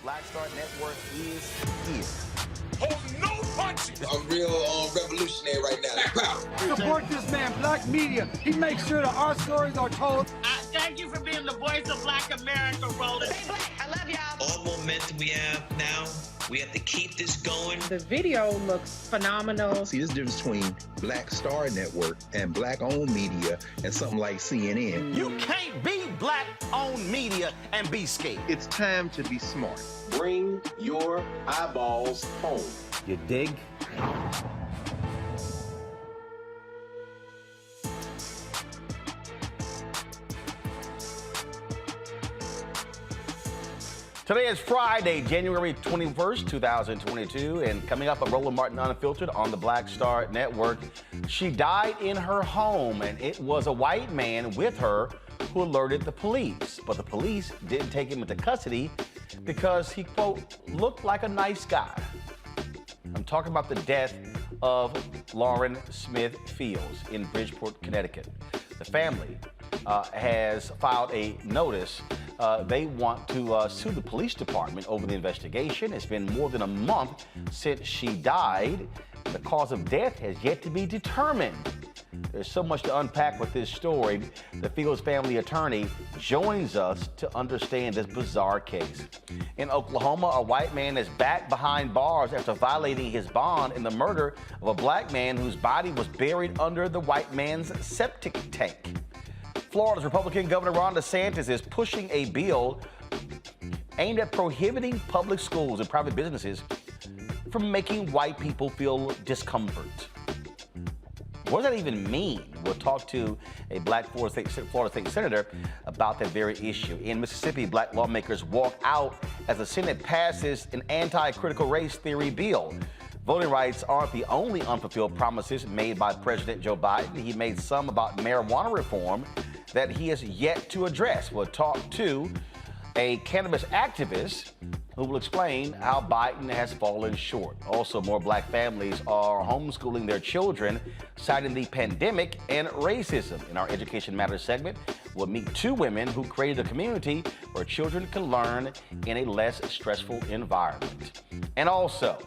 Black Star Network is here. Hold no punches! I'm real revolutionary right now. Support this man, Black Media. He makes sure that our stories are told. Thank you for being the voice of Black America, Roland. Stay black. I love y'all. All momentum we have now, we have to keep this going. The video looks phenomenal. See, this difference between Black Star Network and Black-owned media and something like CNN. You can't be Black-owned media and be scared. It's time to be smart. Bring your eyeballs home. You dig? Today is Friday, January 21st, 2022, and coming up, a Roland Martin Unfiltered on the Black Star Network. She died in her home, and it was a white man with her who alerted the police. But the police didn't take him into custody because he, quote, looked like a nice guy. I'm talking about the death of Lauren Smith Fields in Bridgeport, Connecticut. The family has filed a notice. They want to sue the police department over the investigation. It's been more than a month since she died. The cause of death has yet to be determined. There's so much to unpack with this story. The Fields family attorney joins us to understand this bizarre case. In Oklahoma, a white man is back behind bars after violating his bond in the murder of a black man whose body was buried under the white man's septic tank. Florida's Republican Governor Ron DeSantis is pushing a bill aimed at prohibiting public schools and private businesses from making white people feel discomfort. What does that even mean? We'll talk to a black Florida State Senator about that very issue. In Mississippi, black lawmakers walk out as the Senate passes an anti-critical race theory bill. Voting rights aren't the only unfulfilled promises made by President Joe Biden. He made some about marijuana reform that he has yet to address. We'll talk to a cannabis activist who will explain how Biden has fallen short. Also, more black families are homeschooling their children, citing the pandemic and racism. In our Education Matters segment, we'll meet two women who created a community where children can learn in a less stressful environment. And also,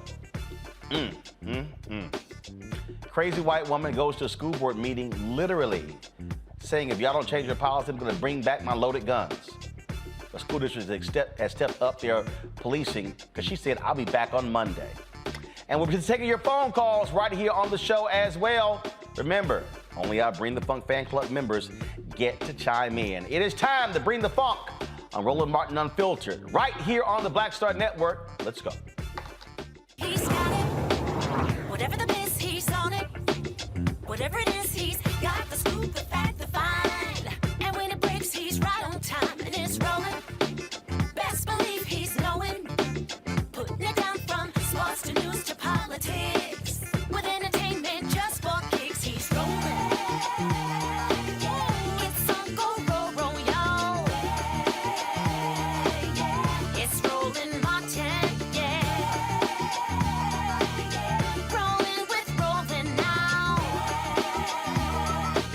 crazy white woman goes to a school board meeting literally saying, if y'all don't change your policy, I'm gonna bring back my loaded guns. The school district has stepped up their policing because she said, I'll be back on Monday. And we'll be taking your phone calls right here on the show as well. Remember, only our Bring the Funk fan club members get to chime in. It is time to bring the funk on Roland Martin Unfiltered, right here on the Black Star Network. Let's go. He's got it. Whatever the miss, he's on it. Whatever it is, he's got the scoop, the fact, the find. And when it breaks, he's right on time and it's rolling. Best believe he's knowing. Putting it down from sports to news to politics. With entertainment just for kicks, he's rolling. It's on go, roll, roll, y'all. It's rolling Martin, yeah. Rolling with rolling now.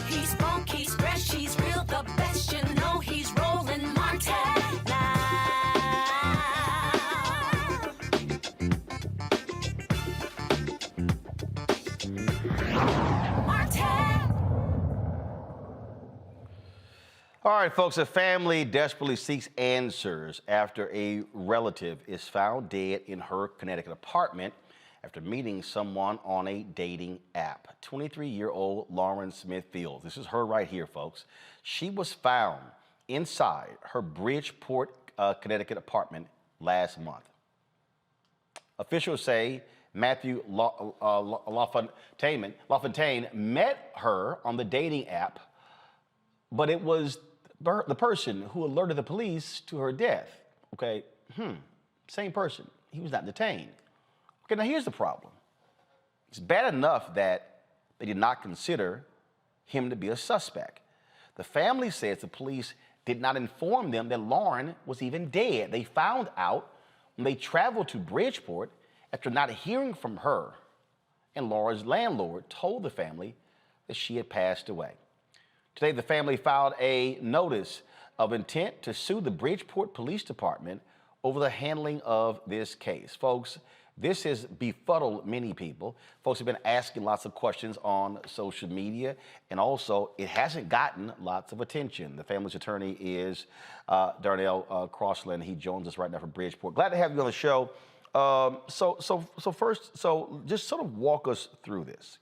He's funk, he's fresh, he's real, the best, you know he's rolling Martin now. All right, folks, a family desperately seeks answers after a relative is found dead in her Connecticut apartment after meeting someone on a dating app. 23-year-old Lauren Smith Fields. This is her right here, folks. She was found inside her Bridgeport, Connecticut apartment last month. Officials say Matthew LaFontaine met her on the dating app, but it was the person who alerted the police to her death. Okay, same person. He was not detained. Okay, now here's the problem. It's bad enough that they did not consider him to be a suspect. The family says the police did not inform them that Lauren was even dead. They found out when they traveled to Bridgeport after not hearing from her, and Lauren's landlord told the family that she had passed away. Today, the family filed a notice of intent to sue the Bridgeport Police Department over the handling of this case. Folks, this has befuddled many people. Folks have been asking lots of questions on social media, and also it hasn't gotten lots of attention. The family's attorney is Darnell Crossland. He joins us right now from Bridgeport. Glad to have you on the show. First, just sort of walk us through this.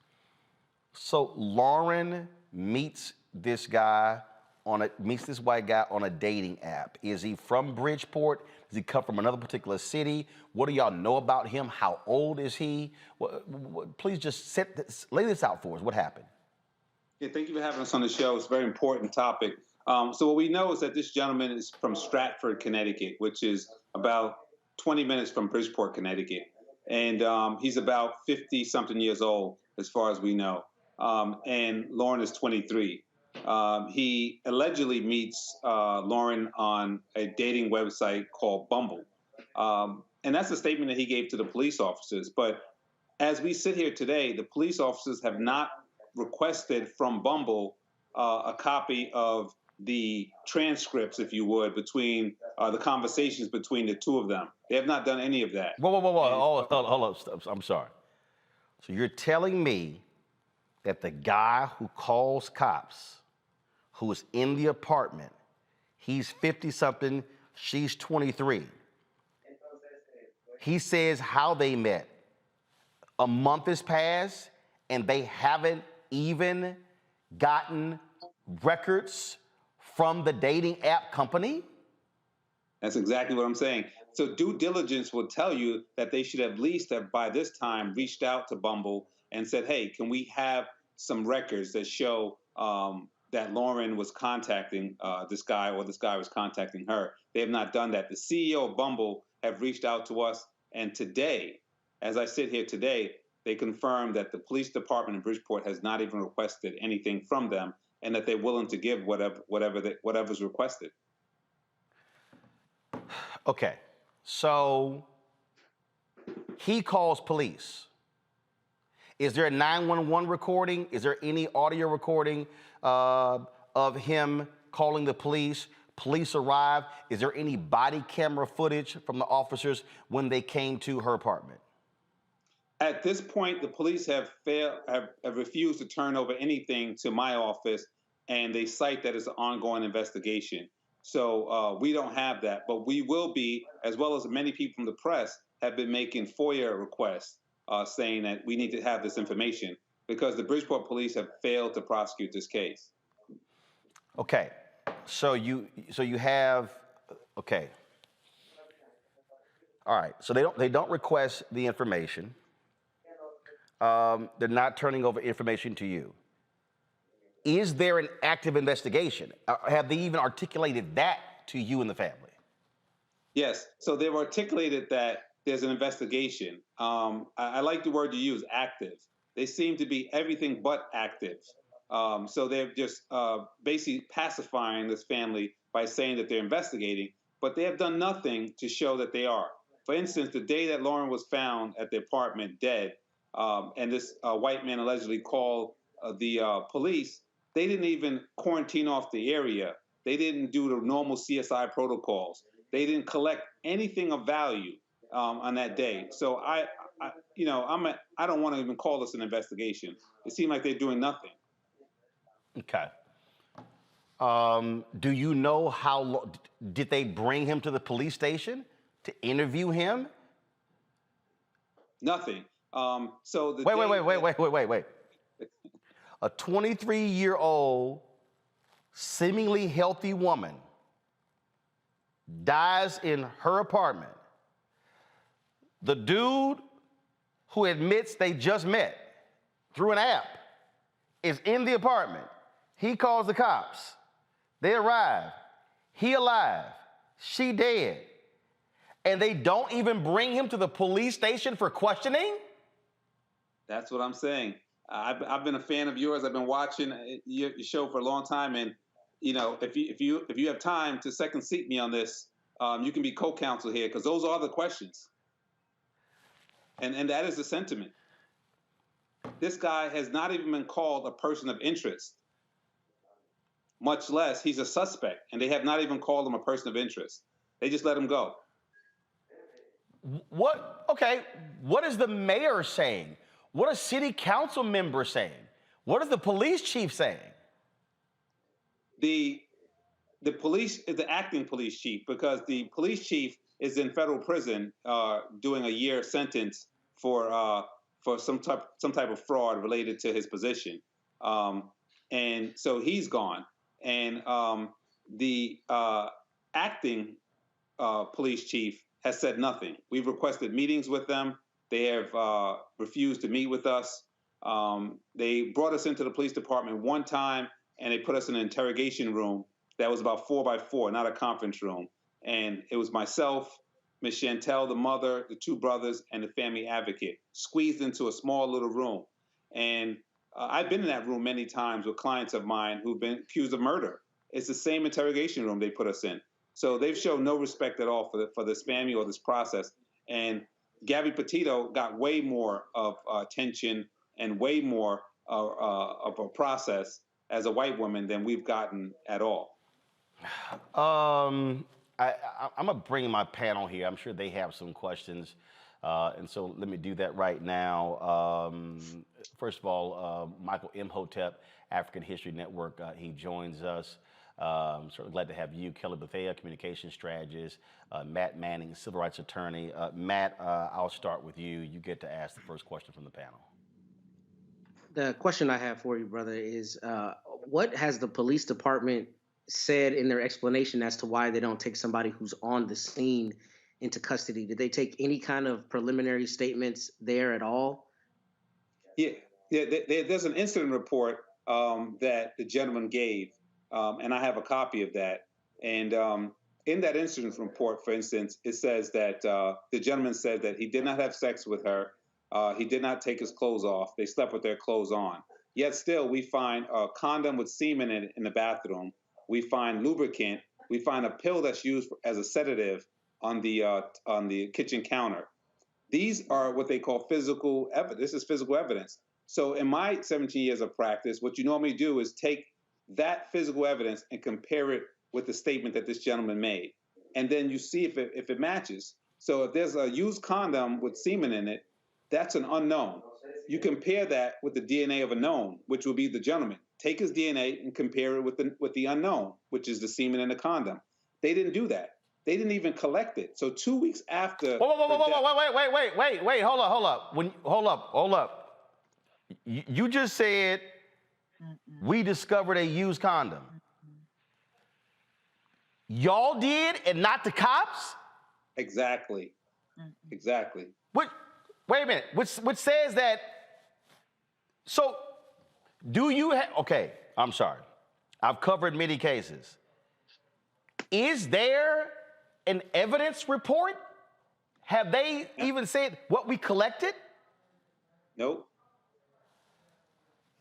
So Lauren meets this white guy on a dating app. Is he from Bridgeport? Does he come from another particular city? What do y'all know about him? How old is he? Please just lay this out for us. What happened? Yeah, thank you for having us on the show. It's a very important topic. So what we know is that this gentleman is from Stratford, Connecticut, which is about 20 minutes from Bridgeport, Connecticut. And he's about 50-something years old, as far as we know. And Lauren is 23. He allegedly meets Lauren on a dating website called Bumble. And that's a statement that he gave to the police officers. But as we sit here today, the police officers have not requested from Bumble a copy of the transcripts, if you would, between the conversations between the two of them. They have not done any of that. Whoa. Hold up. I'm sorry. So you're telling me that the guy who calls cops, who is in the apartment, he's 50-something, she's 23. He says how they met. A month has passed, and they haven't even gotten records from the dating app company? That's exactly what I'm saying. So due diligence will tell you that they should at least have, by this time, reached out to Bumble and said, hey, can we have some records that show that Lauren was contacting this guy, or this guy was contacting her? They have not done that. The CEO of Bumble have reached out to us, and today, as I sit here today, they confirmed that the police department in Bridgeport has not even requested anything from them, and that they're willing to give whatever's requested. Okay, so he calls police. Is there a 911 recording? Is there any audio recording of him calling the police? Police arrive. Is there any body camera footage from the officers when they came to her apartment? At this point, the police have refused to turn over anything to my office, and they cite that it's an ongoing investigation. So we don't have that, but we will be, as well as many people from the press have been making FOIA requests saying that we need to have this information because the Bridgeport police have failed to prosecute this case. Okay, so you have, okay. All right, so they don't request the information. They're not turning over information to you. Is there an active investigation? Have they even articulated that to you and the family? Yes, so they've articulated that there's an investigation. I like the word you use, active. They seem to be everything but active. So they're just basically pacifying this family by saying that they're investigating, but they have done nothing to show that they are. For instance, the day that Lauren was found at the apartment dead, and this white man allegedly called the police, they didn't even quarantine off the area. They didn't do the normal CSI protocols. They didn't collect anything of value on that day. So I don't want to even call this an investigation. It seemed like they're doing nothing. Okay. Do you know how did they bring him to the police station to interview him? Nothing. So the wait. A 23-year-old, seemingly healthy woman dies in her apartment. The dude who admits they just met through an app is in the apartment. He calls the cops. They arrive. He alive. She dead. And they don't even bring him to the police station for questioning? That's what I'm saying. I've been a fan of yours. I've been watching your show for a long time, and if you have time to second seat me on this, you can be co-counsel here because those are the questions, and that is the sentiment. This guy has not even been called a person of interest, much less he's a suspect, and they have not even called him a person of interest. They just let him go. What? Okay. What is the mayor saying? What are city council members saying? What is the police chief saying? The police is the acting police chief, because the police chief is in federal prison doing a year sentence for some type of fraud related to his position, and so he's gone. And the acting police chief has said nothing. We've requested meetings with them. They have refused to meet with us. They brought us into the police department one time, and they put us in an interrogation room that was about 4 by 4, not a conference room. And it was myself, Miss Chantel, the mother, the 2 brothers, and the family advocate, squeezed into a small little room. And I've been in that room many times with clients of mine who've been accused of murder. It's the same interrogation room they put us in. So they've shown no respect at all for this family or this process. And Gabby Petito got way more of attention and way more of a process as a white woman than we've gotten at all. I'm gonna bring my panel here. I'm sure they have some questions, and so let me do that right now. First of all, Michael Imhotep, African History Network, he joins us. Certainly glad to have you, Kelly Bethea, communication strategist, Matt Manning, civil rights attorney. Matt, I'll start with you. You get to ask the first question from the panel. The question I have for you, brother, is what has the police department said in their explanation as to why they don't take somebody who's on the scene into custody? Did they take any kind of preliminary statements there at all? Yeah. There's an incident report that the gentleman gave, and I have a copy of that. And in that incident report, for instance, it says that the gentleman said that he did not have sex with her. He did not take his clothes off. They slept with their clothes on. Yet still, we find a condom with semen in the bathroom. We find lubricant. We find a pill that's used as a sedative on the kitchen counter. These are what they call physical evidence. This is physical evidence. So in my 17 years of practice, what you normally do is take that physical evidence and compare it with the statement that this gentleman made. And then you see if it matches. So if there's a used condom with semen in it, that's an unknown. You compare that with the DNA of a known, which will be the gentleman. Take his DNA and compare it with the unknown, which is the semen in the condom. They didn't do that. They didn't even collect it. So 2 weeks after. Wait, hold up. You just said we discovered a used condom. Y'all did, and not the cops? Exactly. Exactly. Wait a minute. Which says that. So, do you have? Okay, I'm sorry. I've covered many cases. Is there an evidence report? Have they even said what we collected? Nope.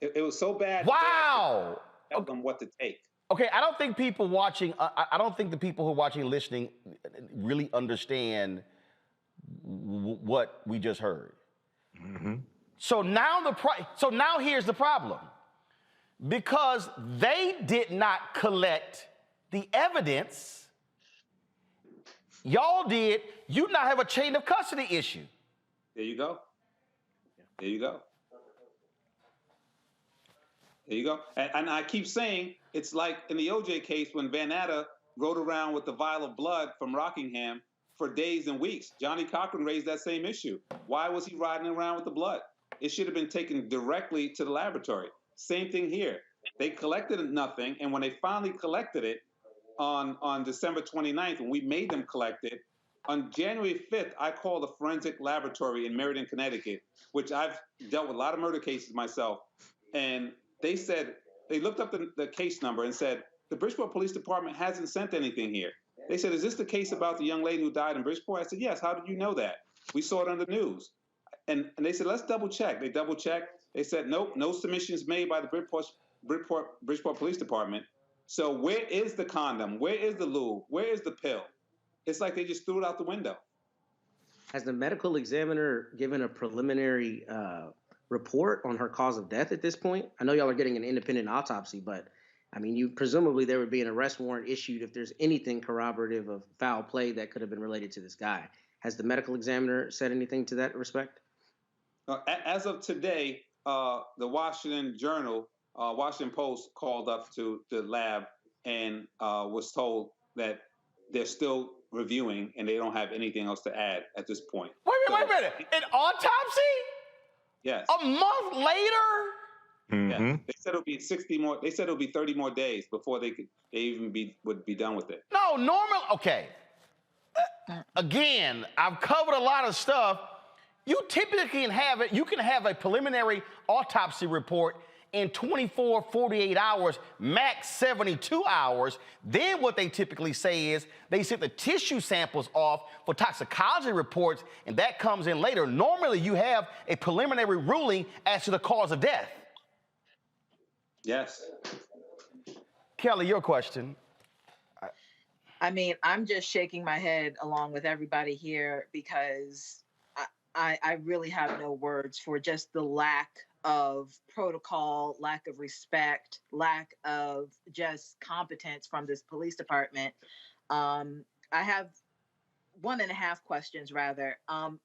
It was so bad. Wow. Tell them what to take. Okay, I don't think people watching. I don't think the people who are watching and listening really understand what we just heard. Mm-hmm. So now here's the problem. Because they did not collect the evidence, y'all did. You now have a chain of custody issue. There you go. There you go. There you go. And I keep saying, it's like in the OJ case when Van Natta rode around with the vial of blood from Rockingham for days and weeks. Johnny Cochran raised that same issue. Why was he riding around with the blood? It should have been taken directly to the laboratory. Same thing here. They collected nothing, and when they finally collected it on December 29th, when we made them collect it, on January 5th, I called a forensic laboratory in Meriden, Connecticut, which I've dealt with a lot of murder cases myself, and they said, they looked up the case number and said, the Bridgeport Police Department hasn't sent anything here. They said, is this the case about the young lady who died in Bridgeport? I said, yes. How did you know that? We saw it on the news. And they said, let's double check. They double checked. They said, nope, no submissions made by the Bridgeport Police Department. So where is the condom? Where is the lube? Where is the pill? It's like they just threw it out the window. Has the medical examiner given a preliminary report on her cause of death at this point? I know y'all are getting an independent autopsy, but I mean, presumably there would be an arrest warrant issued if there's anything corroborative of foul play that could have been related to this guy. Has the medical examiner said anything to that respect? As of today, the Washington Post called up to the lab and was told that they're still reviewing and they don't have anything else to add at this point. Wait a minute. An autopsy? Yes. A month later? Mm-hmm. Yeah. They said it'll be 60 more. They said it'll be 30 more days before they would be done with it. No, normal. Okay. Again, I've covered a lot of stuff. You typically can have it. You can have a preliminary autopsy report in 24, 48 hours, max 72 hours. Then what they typically say is they send the tissue samples off for toxicology reports, and that comes in later. Normally, you have a preliminary ruling as to the cause of death. Yes. Kelly, your question. I mean, I'm just shaking my head along with everybody here because I really have no words for just the lack of protocol, lack of respect, lack of just competence from this police department. I have 1.5 questions rather.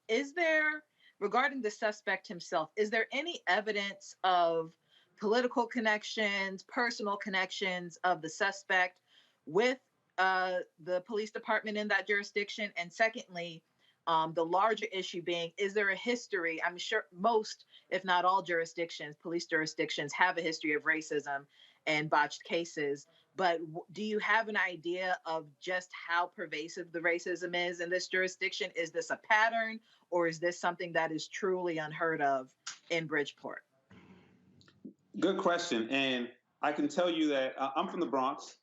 Is there, regarding the suspect himself, is there any evidence of political connections, personal connections of the suspect with the police department in that jurisdiction? And secondly, the larger issue being, is there a history? I'm sure most, if not all jurisdictions, police jurisdictions have a history of racism and botched cases. But do you have an idea of just how pervasive the racism is in this jurisdiction? Is this a pattern, or is this something that is truly unheard of in Bridgeport? Good question. And I can tell you that I'm from the Bronx,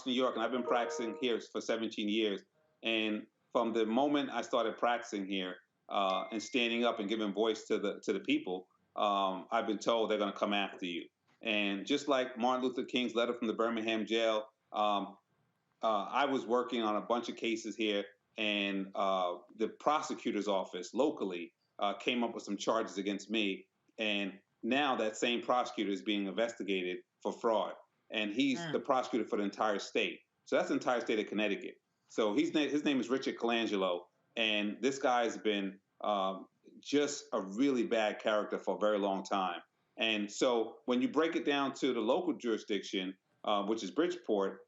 New York, and I've been practicing here for 17 years. And from the moment I started practicing here and standing up and giving voice to the people, I've been told they're going to come after you. And just like Martin Luther King's letter from the Birmingham jail, I was working on a bunch of cases here, and the prosecutor's office locally came up with some charges against me. And now that same prosecutor is being investigated for fraud, and he's the prosecutor for the entire state. So that's the entire state of Connecticut. So his name is Richard Colangelo, and this guy's been just a really bad character for a very long time. And so when you break it down to the local jurisdiction, which is Bridgeport,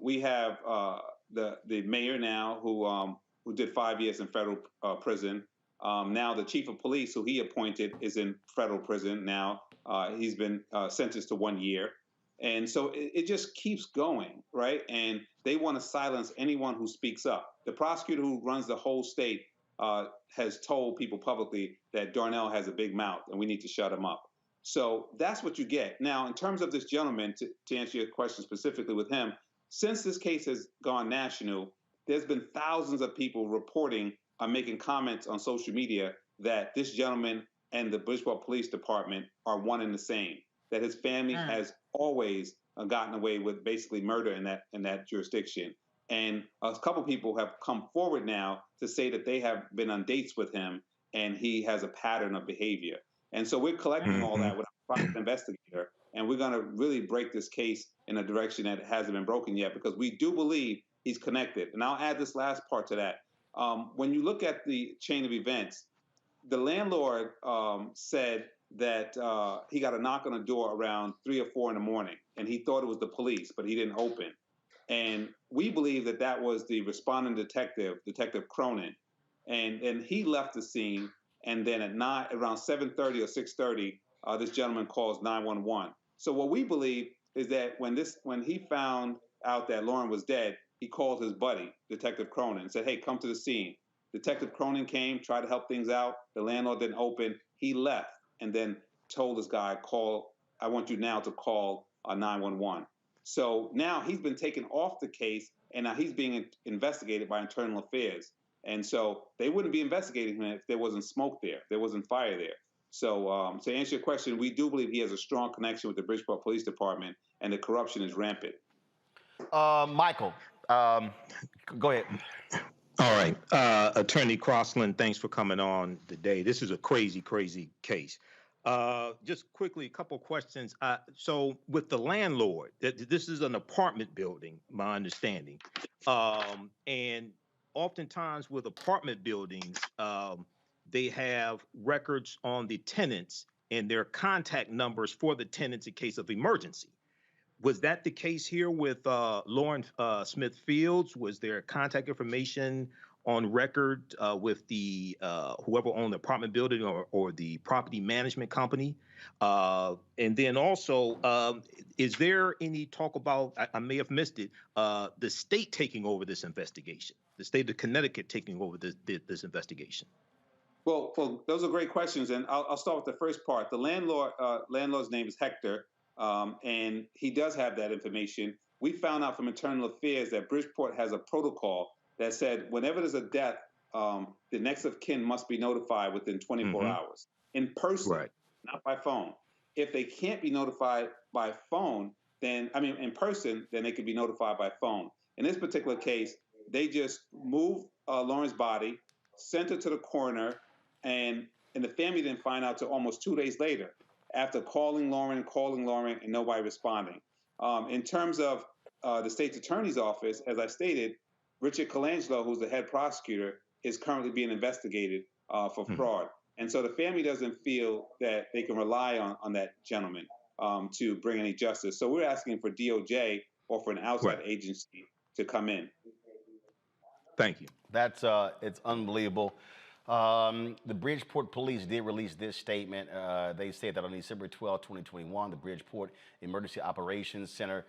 we have the mayor now who did 5 years in federal prison. Now the chief of police, who he appointed, is in federal prison now. He's been sentenced to 1 year. And so it just keeps going, right? And they want to silence anyone who speaks up. The prosecutor who runs the whole state has told people publicly that Darnell has a big mouth and we need to shut him up. So that's what you get. Now, in terms of this gentleman, to answer your question specifically with him, since this case has gone national, there's been thousands of people reporting, making comments on social media that this gentleman and the Bridgeport Police Department are one and the same, that his family has always gotten away with basically murder in that jurisdiction. And a couple people have come forward now to say that they have been on dates with him and he has a pattern of behavior. And so we're collecting all that with a private investigator, and we're going to really break this case in a direction that hasn't been broken yet, because we do believe he's connected. And I'll add this last part to that. When you look at the chain of events, the landlord said that he got a knock on the door around 3 or 4 in the morning, and he thought it was the police, but he didn't open. And we believe that that was the responding detective, Detective Cronin. And he left the scene, and then at around 7:30 or 6:30, this gentleman calls 911. So what we believe is that when he found out that Lauren was dead, he called his buddy, Detective Cronin, and said, "Hey, come to the scene." Detective Cronin came, tried to help things out. The landlord didn't open. He left and then told this guy, I want you now to call 911. So now he's been taken off the case, and now he's being investigated by Internal Affairs. And so they wouldn't be investigating him if there wasn't smoke there, there wasn't fire there. So to answer your question, we do believe he has a strong connection with the Bridgeport Police Department, and the corruption is rampant. Michael, go ahead. All right. Attorney Crossland, thanks for coming on today. This is a crazy, crazy case. Just quickly, a couple questions. So with the landlord, this is an apartment building, my understanding. And oftentimes with apartment buildings, they have records on the tenants and their contact numbers for the tenants in case of emergency. Was that the case here with Lauren Smith Fields? Was there contact information on record with the whoever owned the apartment building or the property management company? And then also, is there any talk about, I may have missed it, the state taking over this investigation, the state of Connecticut taking over this investigation? Well, those are great questions, and I'll start with the first part. The landlord's name is Hector, and he does have that information. We found out from internal affairs that Bridgeport has a protocol that said whenever there's a death, the next of kin must be notified within 24 hours in person, not by phone. If they can't be notified by phone, then in person, then they could be notified by phone. In this particular case, they just moved Lauren's body, sent her to the coroner, and the family didn't find out till almost 2 days later, after calling Lauren, and nobody responding. In terms of the state's attorney's office, as I stated, Richard Colangelo, who's the head prosecutor, is currently being investigated for fraud. And so the family doesn't feel that they can rely on that gentleman to bring any justice. So we're asking for DOJ or for an outside agency to come in. Thank you. That's it's unbelievable. The Bridgeport police did release this statement. They said that on December 12, 2021, the Bridgeport Emergency Operations Center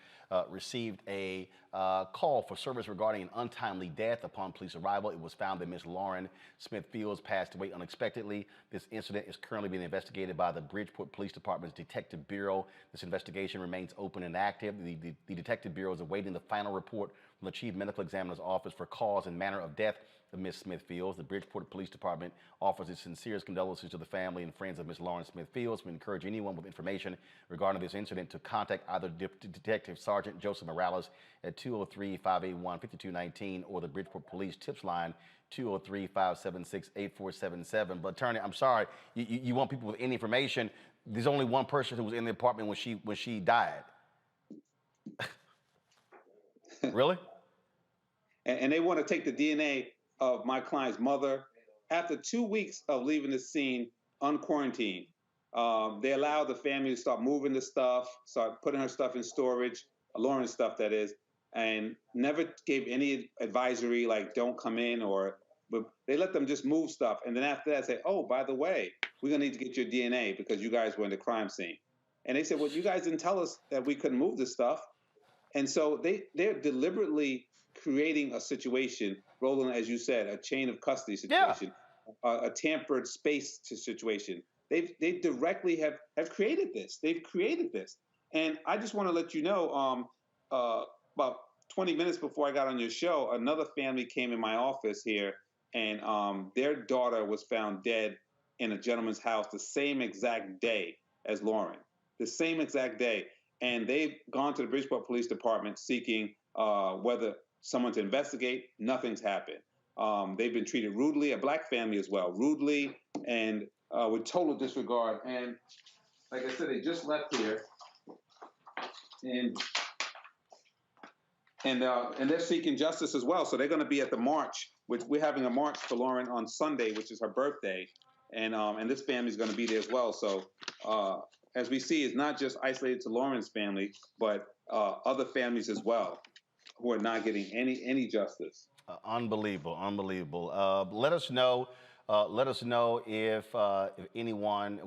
received a call for service regarding an untimely death. Upon police arrival, it was found that Ms. Lauren Smith Fields passed away unexpectedly. This incident is currently being investigated by the Bridgeport Police Department's Detective Bureau. This investigation remains open and active. The Detective Bureau is awaiting the final report from the Chief Medical Examiner's Office for cause and manner of death of Ms. Smith Fields. The Bridgeport Police Department offers its sincerest condolences to the family and friends of Ms. Lauren Smith Fields. We encourage anyone with information regarding this incident to contact either Detective Sergeant Joseph Morales at 203-581-5219 or the Bridgeport Police Tips Line 203-576-8477. But attorney, I'm sorry, you want people with any information. There's only one person who was in the apartment when she died. Really? And they want to take the DNA of my client's mother. After 2 weeks of leaving the scene unquarantined, they allowed the family to start moving the stuff, start putting her stuff in storage, Lauren's stuff that is, and never gave any advisory like don't come in but they let them just move stuff. And then after that say, oh, by the way, we're gonna need to get your DNA because you guys were in the crime scene. And they said, well, you guys didn't tell us that we couldn't move this stuff. And so they're deliberately creating a situation, Roland, as you said, a chain of custody situation, a tampered space situation. They directly have created this. They've created this. And I just want to let you know, about 20 minutes before I got on your show, another family came in my office here, and their daughter was found dead in a gentleman's house the same exact day as Lauren, the same exact day. And they've gone to the Bridgeport Police Department seeking whether someone to investigate. Nothing's happened. They've been treated rudely, a black family as well, rudely and with total disregard. And like I said, they just left here, and they're seeking justice as well. So they're going to be at the march, which we're having a march for Lauren on Sunday, which is her birthday, and this family is going to be there as well. So as we see, it's not just isolated to Lauren's family, but other families as well who are not getting any justice. Unbelievable. Let us know if anyone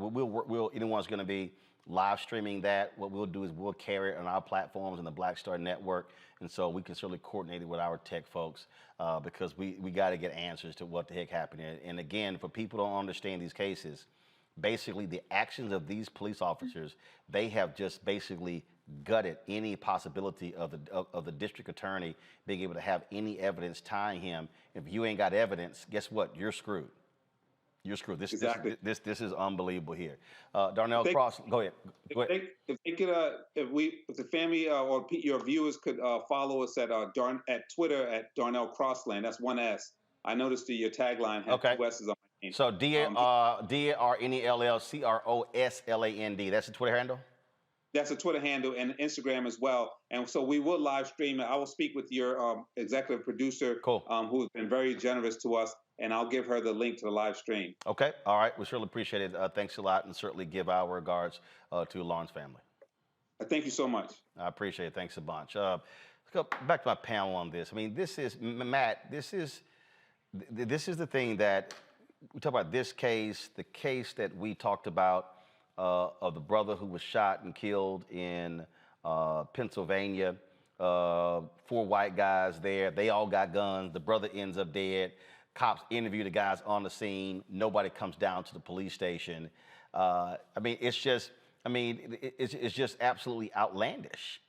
anyone's going to be live streaming that. What we'll do is we'll carry it on our platforms in the Black Star Network, and so we can certainly coordinate it with our tech folks because we got to get answers to what the heck happened here. And again, for people who don't understand these cases, basically the actions of these police officers, they have just basically gutted any possibility of the district attorney being able to have any evidence tying him. If you ain't got evidence, guess what? You're screwed. You're screwed. This is unbelievable here. Darnell Cross, go ahead. If they could, if the family or your viewers could follow us at Twitter at Darnell Crossland. That's one S. I noticed your tagline had two S's on my name. So DARNELLCROSLAND. That's the Twitter handle. That's a Twitter handle and Instagram as well. And so we will live stream it. I will speak with your executive producer, Cool. Who has been very generous to us, and I'll give her the link to the live stream. Okay. All right. We surely appreciate it. Thanks a lot, and certainly give our regards to Lauren's family. Thank you so much. I appreciate it. Thanks a bunch. Let's go back to my panel on this. I mean, this is, Matt, this is the thing that we talk about this case, the case that we talked about of the brother who was shot and killed in Pennsylvania. 4 white guys there. They all got guns. The brother ends up dead. Cops interview the guys on the scene. Nobody comes down to the police station. I mean, it's just absolutely outlandish.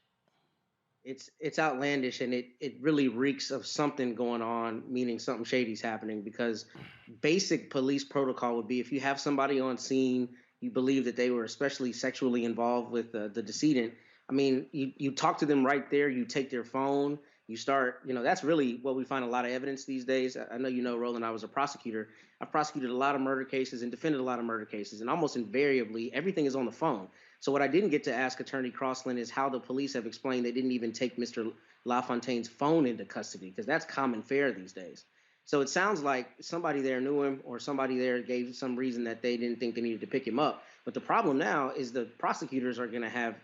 It's outlandish, and it really reeks of something going on, meaning something shady's happening, because basic police protocol would be if you have somebody on scene, you believe that they were especially sexually involved with the decedent. I mean, you talk to them right there, you take their phone, you start, that's really what we find a lot of evidence these days. I know, Roland, I was a prosecutor. I've prosecuted a lot of murder cases and defended a lot of murder cases, and almost invariably, everything is on the phone. So what I didn't get to ask Attorney Crossland is how the police have explained they didn't even take Mr. LaFontaine's phone into custody, because that's common fare these days. So it sounds like somebody there knew him, or somebody there gave some reason that they didn't think they needed to pick him up. But the problem now is the prosecutors are going to have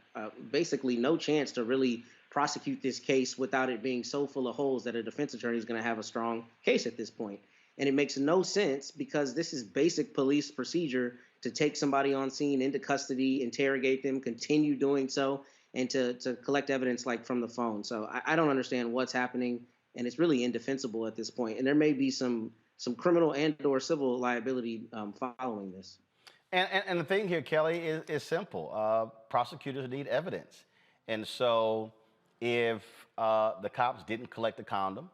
basically no chance to really prosecute this case without it being so full of holes that a defense attorney is going to have a strong case at this point. And it makes no sense, because this is basic police procedure to take somebody on scene into custody, interrogate them, continue doing so, and to collect evidence like from the phone. So I don't understand what's happening, and it's really indefensible at this point. And there may be some criminal and or civil liability following this. And the thing here, Kelly, is simple. Prosecutors need evidence. And so if the cops didn't collect the condom,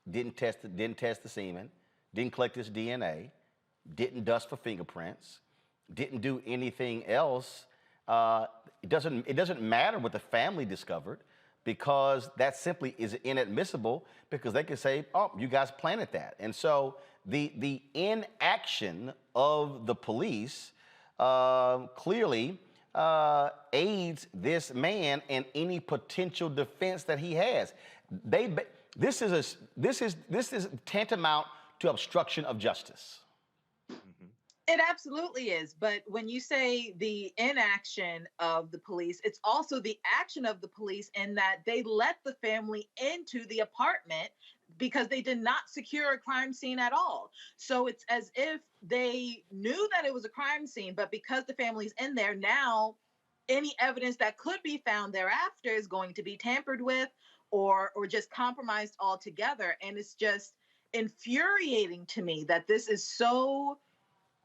didn't test the semen, didn't collect his DNA, didn't dust for fingerprints, didn't do anything else, it doesn't matter what the family discovered, because that simply is inadmissible, because they can say, oh, you guys planted that. And so the inaction of the police clearly aids this man in any potential defense that he has. This is tantamount to obstruction of justice. It absolutely is. But when you say the inaction of the police, it's also the action of the police in that they let the family into the apartment because they did not secure a crime scene at all. So it's as if they knew that it was a crime scene, but because the family's in there now, any evidence that could be found thereafter is going to be tampered with or just compromised altogether. And it's just infuriating to me that this is so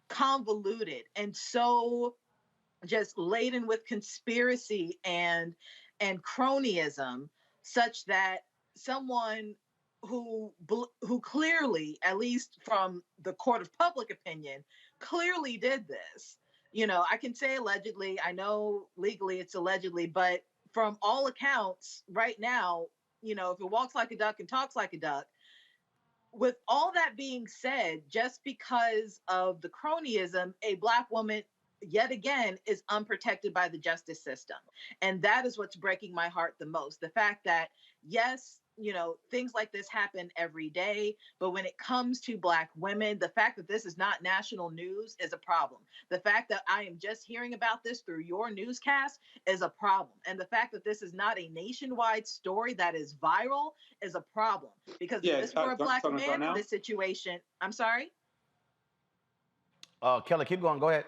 convoluted and so just laden with conspiracy and cronyism, such that someone who clearly, at least from the court of public opinion, clearly did this. I can say allegedly. I know legally it's allegedly, but from all accounts right now, if it walks like a duck and talks like a duck, with all that being said, just because of the cronyism, a Black woman, yet again, is unprotected by the justice system. And that is what's breaking my heart the most. The fact that, yes, things like this happen every day, but when it comes to Black women, the fact that this is not national news is a problem. The fact that I am just hearing about this through your newscast is a problem. And the fact that this is not a nationwide story that is viral is a problem. Because if this were a Black man in this situation, I'm sorry? Kelly, keep going. Go ahead.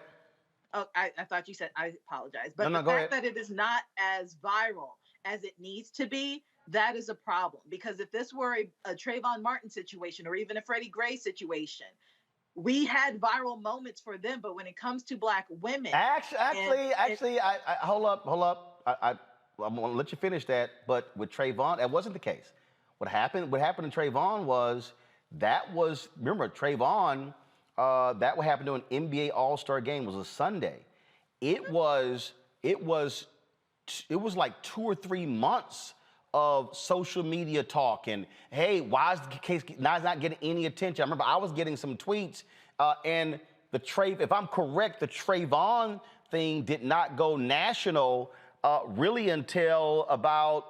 Oh, I thought you said, I apologize. But no, the fact that it is not as viral as it needs to be, that is a problem. Because if this were a Trayvon Martin situation or even a Freddie Gray situation, we had viral moments for them. But when it comes to Black women, actually, hold up. I'm gonna let you finish that. But with Trayvon, that wasn't the case. What happened to Trayvon was remember Trayvon. That what happened to an NBA All-Star game was a Sunday. It was like 2 or 3 months of social media talk and, hey, why is the case not getting any attention? I remember I was getting some tweets and if I'm correct, the Trayvon thing did not go national really until about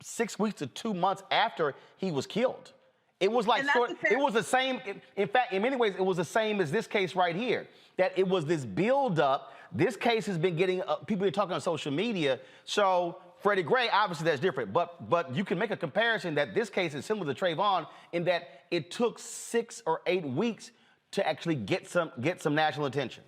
6 weeks to 2 months after he was killed. It was like it was the same. In fact, in many ways, it was the same as this case right here. That it was this build-up. This case has been getting people are talking on social media. So Freddie Gray, obviously that's different. But you can make a comparison that this case is similar to Trayvon in that it took 6 or 8 weeks to actually get some national attention.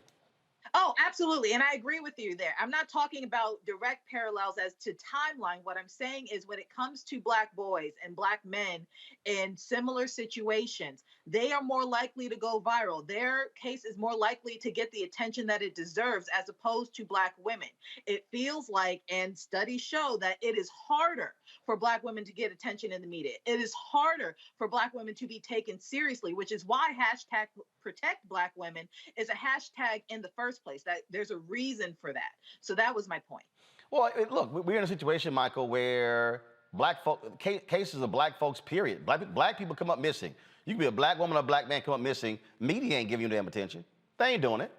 Oh, absolutely. And I agree with you there. I'm not talking about direct parallels as to timeline. What I'm saying is when it comes to Black boys and Black men in similar situations, they are more likely to go viral. Their case is more likely to get the attention that it deserves as opposed to Black women. It feels like, and studies show that it is harder for Black women to get attention in the media. It is harder for Black women to be taken seriously, which is why hashtag protect Black women is a hashtag in the first place. That there's a reason for that. So that was my point. Well, look, we're in a situation, Michael, where cases of Black folks, period. Black people come up missing. You can be a Black woman or a Black man come up missing. Media ain't giving you damn attention. They ain't doing it.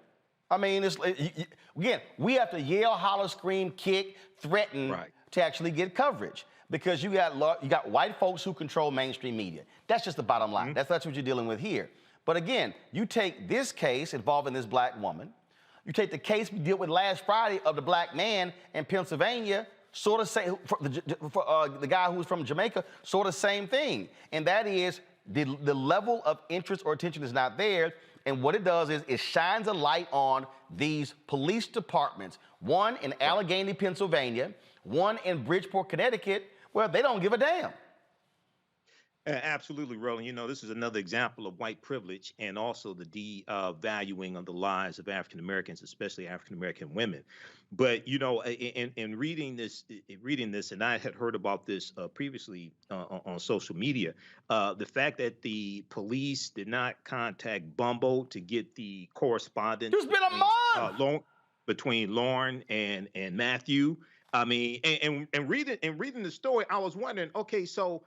I mean, again, we have to yell, holler, scream, kick, threaten to actually get coverage because you got white folks who control mainstream media. That's just the bottom line. That's what you're dealing with here. But again, you take this case involving this Black woman, you take the case we dealt with last Friday of the Black man in Pennsylvania, sort of say the guy who was from Jamaica, sort of same thing, and that is the level of interest or attention is not there. And what it does is it shines a light on these police departments, one in Allegheny, Pennsylvania, one in Bridgeport, Connecticut, where they don't give a damn. Absolutely, Roland. You know, this is another example of white privilege and also the devaluing of the lives of African Americans, especially African American women. But you know, in reading this, and I had heard about this previously on social media, the fact that the police did not contact Bumbo to get the correspondence. It's been a month between Lauren and Matthew. I mean, and reading the story, I was wondering, okay, so.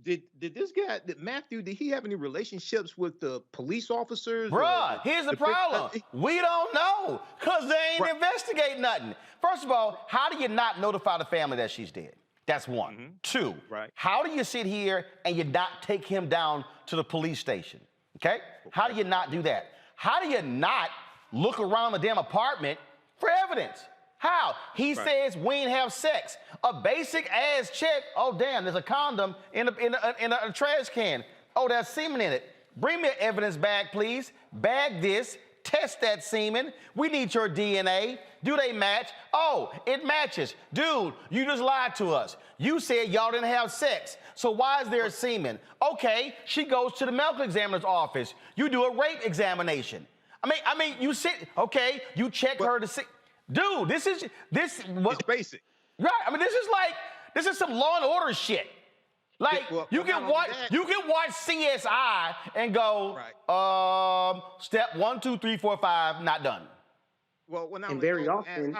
Did this guy, Matthew, did he have any relationships with the police officers? Bruh, here's the problem. We don't know because they ain't investigate nothing. First of all, how do you not notify the family that she's dead? That's one. Two, how do you sit here and you not take him down to the police station? Okay? How do you not do that? How do you not look around the damn apartment for evidence? How? He says we ain't have sex. A basic ass check. Oh, damn, there's a condom in a trash can. Oh, there's semen in it. Bring me an evidence bag, please. Bag this. Test that semen. We need your DNA. Do they match? Oh, it matches. Dude, you just lied to us. You said y'all didn't have sex. So why is there semen? Okay, she goes to the medical examiner's office. You do a rape examination. I mean, you sit, okay, you check her to see. Dude, this is it's basic. Right. I mean, this is some Law and Order shit. Like you can watch CSI and go, step 1, 2, 3, 4, 5, not done. Well, and very often,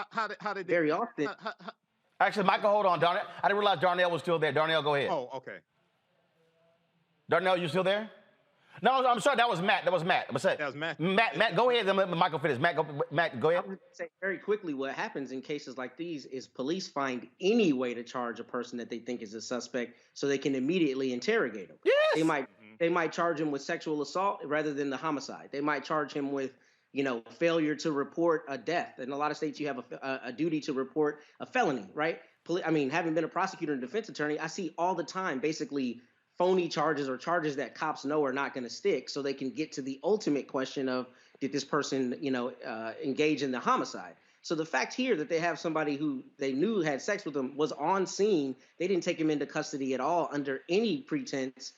actually, Michael, hold on, Darnell. I didn't realize Darnell was still there. Darnell, go ahead. Oh, okay. Darnell, you still there? No, I'm sorry. That was Matt. That was Matt. That was Matt. Matt, go ahead. Then let Michael finish. Matt, go ahead. I would say very quickly, what happens in cases like these is police find any way to charge a person that they think is a suspect, so they can immediately interrogate them. Yes. They might charge him with sexual assault rather than the homicide. They might charge him with, failure to report a death. In a lot of states, you have a duty to report a felony, right? I mean, having been a prosecutor and defense attorney, I see all the time, basically, phony charges or charges that cops know are not going to stick, so they can get to the ultimate question of, did this person, engage in the homicide? So the fact here that they have somebody who they knew had sex with them was on scene, they didn't take him into custody at all under any pretense,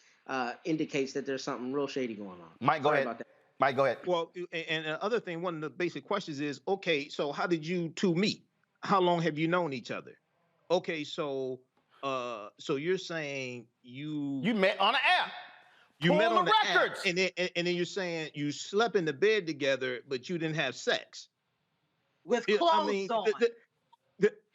indicates that there's something real shady going on. Mike, go ahead. About that. Mike, go ahead. Well, and the other thing, one of the basic questions is, okay, so how did you two meet? How long have you known each other? Okay, so you're saying you met on an app. You met on the records. App, and then you're saying you slept in the bed together, but you didn't have sex with clothes on.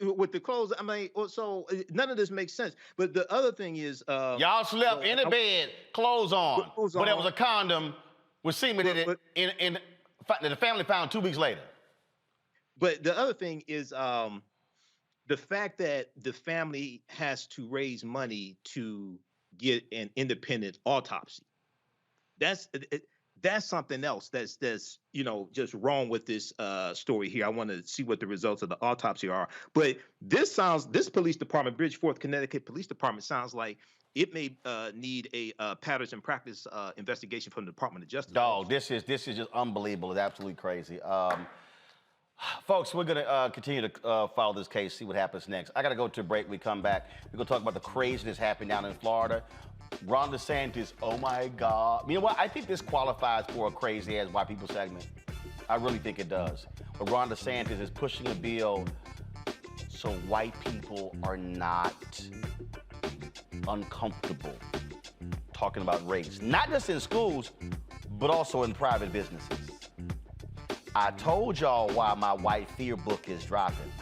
With the clothes, I mean, so none of this makes sense. But the other thing is, y'all slept in the bed, clothes on, but there was a condom with semen in it, that the family found 2 weeks later. But the other thing is, the fact that the family has to raise money to get an independent autopsy, that's something else that's just wrong with this story here. I want to see what the results of the autopsy are. But this police department, Bridgeport, Connecticut Police Department, sounds like it may need a patterns and practice investigation from the Department of Justice. Dog, this is just unbelievable. It's absolutely crazy. Folks, we're going to continue to follow this case, see what happens next. I got to go to a break. We come back. We're going to talk about the craziness happening down in Florida. Ron DeSantis, oh my God. You know what? I think this qualifies for a crazy ass white people segment. I really think it does. But Ron DeSantis is pushing a bill so white people are not uncomfortable talking about race. Not just in schools, but also in private businesses. I told y'all why my white fear book is dropping.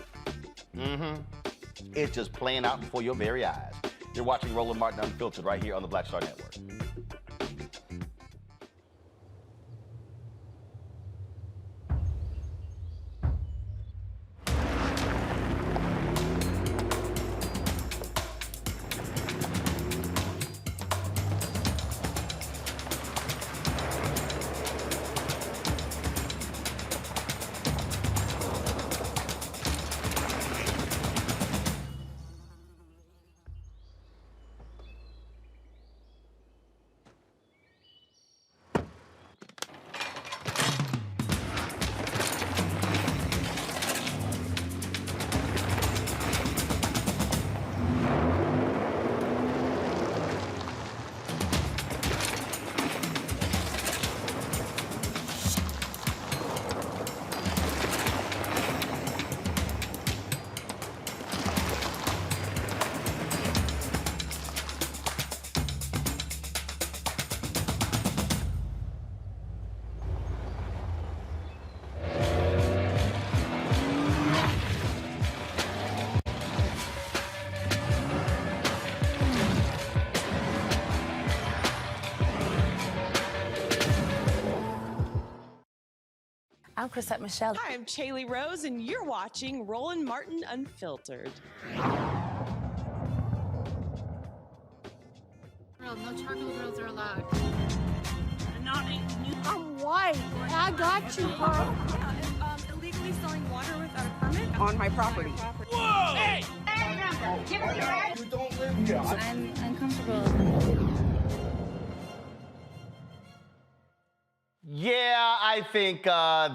It's just playing out before your very eyes. You're watching Roland Martin Unfiltered right here on the Black Star Network. I'm Chrisette Michelle. Hi, I'm Chaley Rose, and you're watching Roland Martin Unfiltered. No charcoal grills are allowed. I'm white. I got you, bro. Illegally selling water without a permit On my property. Whoa! Hey! You don't live here. I'm uncomfortable. Yeah, I think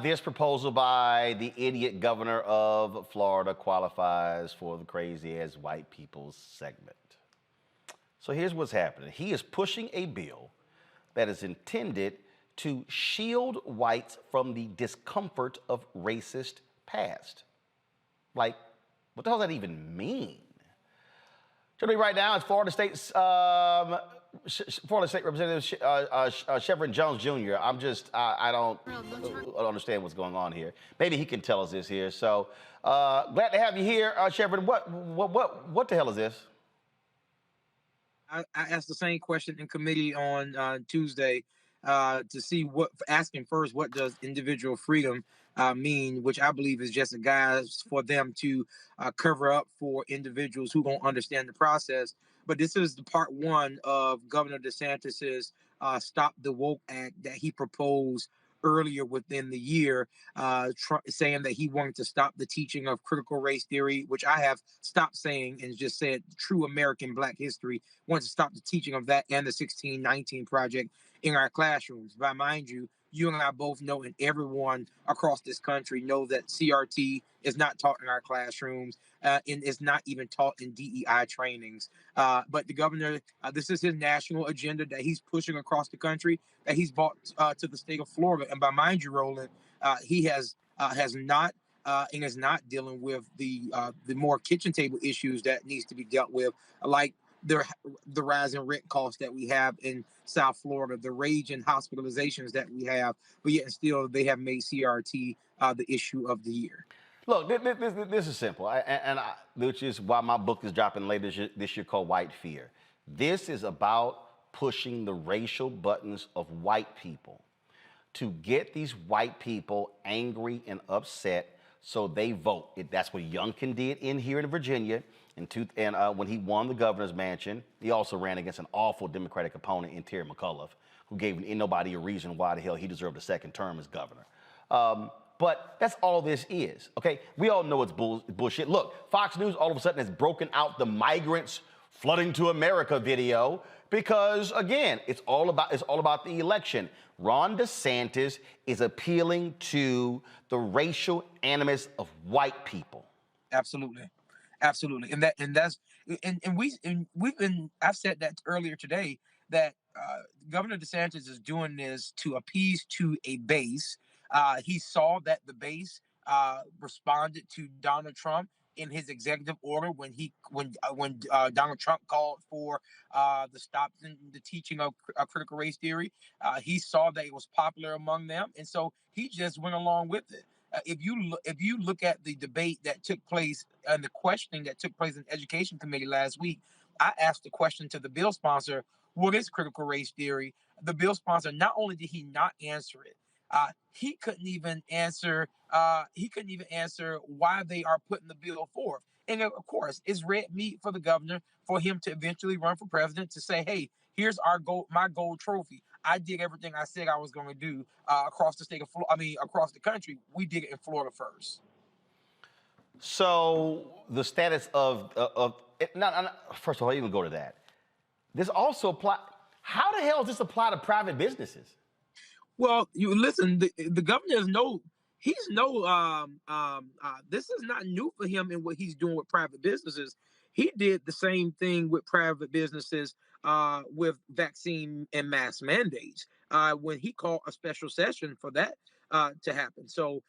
this proposal by the idiot governor of Florida qualifies for the crazy as white people's segment. So here's what's happening. He is pushing a bill that is intended to shield whites from the discomfort of racist past. Like, what the hell does that even mean? Joining me right now is Florida State Representative Chevron Jones Jr. I don't understand what's going on here. Maybe he can tell us this here. So glad to have you here, Chevron. What the hell is this? I asked the same question in committee on Tuesday to see asking first, what does individual freedom mean, which I believe is just a guise for them to cover up for individuals who don't understand the process. But this is the part one of Governor DeSantis's Stop the Woke Act that he proposed earlier within the year, saying that he wanted to stop the teaching of critical race theory, which I have stopped saying and just said true American Black history, wanted to stop the teaching of that and the 1619 Project in our classrooms. But mind you, you and I both know, and everyone across this country know, that CRT is not taught in our classrooms and is not even taught in DEI trainings. But the governor, this is his national agenda that he's pushing across the country, that he's brought to the state of Florida. And by mind you, Roland, he has not and is not dealing with the more kitchen table issues that needs to be dealt with, like the rise in rent costs that we have in South Florida, the rage in hospitalizations that we have, but yet and still they have made CRT the issue of the year. Look, this is simple, which is why my book is dropping later this year, called White Fear. This is about pushing the racial buttons of white people to get these white people angry and upset So they vote. That's what Youngkin did here in Virginia. When he won the governor's mansion, he also ran against an awful Democratic opponent in Terry McAuliffe, who gave nobody a reason why the hell he deserved a second term as governor. But that's all this is, okay? We all know it's bullshit. Look, Fox News all of a sudden has broken out the migrants flooding to America video because, again, it's all about the election. Ron DeSantis is appealing to the racial animus of white people. Absolutely. Absolutely. I've said that earlier today, that Governor DeSantis is doing this to appease to a base. He saw that the base responded to Donald Trump in his executive order when Donald Trump called for the stop in the teaching of critical race theory. He saw that it was popular among them, and so he just went along with it. If you look at the debate that took place and the questioning that took place in the Education Committee last week, I asked the question to the bill sponsor, what is critical race theory? The bill sponsor, not only did he not answer it, he couldn't even answer why they are putting the bill forth. And of course, it's red meat for the governor for him to eventually run for president, to say, hey, here's my gold trophy. I did everything I said I was going to do across the state of across the country. We did it in Florida first. So the status of first of all, even go to that. This also apply. How the hell does this apply to private businesses? Well, you listen. The governor is this is not new for him in what he's doing with private businesses. He did the same thing with private businesses with vaccine and mask mandates when he called a special session for that to happen. So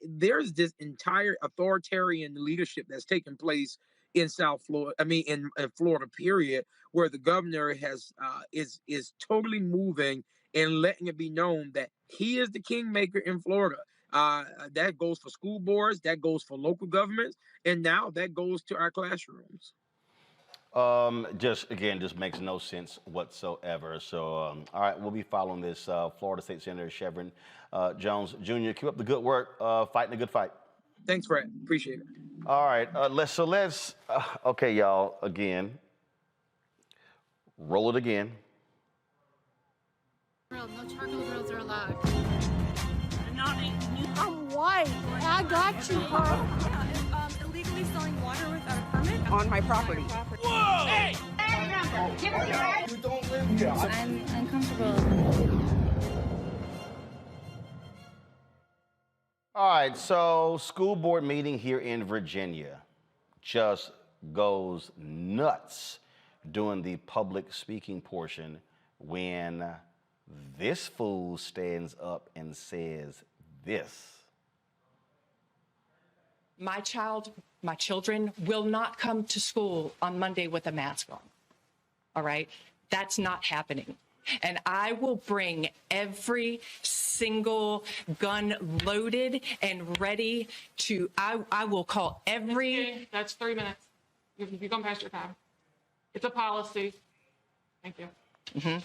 there's this entire authoritarian leadership that's taking place in South Florida. In Florida, period, where the governor is totally moving and letting it be known that he is the kingmaker in Florida. That goes for school boards, that goes for local governments, and now that goes to our classrooms. Just makes no sense whatsoever. So, all right, we'll be following this. Florida State Senator Chevron Jones Jr., keep up the good work, fighting a good fight. Thanks, Fred. Appreciate it. All right, okay, y'all, again. Roll it again. No charcoal grills are allowed. I'm white. I got you, huh? Yeah, illegally selling water without a permit On my property. Whoa! Hey! You don't live here. I'm uncomfortable. All right, so school board meeting here in Virginia just goes nuts during the public speaking portion when this fool stands up and says this. My children will not come to school on Monday with a mask on. All right? That's not happening. And I will bring every single gun loaded and ready to, I will call every... That's 3 minutes. You've gone past your time. It's a policy. Thank you. Mm-hmm.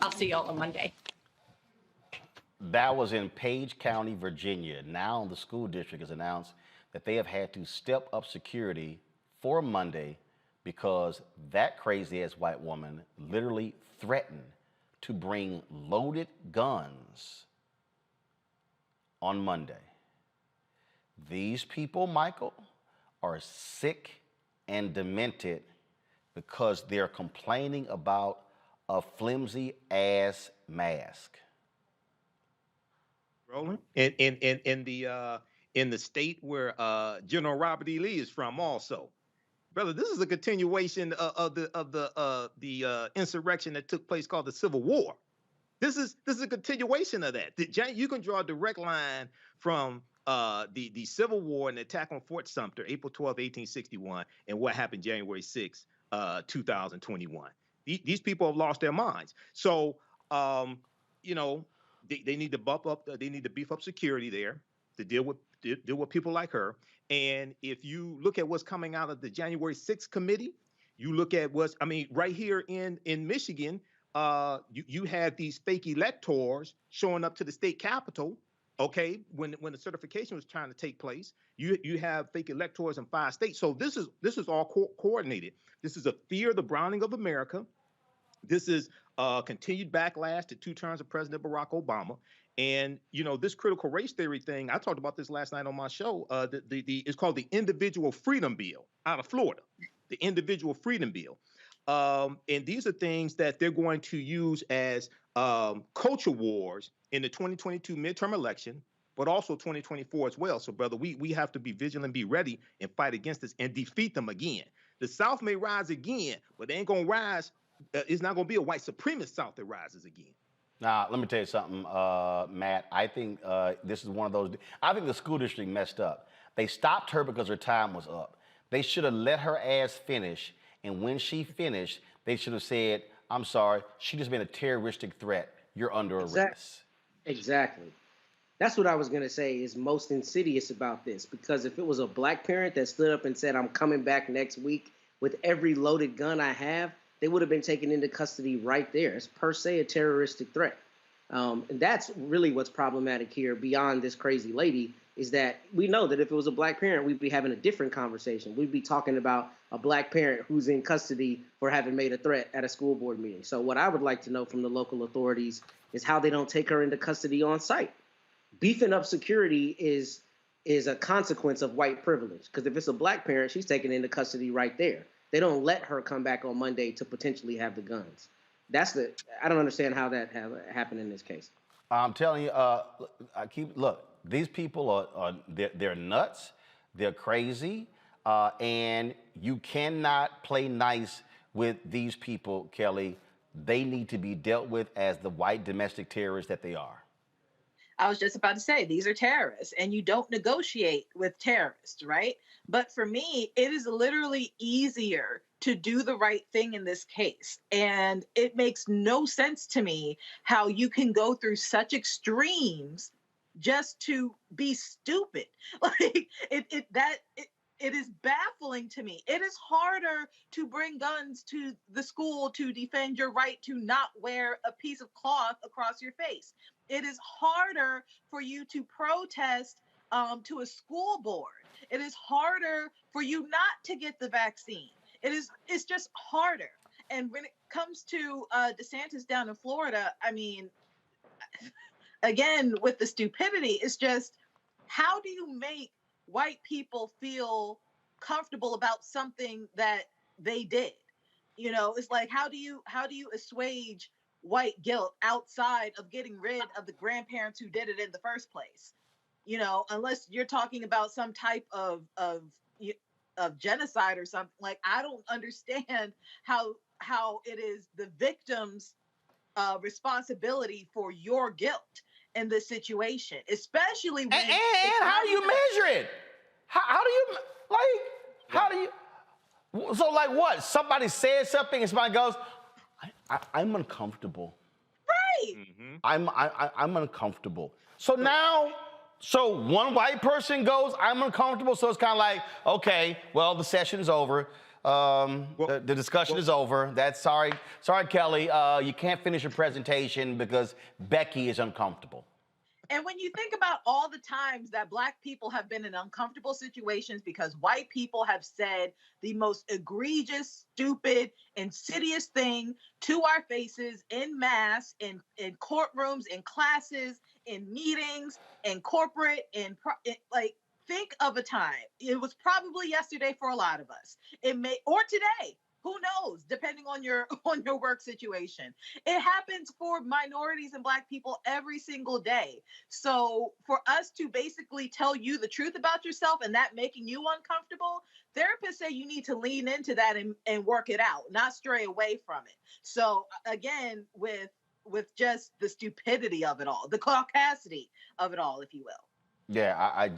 I'll see y'all on Monday. That was in Page County, Virginia. Now the school district has announced that they have had to step up security for Monday because that crazy-ass white woman literally threatened to bring loaded guns on Monday. These people, Michael, are sick and demented because they're complaining about a flimsy-ass mask. Rolling in the state where General Robert E. Lee is from, also, brother. This is a continuation of the insurrection that took place called the Civil War. This is a continuation of that. You can draw a direct line from the Civil War and the attack on Fort Sumter, April 12, 1861, and what happened January 6, 2021. These people have lost their minds. So, they need to they need to beef up security there to deal with people like her. And if you look at what's coming out of the January 6th committee, you look at right here in Michigan, you have these fake electors showing up to the state capitol Okay, when the certification was trying to take place, you have fake electors in 5 states. So this is all coordinated. This is a fear of the browning of America. This is continued backlash to 2 terms of President Barack Obama. And this critical race theory thing, I talked about this last night on my show. It's called the Individual Freedom Bill out of Florida, the Individual Freedom Bill. And these are things that they're going to use as culture wars in the 2022 midterm election, but also 2024 as well. So, brother, we have to be vigilant, be ready, and fight against this and defeat them again. The South may rise again, but they ain't gonna rise. It's not gonna be a white supremacist South that rises again. Now, let me tell you something, Matt. I think this is one of those. I think the school district messed up. They stopped her because her time was up. They should have let her ass finish, and when she finished, they should have said, "I'm sorry, she just been a terroristic threat. You're under arrest." Exactly. That's what I was going to say is most insidious about this, because if it was a black parent that stood up and said, "I'm coming back next week with every loaded gun I have," they would have been taken into custody right there. It's per se a terroristic threat. And that's really what's problematic here beyond this crazy lady is that we know that if it was a black parent, we'd be having a different conversation. We'd be talking about a black parent who's in custody for having made a threat at a school board meeting. So what I would like to know from the local authorities is how they don't take her into custody on site. Beefing up security is a consequence of white privilege, because if it's a black parent, she's taken into custody right there. They don't let her come back on Monday to potentially have the guns. I don't understand how that happened in this case. I'm telling you, look, these people they're nuts, they're crazy, and you cannot play nice with these people, Kelly. They need to be dealt with as the white domestic terrorists that they are. I was just about to say, these are terrorists, and you don't negotiate with terrorists, right? But for me, it is literally easier to do the right thing in this case. And it makes no sense to me how you can go through such extremes just to be stupid. Like it is baffling to me. It is harder to bring guns to the school to defend your right to not wear a piece of cloth across your face. It is harder for you to protest to a school board. It is harder for you not to get the vaccine. It's just harder. And when it comes to DeSantis down in Florida, I mean, again, with the stupidity, it's just, how do you make white people feel comfortable about something that they did? It's like, how do you assuage white guilt outside of getting rid of the grandparents who did it in the first place? Unless you're talking about some type of genocide or something. Like, I don't understand how it is the victim's responsibility for your guilt in this situation, especially when. And how do you measure it? How do you? So, like, what? Somebody says something, and somebody goes, I'm uncomfortable. Right. Mm-hmm. I'm uncomfortable. So now, one white person goes, I'm uncomfortable. So it's kind of like, okay, well, the session's over. The discussion is over. Sorry, Kelly. You can't finish your presentation because Becky is uncomfortable. And when you think about all the times that Black people have been in uncomfortable situations because white people have said the most egregious, stupid, insidious thing to our faces en masse, in courtrooms, in classes, in meetings, in corporate, think of a time. It was probably yesterday for a lot of us. Or today. Who knows, depending on your work situation. It happens for minorities and Black people every single day. So for us to basically tell you the truth about yourself and that making you uncomfortable, therapists say you need to lean into that and work it out, not stray away from it. So again, with just the stupidity of it all, the caucasity of it all, if you will. Yeah,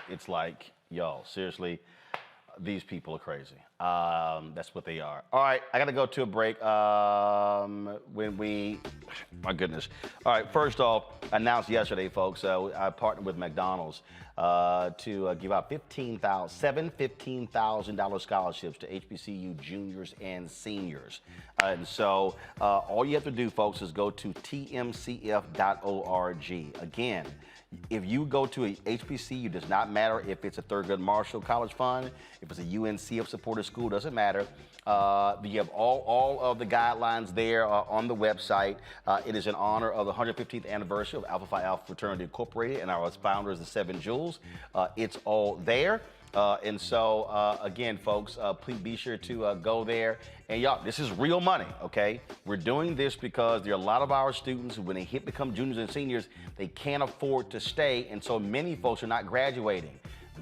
it's like, yo, seriously, these people are crazy. That's what they are. All right, I got to go to a break. When we My goodness. All right, first off, announced yesterday, folks, I partnered with McDonald's to give out seven $15,000 scholarships to HBCU juniors and seniors. And so all you have to do, folks, is go to tmcf.org. Again, if you go to a HBCU, does not matter if it's a Thurgood Marshall College Fund, if it's a UNCF supported school, doesn't matter. You have all of the guidelines there on the website. It is in honor of the 115th anniversary of Alpha Phi Alpha Fraternity Incorporated and our founders, the Seven Jewels. It's all there. And so, again, folks, please be sure to go there. And y'all, this is real money, okay? We're doing this because there are a lot of our students who, when they become juniors and seniors, they can't afford to stay. And so many folks are not graduating.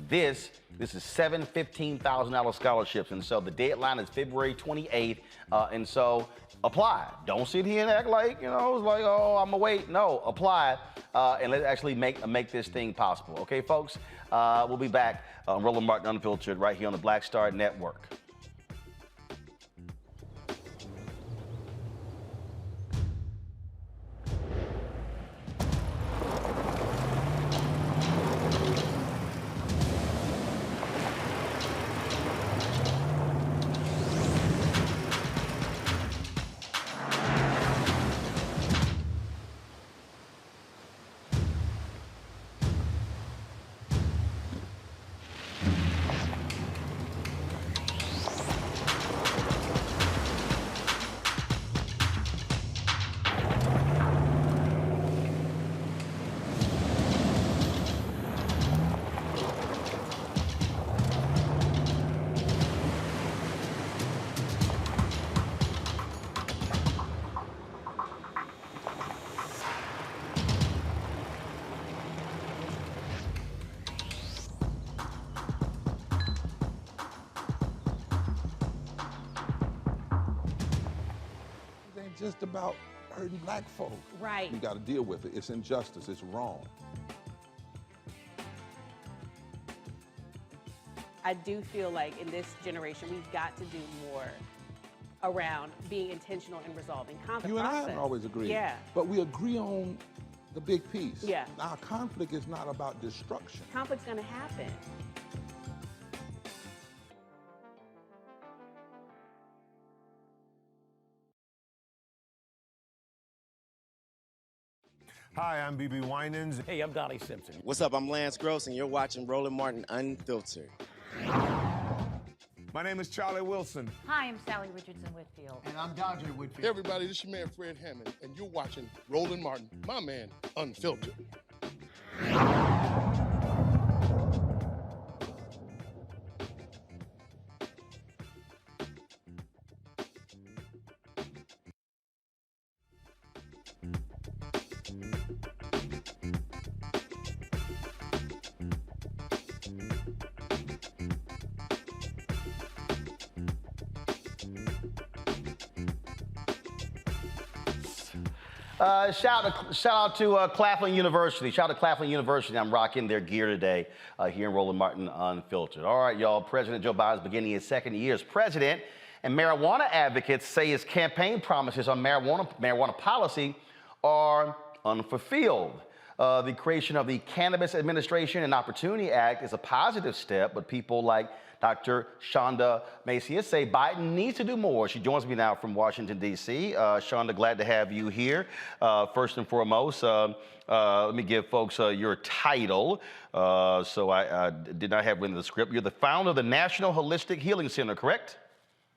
This is seven $15,000 scholarships. And so the deadline is February 28th. And so apply. Don't sit here and act like, it's like, oh, I'm gonna wait. No, apply. And let's actually make this thing possible. Okay, folks? We'll be back on Roland Martin Unfiltered right here on the Black Star Network. Just about hurting black folk. Right. We got to deal with it. It's injustice. It's wrong. I do feel like in this generation, we've got to do more around being intentional in resolving conflict. You and I haven't always agreed. Yeah. But we agree on the big piece. Yeah. Now, conflict is not about destruction. Conflict's going to happen. Hi, I'm BB Winans. Hey, I'm Donnie Simpson. What's up? I'm Lance Gross, and you're watching Roland Martin Unfiltered. My name is Charlie Wilson. Hi, I'm Sally Richardson Whitfield. And I'm Dodger Whitfield. Hey, everybody, this is your man, Fred Hammond, and you're watching Roland Martin, my man, Unfiltered. Shout out to Claflin University. Shout out to Claflin University. I'm rocking their gear today here in Roland Martin Unfiltered. All right, y'all. President Joe Biden is beginning his second year as president, and marijuana advocates say his campaign promises on marijuana policy are unfulfilled. The creation of the Cannabis Administration and Opportunity Act is a positive step, but people like Dr. Shonda Macias say Biden needs to do more. She joins me now from Washington, D.C. Shonda, glad to have you here. First and foremost, let me give folks your title. So I did not have it in the script. You're the founder of the National Holistic Healing Center, correct?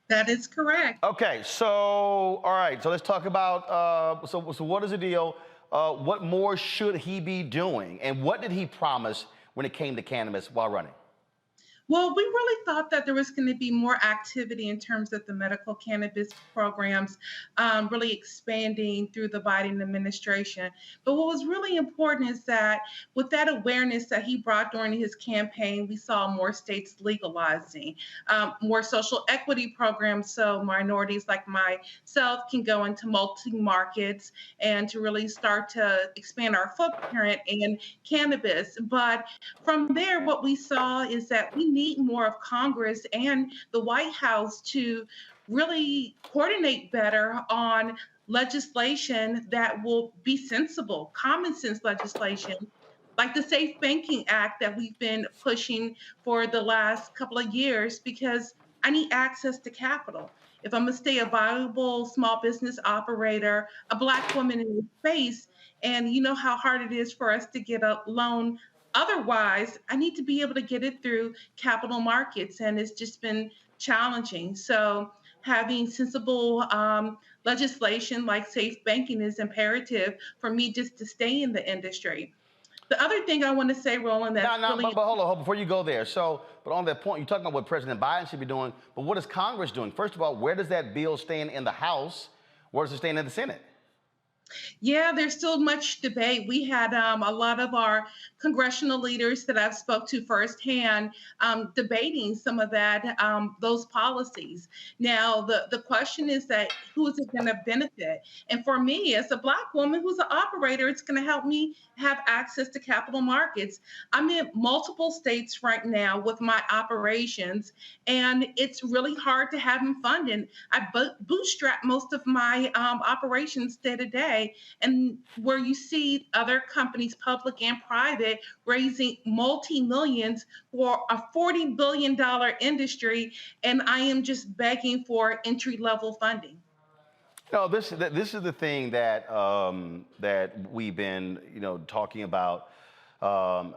That is correct. Okay, so, all right, so let's talk about, so what is the deal? What more should he be doing? And what did he promise when it came to cannabis while running? Well, we really thought that there was going to be more activity in terms of the medical cannabis programs really expanding through the Biden administration. But what was really important is that with that awareness that he brought during his campaign, we saw more states legalizing, more social equity programs so minorities like myself can go into multi-markets and to really start to expand our footprint in cannabis. But from there, what we saw is that we need more of Congress and the White House to really coordinate better on legislation that will be sensible, common sense legislation, like the Safe Banking Act that we've been pushing for the last couple of years, because I need access to capital. If I'm gonna stay a viable small business operator, a Black woman in this space, and you know how hard it is for us to get a loan otherwise, I need to be able to get it through capital markets, and it's just been challenging. So having sensible legislation like safe banking is imperative for me just to stay in the industry. The other thing I want to say, Roland, that's No, really but hold on, before you go there. But on that point, you're talking about what President Biden should be doing, but what is Congress doing? First of all, where does that bill stand in the House? Where does it stand in the Senate? Yeah, there's still much debate. We had a lot of our congressional leaders that I've spoke to firsthand debating some of that, those policies. Now, the question is that who is it going to benefit? And for me, as a Black woman who's an operator, it's going to help me have access to capital markets. I'm in multiple states right now with my operations, and it's really hard to have them funded. I bootstrap most of my operations day to day. And where you see other companies, public and private, raising multi-millions for a $40 billion industry, and I am just begging for entry-level funding. No, this is the thing that that we've been talking about,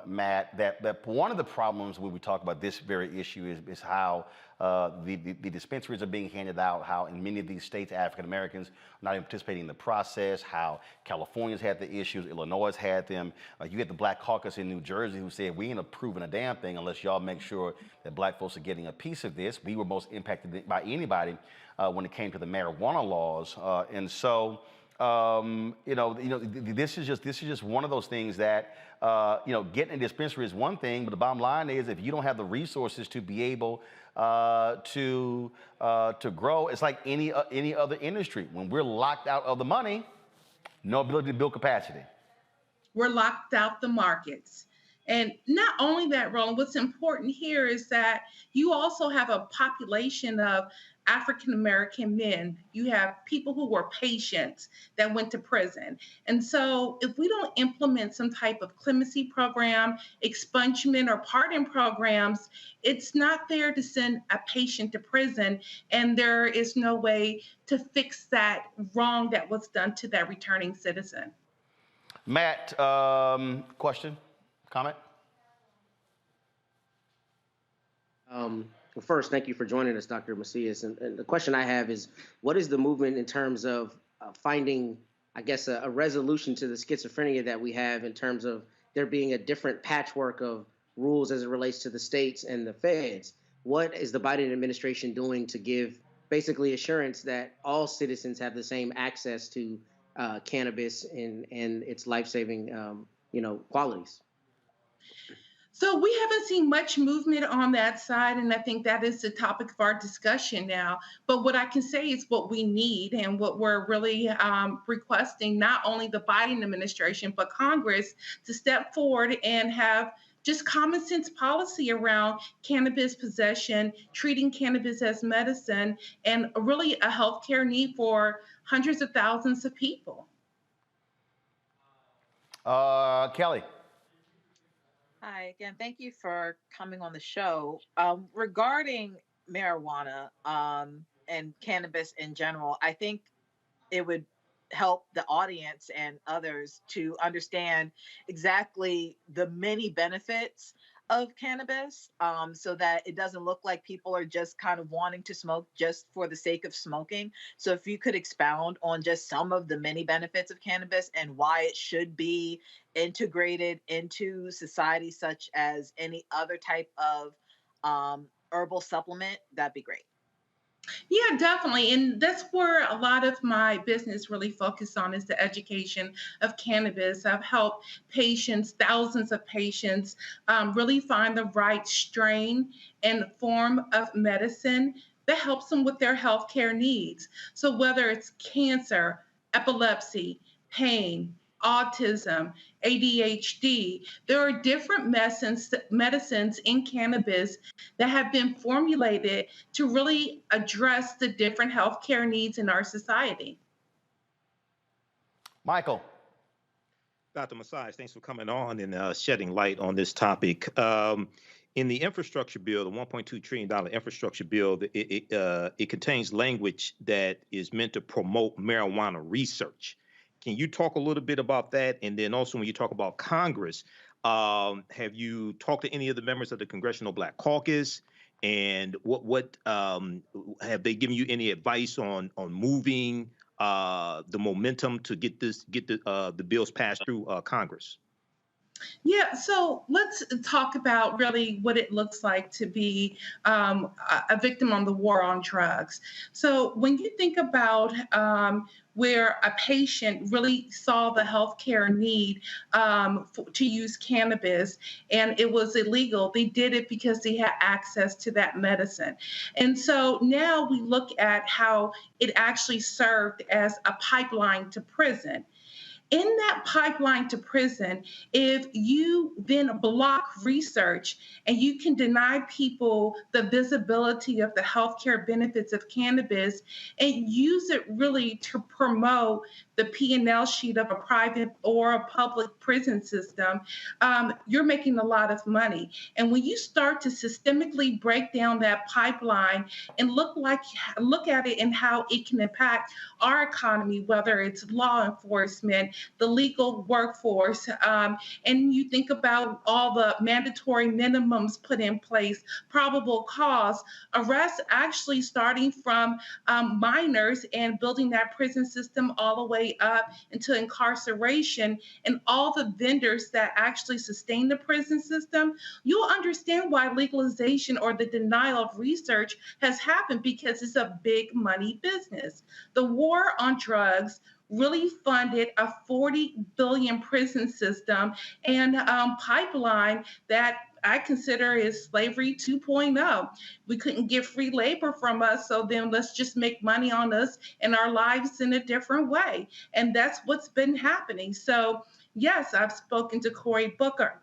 Matt. That one of the problems when we talk about this very issue is how the dispensaries are being handed out, how in many of these states African Americans are not even participating in the process, how California's had the issues, Illinois had them. You had the Black Caucus in New Jersey who said we ain't approving a damn thing unless y'all make sure that Black folks are getting a piece of this. We were most impacted by anybody when it came to the marijuana laws, and so this is just one of those things that getting a dispensary is one thing, but the bottom line is if you don't have the resources to be able to grow, it's like any other industry. When we're locked out of the money, no ability to build capacity. We're locked out the markets. And not only that, Roland, what's important here is that you also have a population of African American men. You have people who were patients that went to prison. And so if we don't implement some type of clemency program, expungement, or pardon programs, it's not fair to send a patient to prison, and there is no way to fix that wrong that was done to that returning citizen. Matt, question? Comment? Well, first, thank you for joining us, Dr. Macias. And the question I have is, what is the movement in terms of finding, I guess, a resolution to the schizophrenia that we have in terms of there being a different patchwork of rules as it relates to the states and the feds? What is the Biden administration doing to give basically assurance that all citizens have the same access to cannabis and its life-saving, qualities? So we haven't seen much movement on that side, and I think that is the topic of our discussion now. But what I can say is what we need and what we're really requesting, not only the Biden administration, but Congress to step forward and have just common sense policy around cannabis possession, treating cannabis as medicine, and really a healthcare need for hundreds of thousands of people. Kelly. Hi, again, thank you for coming on the show. Regarding marijuana and cannabis in general, I think it would help the audience and others to understand exactly the many benefits of cannabis, so that it doesn't look like people are just kind of wanting to smoke just for the sake of smoking. So if you could expound on just some of the many benefits of cannabis and why it should be integrated into society such as any other type of herbal supplement, that'd be great. Yeah, definitely. And that's where a lot of my business really focuses on is the education of cannabis. I've helped patients, thousands of patients, really find the right strain and form of medicine that helps them with their healthcare needs. So whether it's cancer, epilepsy, pain, autism, ADHD, there are different medicines in cannabis that have been formulated to really address the different healthcare needs in our society. Michael. Dr. Messiah, thanks for coming on and shedding light on this topic. In the infrastructure bill, the $1.2 trillion infrastructure bill, it contains language that is meant to promote marijuana research. Can you talk a little bit about that? And then also when you talk about Congress, have you talked to any of the members of the Congressional Black Caucus? And what have they given you any advice on moving the momentum to get the bills passed through Congress? Yeah, so let's talk about really what it looks like to be a victim on the war on drugs. So when you think about where a patient really saw the healthcare need to use cannabis and it was illegal, they did it because they had access to that medicine. And so now we look at how it actually served as a pipeline to prison. In that pipeline to prison, if you then block research and you can deny people the visibility of the healthcare benefits of cannabis and use it really to promote the P&L sheet of a private or a public prison system, you're making a lot of money. And when you start to systemically break down that pipeline and look at it and how it can impact our economy, whether it's law enforcement, the legal workforce, and you think about all the mandatory minimums put in place, probable cause, arrests actually starting from minors and building that prison system all the way up into incarceration and all the vendors that actually sustain the prison system, you'll understand why legalization or the denial of research has happened, because it's a big money business. The war on drugs really funded a 40 billion prison system and pipeline that I consider is slavery 2.0. We couldn't get free labor from us, so then let's just make money on us and our lives in a different way. And that's what's been happening. So yes, I've spoken to Cory Booker.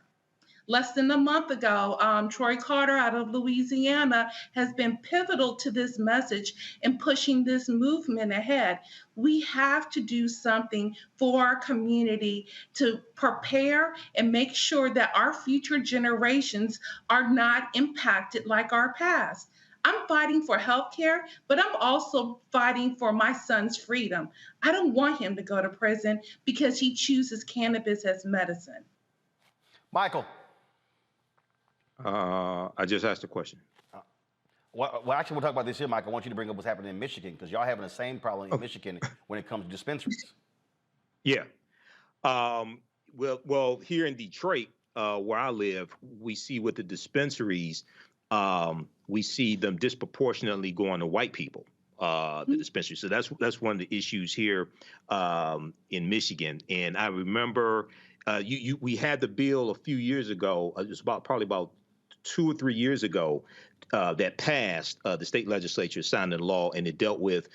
Less than a month ago, Troy Carter out of Louisiana has been pivotal to this message and pushing this movement ahead. We have to do something for our community to prepare and make sure that our future generations are not impacted like our past. I'm fighting for healthcare, but I'm also fighting for my son's freedom. I don't want him to go to prison because he chooses cannabis as medicine. Michael. I just asked a question. Well, actually, we'll talk about this here, Michael. I want you to bring up what's happening in Michigan, because y'all having the same problem in Michigan when it comes to dispensaries. Yeah. Well, here in Detroit, where I live, we see with the dispensaries, we see them disproportionately going to white people, the dispensaries. So that's one of the issues here in Michigan. And I remember we had the bill a few years ago. It was probably about 2 or 3 years ago that passed. The state legislature signed into law, and it dealt with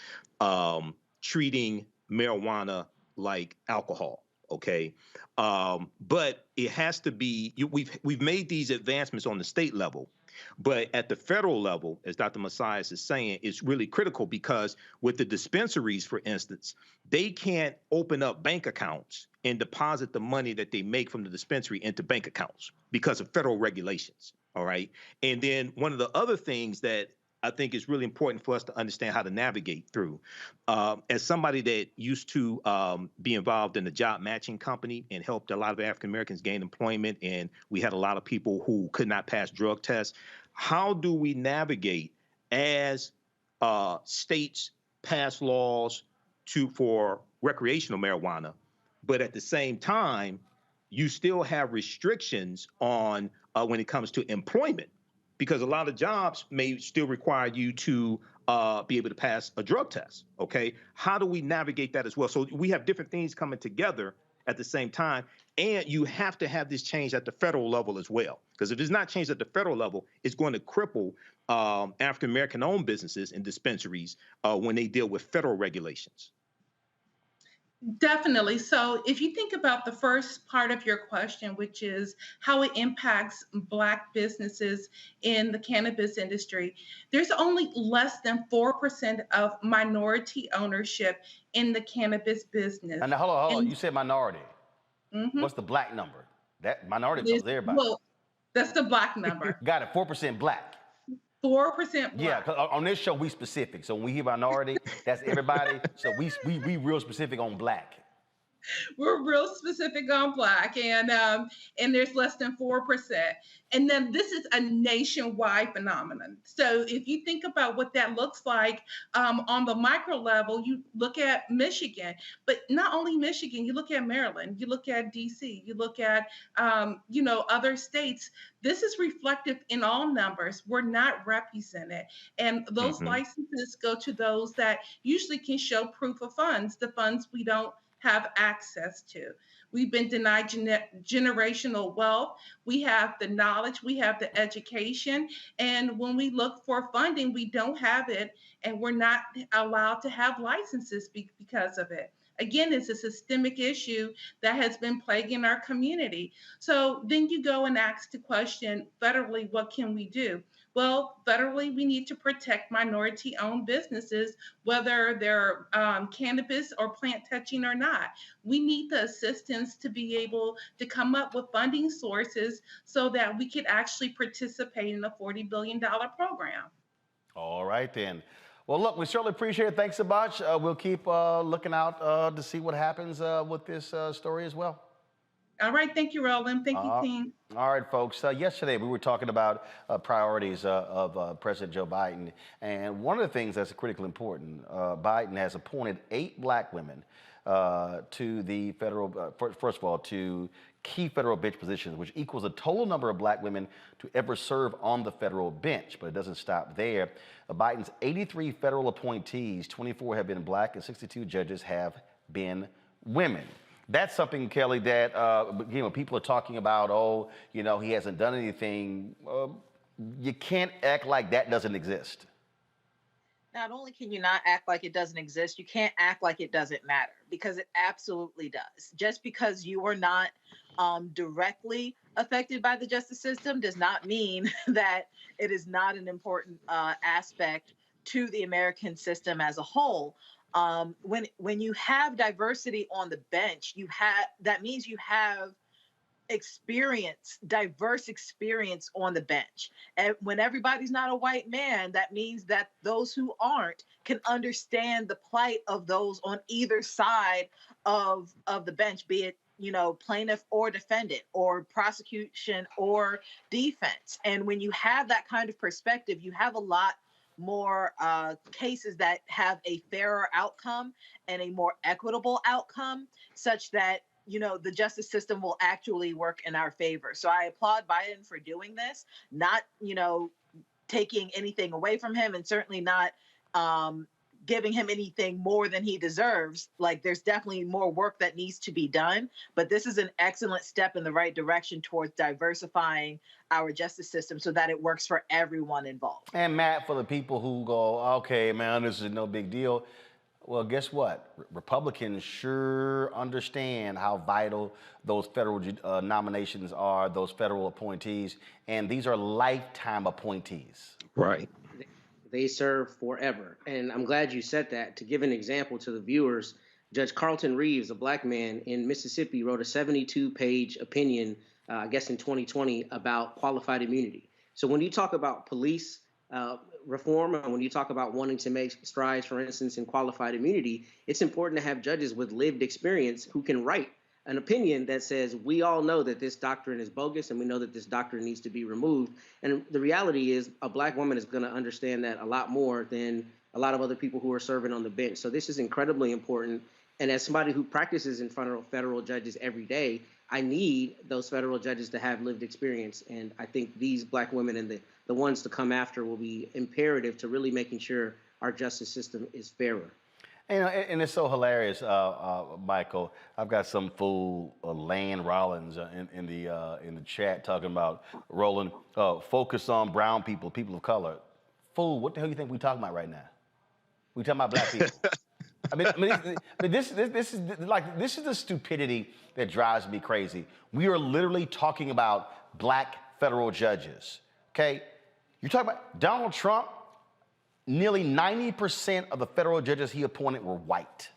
treating marijuana like alcohol. Okay, but it has to be. We've made these advancements on the state level, but at the federal level, as Dr. Messias is saying, it's really critical, because with the dispensaries, for instance, they can't open up bank accounts and deposit the money that they make from the dispensary into bank accounts because of federal regulations. All right. And then one of the other things that I think is really important for us to understand how to navigate through, as somebody that used to be involved in the job matching company and helped a lot of African Americans gain employment, and we had a lot of people who could not pass drug tests. How do we navigate as states pass laws for recreational marijuana, but at the same time, you still have restrictions on when it comes to employment, because a lot of jobs may still require you to be able to pass a drug test, okay? How do we navigate that as well? So we have different things coming together at the same time, and you have to have this change at the federal level as well, because if it's not changed at the federal level, it's going to cripple African-American-owned businesses and dispensaries when they deal with federal regulations. Definitely. So, if you think about the first part of your question, which is how it impacts Black businesses in the cannabis industry, there's only less than 4% of minority ownership in the cannabis business. And now, hold on. And You said minority. mhm, What's the Black number? That minority this, covers everybody. well, that's the Black number. Got it. 4% Black. 4% Yeah, Black. 'cause on this show we specific. So when we hear minority, that's everybody. So we real specific on Black. We're real specific on Black, and there's less than 4%. And then this is a nationwide phenomenon. So if you think about what that looks like on the micro level, you look at Michigan, but not only Michigan, you look at Maryland, you look at DC, you look at other states. This is reflective in all numbers. We're not represented, and those Mhm. licenses go to those that usually can show proof of funds. The funds we don't have access to. We've been denied generational wealth. We have the knowledge, we have the education. And when we look for funding, we don't have it, and we're not allowed to have licenses because of it. Again, it's a systemic issue that has been plaguing our community. So then you go and ask the question federally, what can we do? Well, federally, we need to protect minority owned businesses, whether they're cannabis or plant touching or not. We need the assistance to be able to come up with funding sources so that we could actually participate in a $40 billion program. All right then. Well, look, we certainly appreciate it. Thanks so much. We'll keep looking out to see what happens with this story as well. All right. Thank you, Roland. Thank you, team. All right, folks. Yesterday, we were talking about priorities of President Joe Biden. And one of the things that's critically important, Biden has appointed 8 Black women to the federal, first of all, to key federal bench positions, which equals the total number of Black women to ever serve on the federal bench. But it doesn't stop there. Biden's 83 federal appointees, 24 have been Black and 62 judges have been women. That's something, Kelly, that people are talking about, oh, he hasn't done anything. You can't act like that doesn't exist. Not only can you not act like it doesn't exist, you can't act like it doesn't matter, because it absolutely does. Just because you are not directly affected by the justice system does not mean that it is not an important aspect to the American system as a whole. When you have diversity on the bench, that means you have diverse experience on the bench. And when everybody's not a white man, that means that those who aren't can understand the plight of those on either side of the bench, be it plaintiff or defendant, or prosecution or defense. And when you have that kind of perspective, you have a lot more cases that have a fairer outcome and a more equitable outcome, such that the justice system will actually work in our favor. So I applaud Biden for doing this, not taking anything away from him, and certainly not giving him anything more than he deserves. Like, there's definitely more work that needs to be done, but this is an excellent step in the right direction towards diversifying our justice system so that it works for everyone involved. And Matt, for the people who go, okay, man, this is no big deal. Well, guess what? Republicans sure understand how vital those federal nominations are, those federal appointees, and these are lifetime appointees. Right. They serve forever. And I'm glad you said that. To give an example to the viewers, Judge Carlton Reeves, a Black man in Mississippi, wrote a 72-page opinion, I guess in 2020, about qualified immunity. So when you talk about police reform, and when you talk about wanting to make strides, for instance, in qualified immunity, it's important to have judges with lived experience who can write an opinion that says, we all know that this doctrine is bogus and we know that this doctrine needs to be removed. And the reality is a Black woman is going to understand that a lot more than a lot of other people who are serving on the bench. So this is incredibly important. And as somebody who practices in front of federal judges every day, I need those federal judges to have lived experience. And I think these Black women and the ones to come after will be imperative to really making sure our justice system is fairer. And it's so hilarious, Michael. I've got some fool, Lane Rollins, in the chat talking about Roland, focus on brown people, people of color. Fool, what the hell you think we talking about right now? We talking about Black people. This is the stupidity that drives me crazy. We are literally talking about black federal judges. Okay, you're talking about Donald Trump. Nearly 90% of the federal judges he appointed were white.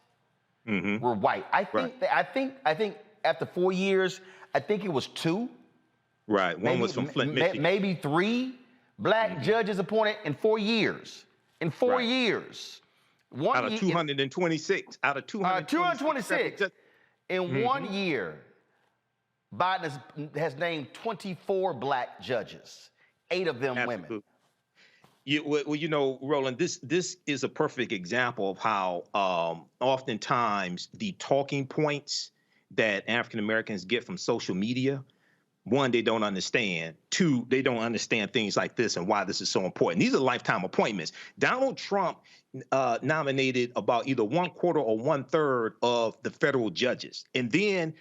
Were white. I think after 4 years, I think it was 2. Right. One was from Flint, Michigan. Maybe 3 black judges appointed in 4 years. In 4 years. Out of 226. Out of 226. In 1 year, Biden has named 24 black judges, 8 of them women. Roland, this is a perfect example of how oftentimes the talking points that African Americans get from social media, 1, they don't understand. 2, they don't understand things like this and why this is so important. These are lifetime appointments. Donald Trump nominated about either 1/4 or 1/3 of the federal judges, and then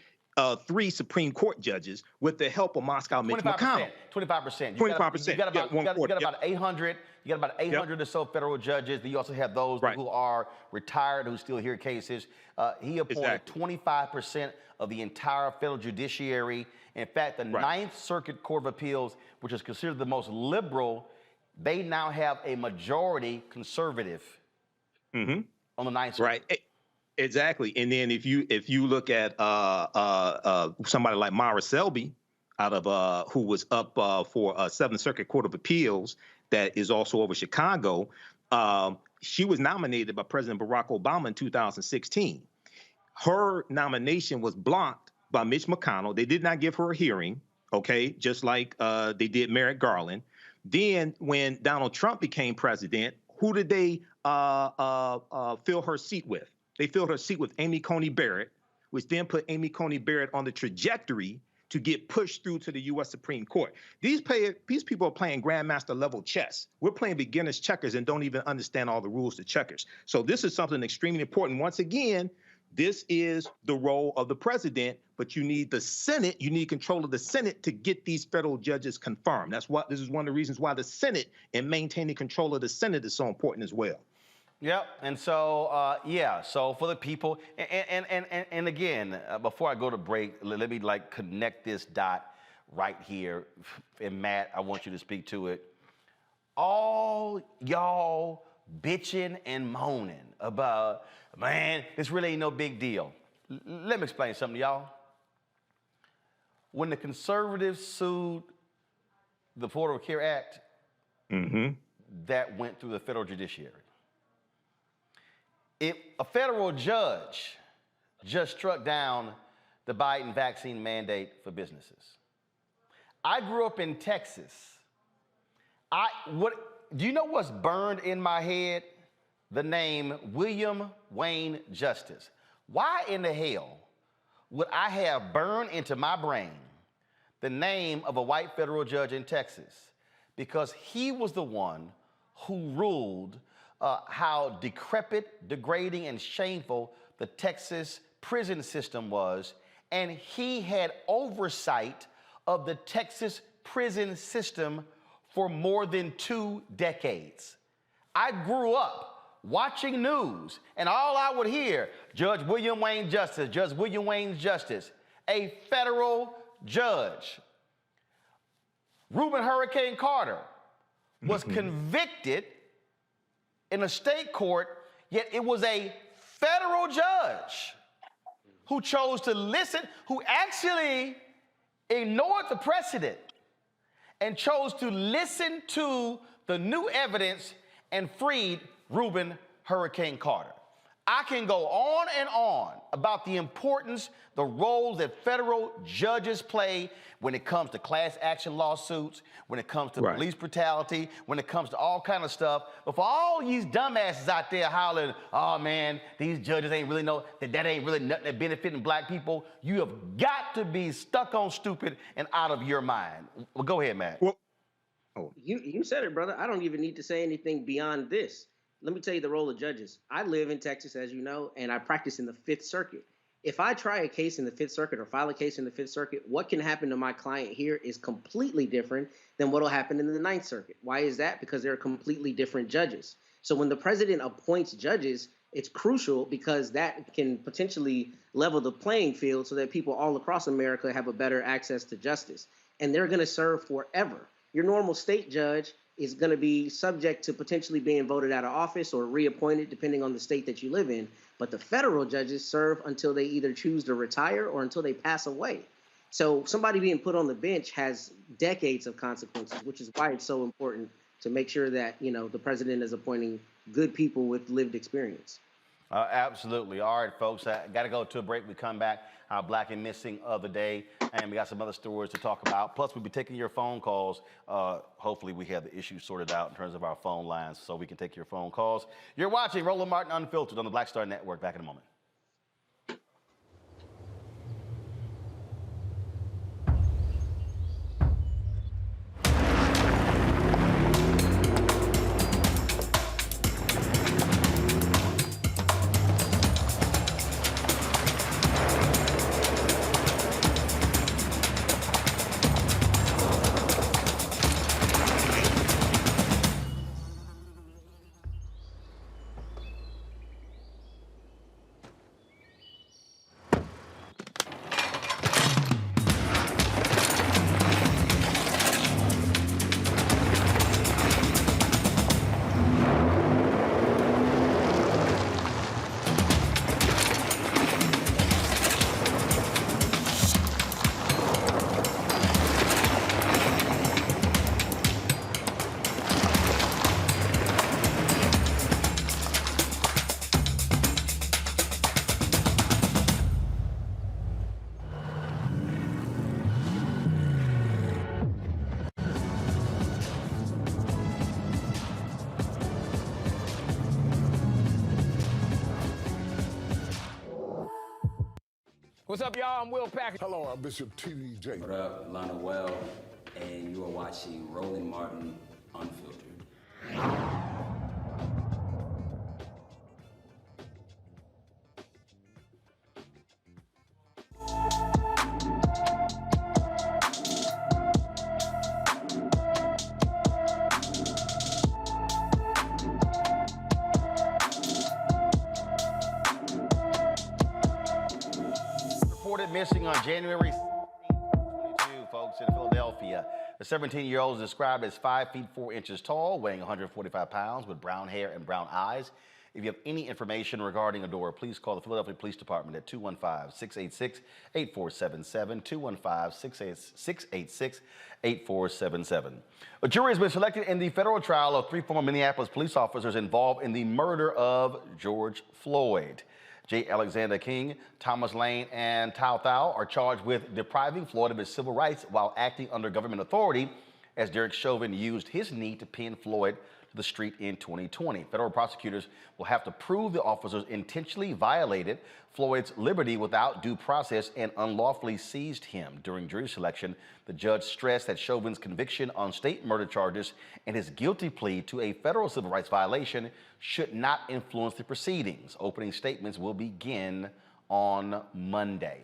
3 Supreme Court judges with the help of Moscow Mitch McConnell. 25%. 25%. You got about 800. You got about 800 or so federal judges. You also have those who are retired who still hear cases. He appointed 25% of the entire federal judiciary. In fact, the Ninth Circuit Court of Appeals, which is considered the most liberal, they now have a majority conservative on the Ninth Circuit. Right. Exactly. And then if you look at somebody like Mara Selby, out of who was up for Seventh Circuit Court of Appeals, that is also over Chicago, she was nominated by President Barack Obama in 2016. Her nomination was blocked by Mitch McConnell. They did not give her a hearing, okay, just like they did Merrick Garland. Then when Donald Trump became president, who did they fill her seat with? They filled her seat with Amy Coney Barrett, which then put Amy Coney Barrett on the trajectory to get pushed through to the U.S. Supreme Court. These people are playing grandmaster level chess. We're playing beginner's checkers and don't even understand all the rules to checkers. So this is something extremely important. Once again, this is the role of the president, but you need the Senate, you need control of the Senate to get these federal judges confirmed. This is one of the reasons why the Senate and maintaining control of the Senate is so important as well. Yep, and so so for the people, and again, before I go to break, let me connect this dot right here, and Matt, I want you to speak to it. All y'all bitching and moaning about, man, this really ain't no big deal. Let me explain something to y'all. When the conservatives sued the Affordable Care Act, that went through the federal judiciary. A federal judge just struck down the Biden vaccine mandate for businesses. I grew up in Texas. Do you know what's burned in my head? The name William Wayne Justice. Why in the hell would I have burned into my brain the name of a white federal judge in Texas? Because he was the one who ruled how decrepit, degrading, and shameful the Texas prison system was, and he had oversight of the Texas prison system for more than 2 decades. I grew up watching news, and all I would hear, Judge William Wayne Justice, Judge William Wayne Justice, a federal judge. Reuben Hurricane Carter was convicted in a state court, yet it was a federal judge who chose to listen, who actually ignored the precedent and chose to listen to the new evidence and freed Reuben Hurricane Carter. I can go on and on about the importance, the role that federal judges play when it comes to class action lawsuits, when it comes to police brutality, when it comes to all kind of stuff. But for all these dumbasses out there hollering, oh man, these judges ain't really know that ain't really nothing that benefiting black people, you have got to be stuck on stupid and out of your mind. Well, go ahead, Matt. You said it, brother. I don't even need to say anything beyond this. Let me tell you the role of judges. I live in Texas, as you know, and I practice in the Fifth Circuit. If I try a case in the Fifth Circuit or file a case in the Fifth Circuit, what can happen to my client here is completely different than what will happen in the Ninth Circuit. Why is that? Because they're completely different judges. So when the president appoints judges, it's crucial because that can potentially level the playing field so that people all across America have a better access to justice. And they're going to serve forever. Your normal state judge is going to be subject to potentially being voted out of office or reappointed depending on the state that you live in. But the federal judges serve until they either choose to retire or until they pass away. So somebody being put on the bench has decades of consequences, which is why it's so important to make sure that, you know, the president is appointing good people with lived experience. Absolutely. All right, folks, I got to go to a break. We come back, our Black and Missing of the day, and we got some other stories to talk about. Plus, we'll be taking your phone calls. Hopefully, we have the issue sorted out in terms of our phone lines so we can take your phone calls. You're watching Roland Martin Unfiltered on the Black Star Network. Back in a moment. What's up, y'all? I'm Will Packard. Hello, I'm Bishop T.D.J. What up, Lana Well, and you are watching Roland Martin Unfiltered. Reported missing on January 22, folks, in Philadelphia. The 17-year-old is described as 5 feet 4 inches tall, weighing 145 pounds, with brown hair and brown eyes. If you have any information regarding Adora, please call the Philadelphia Police Department at 215-686-8477, 215-686-8477. A jury has been selected in the federal trial of 3 former Minneapolis police officers involved in the murder of George Floyd. J. Alexander King, Thomas Lane, and Tao Thao are charged with depriving Floyd of his civil rights while acting under government authority as Derek Chauvin used his knee to pin Floyd to the street in 2020. Federal prosecutors will have to prove the officers intentionally violated Floyd's liberty without due process and unlawfully seized him. During jury selection, the judge stressed that Chauvin's conviction on state murder charges and his guilty plea to a federal civil rights violation should not influence the proceedings. Opening statements will begin on Monday.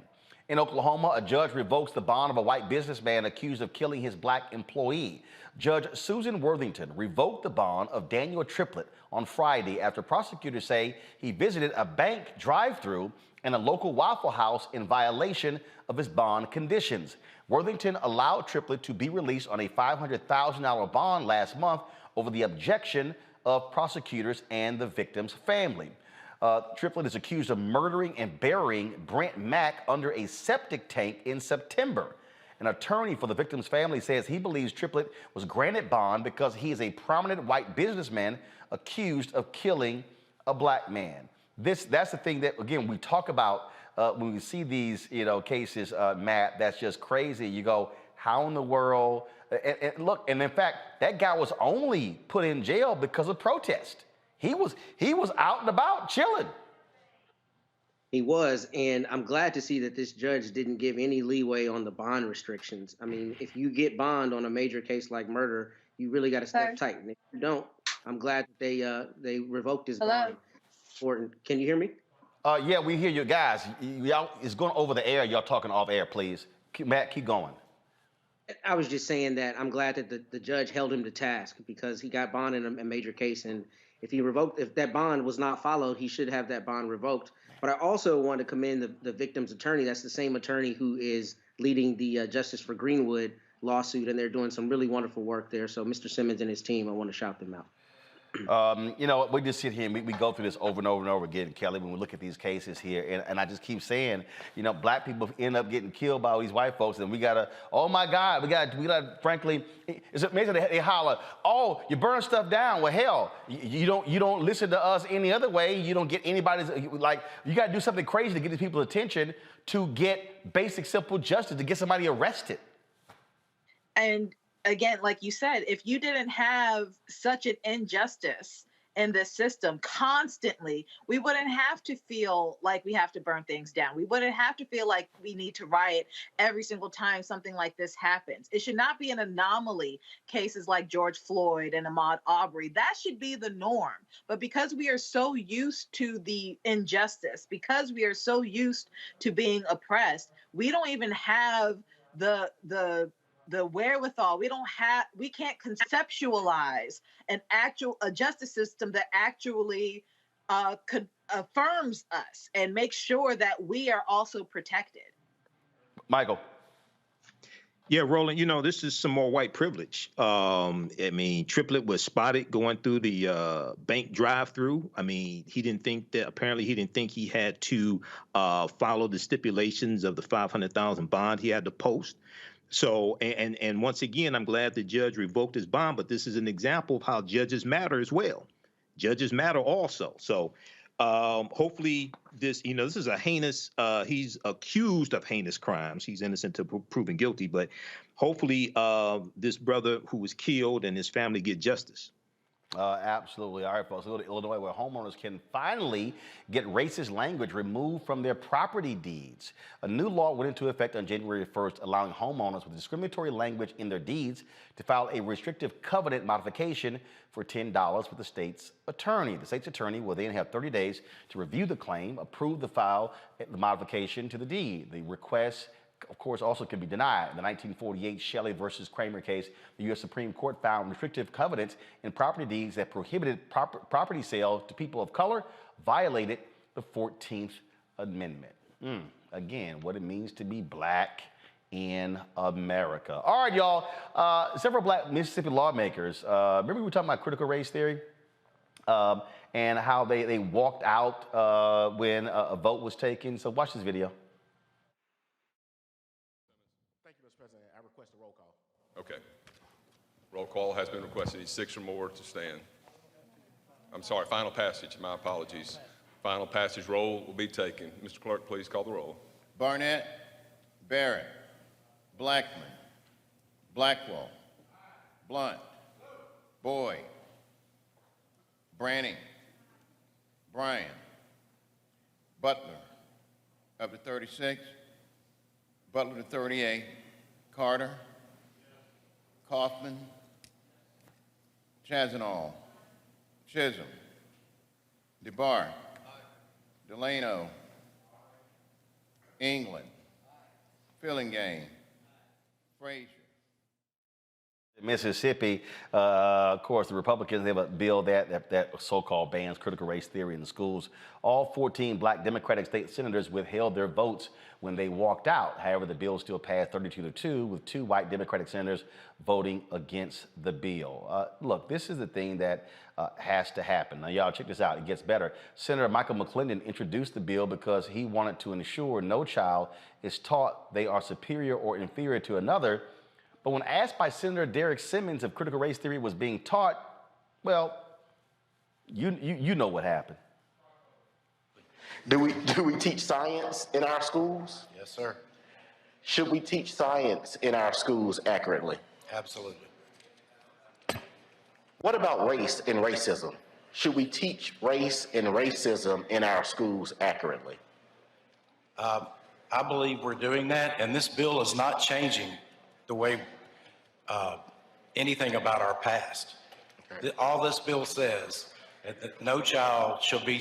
In Oklahoma, a judge revokes the bond of a white businessman accused of killing his black employee. Judge Susan Worthington revoked the bond of Daniel Triplett on Friday after prosecutors say he visited a bank drive-thru and a local Waffle House in violation of his bond conditions. Worthington allowed Triplett to be released on a $500,000 bond last month over the objection of prosecutors and the victim's family. Triplett is accused of murdering and burying Brent Mack under a septic tank in September. An attorney for the victim's family says he believes Triplett was granted bond because he is a prominent white businessman accused of killing a black man. That's the thing that, again, we talk about when we see these, cases, Matt, that's just crazy. You go, how in the world? And look, and in fact, that guy was only put in jail because of protest. He was out and about chilling. He was, and I'm glad to see that this judge didn't give any leeway on the bond restrictions. I mean, if you get bond on a major case like murder, you really got to step tight. And if you don't, I'm glad that they revoked his bond. Can you hear me? Yeah, we hear you guys. Y'all is going over the air. Y'all talking off air, please. Matt, keep going. I was just saying that I'm glad that the judge held him to task because he got bond in a major case, and if that bond was not followed, he should have that bond revoked. But I also want to commend the victim's attorney. That's the same attorney who is leading the Justice for Greenwood lawsuit, and they're doing some really wonderful work there. So Mr. Simmons and his team, I want to shout them out. You know, we just sit here and we go through this over and over and over again, Kelly, when we look at these cases here. And I just keep saying, you know, black people end up getting killed by all these white folks. And we got to, oh, my God, we got to, frankly, it's amazing they holler, oh, you burn stuff down. Well, hell, you don't listen to us any other way. You don't get anybody's, like, you got to do something crazy to get these people's attention to get basic, simple justice, to get somebody arrested. And again, like you said, if you didn't have such an injustice in this system constantly, we wouldn't have to feel like we have to burn things down. We wouldn't have to feel like we need to riot every single time something like this happens. It should not be an anomaly, cases like George Floyd and Ahmaud Arbery. That should be the norm. But because we are so used to the injustice, because we are so used to being oppressed, we don't even have the wherewithal. We can't conceptualize a justice system that actually affirms us and makes sure that we are also protected. Michael. Yeah, Roland, you know, this is some more white privilege. I mean, Triplett was spotted going through the bank drive-through. I mean, apparently he didn't think he had to follow the stipulations of the $500,000 bond he had to post. So, and once again, I'm glad the judge revoked his bond, but this is an example of how judges matter as well. Judges matter also. So hopefully this is a heinous, he's accused of heinous crimes. He's innocent to proven guilty, but hopefully this brother who was killed and his family get justice. Absolutely. All right, folks, we'll go to Illinois, where homeowners can finally get racist language removed from their property deeds. A new law went into effect on January 1st, allowing homeowners with discriminatory language in their deeds to file a restrictive covenant modification for $10 with the state's attorney. The state's attorney will then have 30 days to review the claim, approve the modification to the deed. The request, of course, also can be denied. In the 1948 Shelley versus Kramer case, the U.S. Supreme Court found restrictive covenants in property deeds that prohibited property sale to people of color violated the 14th Amendment. Again, what it means to be black in America. All right, y'all. Several black Mississippi lawmakers, remember we were talking about critical race theory? And how they walked out when a vote was taken. So watch this video. Okay. Roll call has been requested. 6 or more to stand. I'm sorry, final passage. My apologies. Final passage roll will be taken. Mr. Clerk, please call the roll. Barnett, Barrett, Blackman, Blackwell, Blunt, Boyd, Branning, Bryan, Butler, up to 36, Butler to 38, Carter, Kaufman, Chazanall, Chisholm, DeBar, Delano, England, Fillingane, Frazier. Mississippi, of course, the Republicans have a bill that so-called bans critical race theory in the schools. All 14 black Democratic state senators withheld their votes when they walked out. However, the bill still passed 32-2, with 2 white Democratic senators voting against the bill. Look, this is the thing that has to happen. Now, y'all, check this out. It gets better. Senator Michael McClendon introduced the bill because he wanted to ensure no child is taught they are superior or inferior to another. But when asked by Senator Derek Simmons if critical race theory was being taught, well, you know what happened. Do we teach science in our schools? Yes, sir. Should we teach science in our schools accurately? Absolutely. What about race and racism? Should we teach race and racism in our schools accurately? I believe we're doing that, and this bill is not changing the way anything about our past. Okay. All this bill says that no child shall be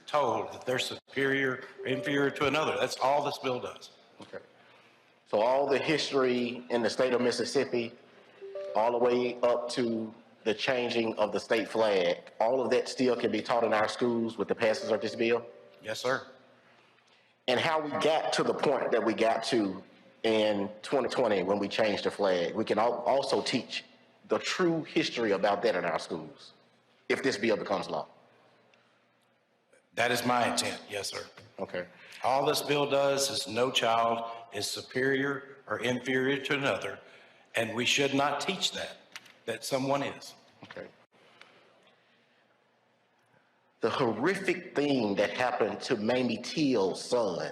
told that they're superior or inferior to another. That's all this bill does. Okay. So all the history in the state of Mississippi, all the way up to the changing of the state flag, all of that still can be taught in our schools with the passage of this bill? Yes, sir. And how we got to the point that we got to in 2020 when we changed the flag, we can also teach the true history about that in our schools, if this bill becomes law. That is my intent, yes, sir. Okay. All this bill does is no child is superior or inferior to another, and we should not teach that someone is. Okay. The horrific thing that happened to Mamie Teal's son,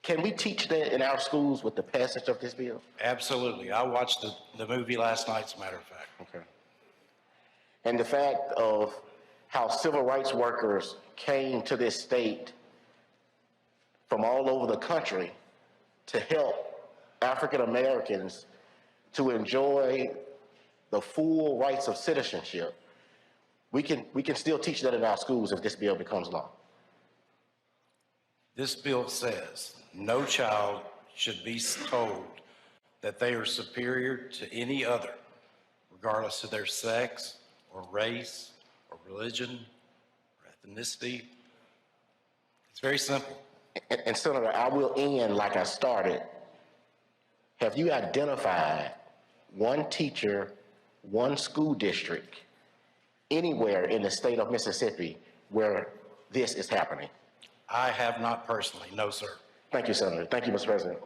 can we teach that in our schools with the passage of this bill? Absolutely. I watched the movie last night, as a matter of fact. Okay. And the fact of how civil rights workers came to this state from all over the country to help African Americans to enjoy the full rights of citizenship, we can still teach that in our schools if this bill becomes law. This bill says no child should be told that they are superior to any other, regardless of their sex or race or religion or ethnicity. It's very simple. And Senator, I will end like I started. Have you identified one teacher, one school district, anywhere in the state of Mississippi where this is happening? I have not personally, no, sir. Thank you, Senator. Thank you, Mr. President.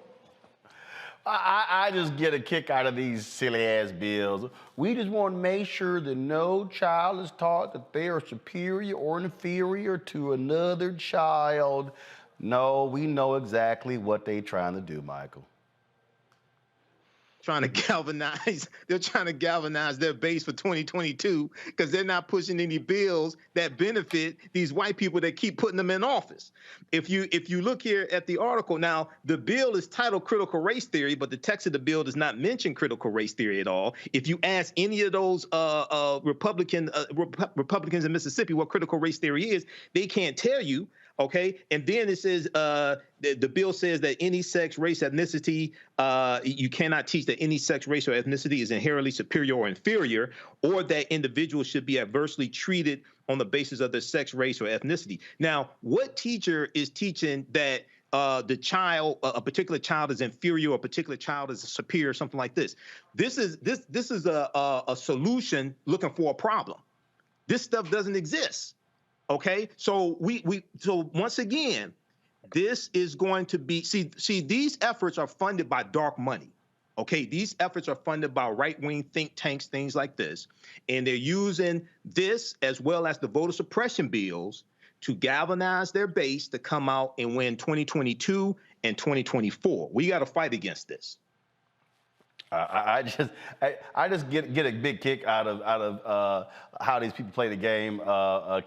I just get a kick out of these silly-ass bills. We just want to make sure that no child is taught that they are superior or inferior to another child. No, we know exactly what they're trying to do, Michael. They're trying to galvanize their base for 2022 because they're not pushing any bills that benefit these white people that keep putting them in office. If you look here at the article, now the bill is titled critical race theory, but the text of the bill does not mention critical race theory at all. If you ask any of those Republicans in Mississippi what critical race theory is, they can't tell you. Okay, and then it says the bill says that any sex, race, ethnicity, you cannot teach that any sex, race, or ethnicity is inherently superior or inferior, or that individuals should be adversely treated on the basis of their sex, race, or ethnicity. Now, what teacher is teaching that the child, a particular child, is inferior, or a particular child is superior, something like this? This is a solution looking for a problem. This stuff doesn't exist. Okay, so so once again, this is going to be, see, these efforts are funded by dark money. Okay, these efforts are funded by right-wing think tanks, things like this, and they're using this as well as the voter suppression bills to galvanize their base to come out and win 2022 and 2024. We got to fight against this. I just get a big kick out of how these people play the game,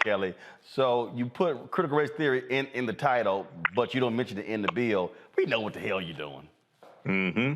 Kelly. So you put critical race theory in the title, but you don't mention it in the bill. We know what the hell you're doing. Mm-hmm.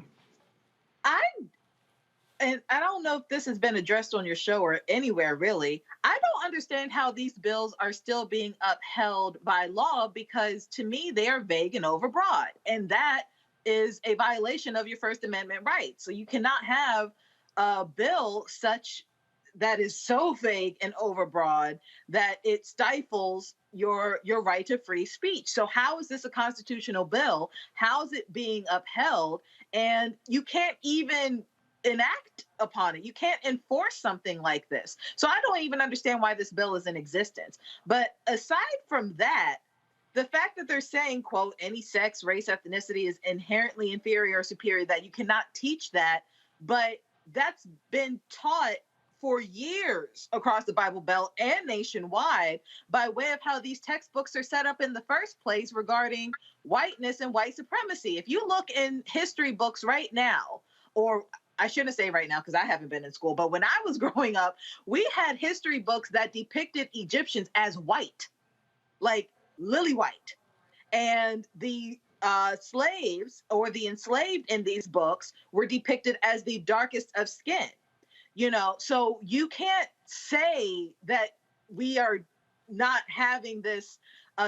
And I don't know if this has been addressed on your show or anywhere really. I don't understand how these bills are still being upheld by law, because to me they are vague and overbroad, and that is a violation of your First Amendment rights. So you cannot have a bill such that is so vague and overbroad that it stifles your right to free speech. So how is this a constitutional bill? How is it being upheld? And you can't even enact upon it. You can't enforce something like this. So I don't even understand why this bill is in existence. But aside from that, the fact that they're saying, quote, any sex, race, ethnicity is inherently inferior or superior, that you cannot teach that, but that's been taught for years across the Bible Belt and nationwide by way of how these textbooks are set up in the first place regarding whiteness and white supremacy. If you look in history books right now, or I shouldn't say right now because I haven't been in school, but when I was growing up, we had history books that depicted Egyptians as white, like lily white. And the slaves or the enslaved in these books were depicted as the darkest of skin. You know, so you can't say that we are not having this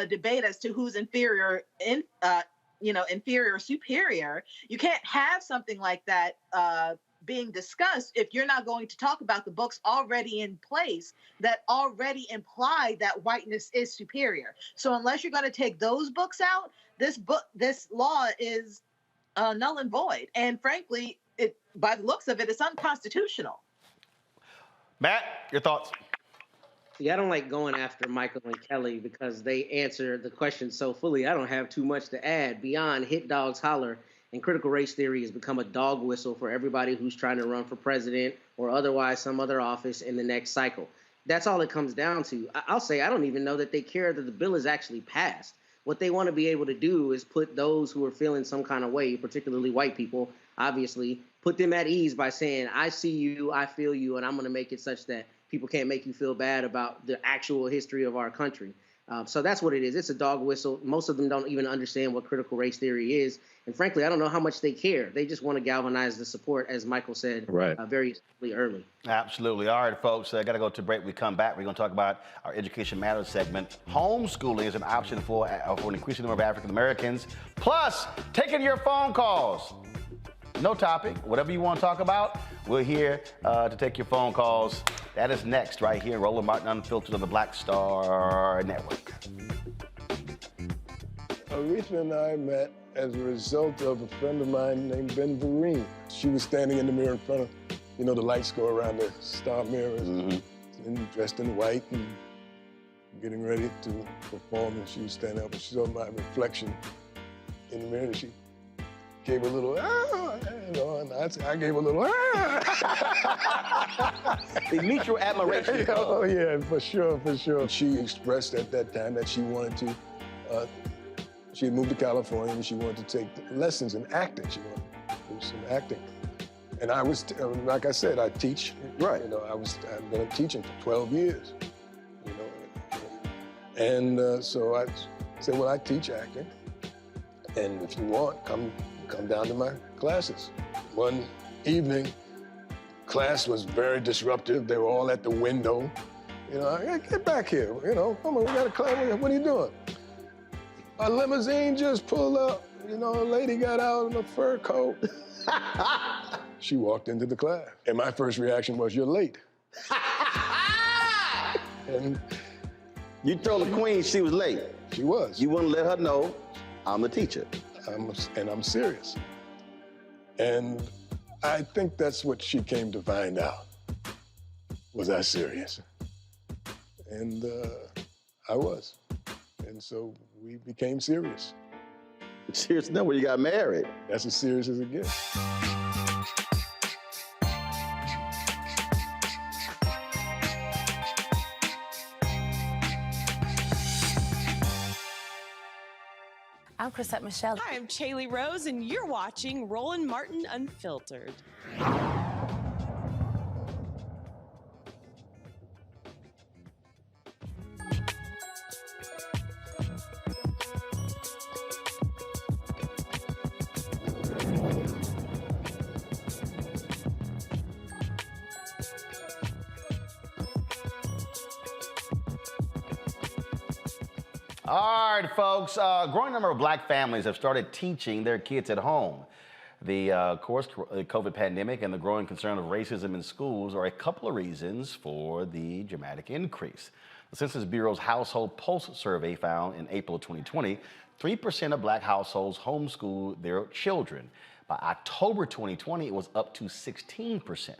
debate as to who's inferior, inferior or superior. You can't have something like that being discussed if you're not going to talk about the books already in place that already imply that whiteness is superior. So unless you're going to take those books out, this law is null and void. And frankly, by the looks of it, it's unconstitutional. Matt, your thoughts? Yeah, I don't like going after Michael and Kelly because they answer the question so fully. I don't have too much to add beyond hit dogs holler, and critical race theory has become a dog whistle for everybody who's trying to run for president or otherwise some other office in the next cycle. That's all it comes down to. I'll say I don't even know that they care that the bill is actually passed. What they want to be able to do is put those who are feeling some kind of way, particularly white people, obviously, put them at ease by saying, I see you, I feel you, and I'm going to make it such that people can't make you feel bad about the actual history of our country. So that's what it is. It's a dog whistle. Most of them don't even understand what critical race theory is. And frankly, I don't know how much they care. They just want to galvanize the support, as Michael said, very early. Absolutely. All right, folks, I got to go to break. We come back. We're going to talk about our Education Matters segment. Homeschooling is an option for an increasing number of African Americans. Plus, taking your phone calls. No topic. Whatever you want to talk about, we're here to take your phone calls. That is next, right here, Roland Martin Unfiltered on the Black Star Network. Aretha and I met as a result of a friend of mine named Ben Vereen. She was standing in the mirror in front of, the lights go around the star mirrors, and dressed in white and getting ready to perform, and she was standing up and she saw my reflection in the mirror, and she gave a little, and I gave a little, They mutual admiration. Oh, yeah, for sure, for sure. She expressed at that time that she wanted to, she had moved to California and she wanted to take lessons in acting. She wanted to do some acting. And I was, like I said, I teach. Right. I've been teaching for 12 years, And so I said, well, I teach acting. And if you want, come down to my classes. One evening, class was very disruptive. They were all at the window. Get back here, come on, we got a class, what are you doing? A limousine just pulled up, a lady got out in a fur coat. She walked into the class, and my first reaction was, you're late. And you told the queen she was late. She was. You wouldn't let her know I'm the teacher. I'm serious. And I think that's what she came to find out. Was I serious? And I was. And so we became serious. Serious enough when you got married. That's as serious as it gets. I'm Chrisette Michelle. Hi, I'm Chaley Rose, and you're watching Roland Martin Unfiltered. All right, folks, a growing number of black families have started teaching their kids at home. The COVID pandemic and the growing concern of racism in schools are a couple of reasons for the dramatic increase. The Census Bureau's Household Pulse survey found in April of 2020, 3% of black households homeschool their children. By October 2020, it was up to 16%.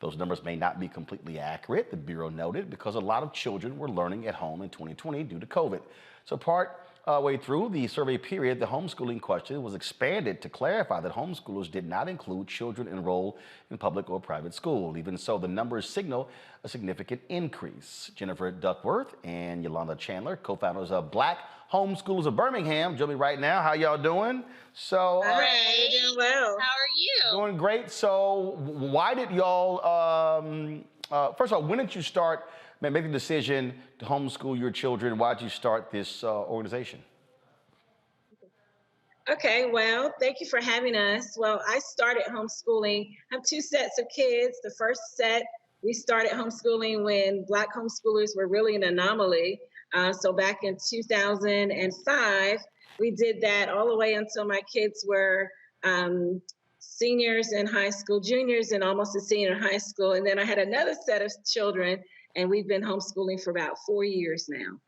Those numbers may not be completely accurate, the Bureau noted, because a lot of children were learning at home in 2020 due to COVID. So part way through the survey period, the homeschooling question was expanded to clarify that homeschoolers did not include children enrolled in public or private school. Even so, the numbers signal a significant increase. Jennifer Duckworth and Yolanda Chandler, co-founders of Black Homeschoolers of Birmingham, join me right now. How y'all doing? So, Hey, doing well. How are you? Doing great. So why did y'all, first of all, when did you start make the decision to homeschool your children? Why did you start this organization? Okay, well, thank you for having us. Well, I started homeschooling. I have two sets of kids. The first set, we started homeschooling when Black homeschoolers were really an anomaly. So back in 2005, we did that all the way until my kids were seniors in high school, juniors, and almost a senior in high school. And then I had another set of children, and we've been homeschooling for about 4 years now.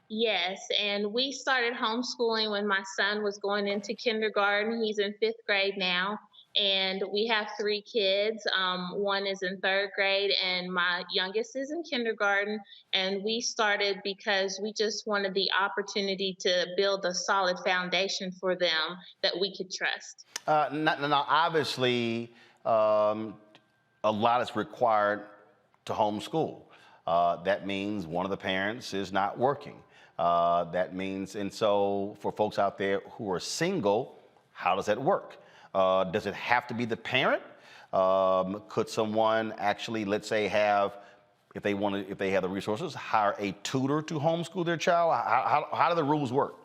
Yes, and we started homeschooling when my son was going into kindergarten. He's in 5th grade now, and we have 3 kids. One is in 3rd grade, and my youngest is in kindergarten. And we started because we just wanted the opportunity to build a solid foundation for them that we could trust. Now, obviously, a lot is required to homeschool. That means one of the parents is not working. That means, and so for folks out there who are single, how does that work? Does it have to be the parent? Could someone actually, let's say, have, if they have the resources, hire a tutor to homeschool their child? How do the rules work?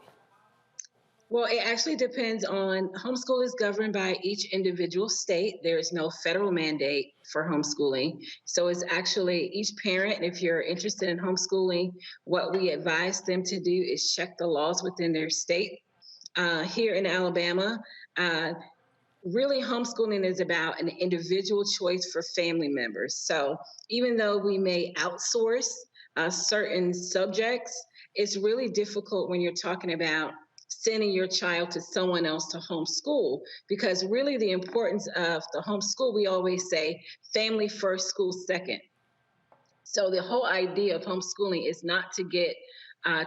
Well, it actually depends on, homeschool is governed by each individual state. There is no federal mandate for homeschooling. So it's actually each parent, and if you're interested in homeschooling, what we advise them to do is check the laws within their state. Here in Alabama, really homeschooling is about an individual choice for family members. So even though we may outsource certain subjects, it's really difficult when you're talking about sending your child to someone else to homeschool, because really the importance of the homeschool, we always say family first, school second. So the whole idea of homeschooling is not to get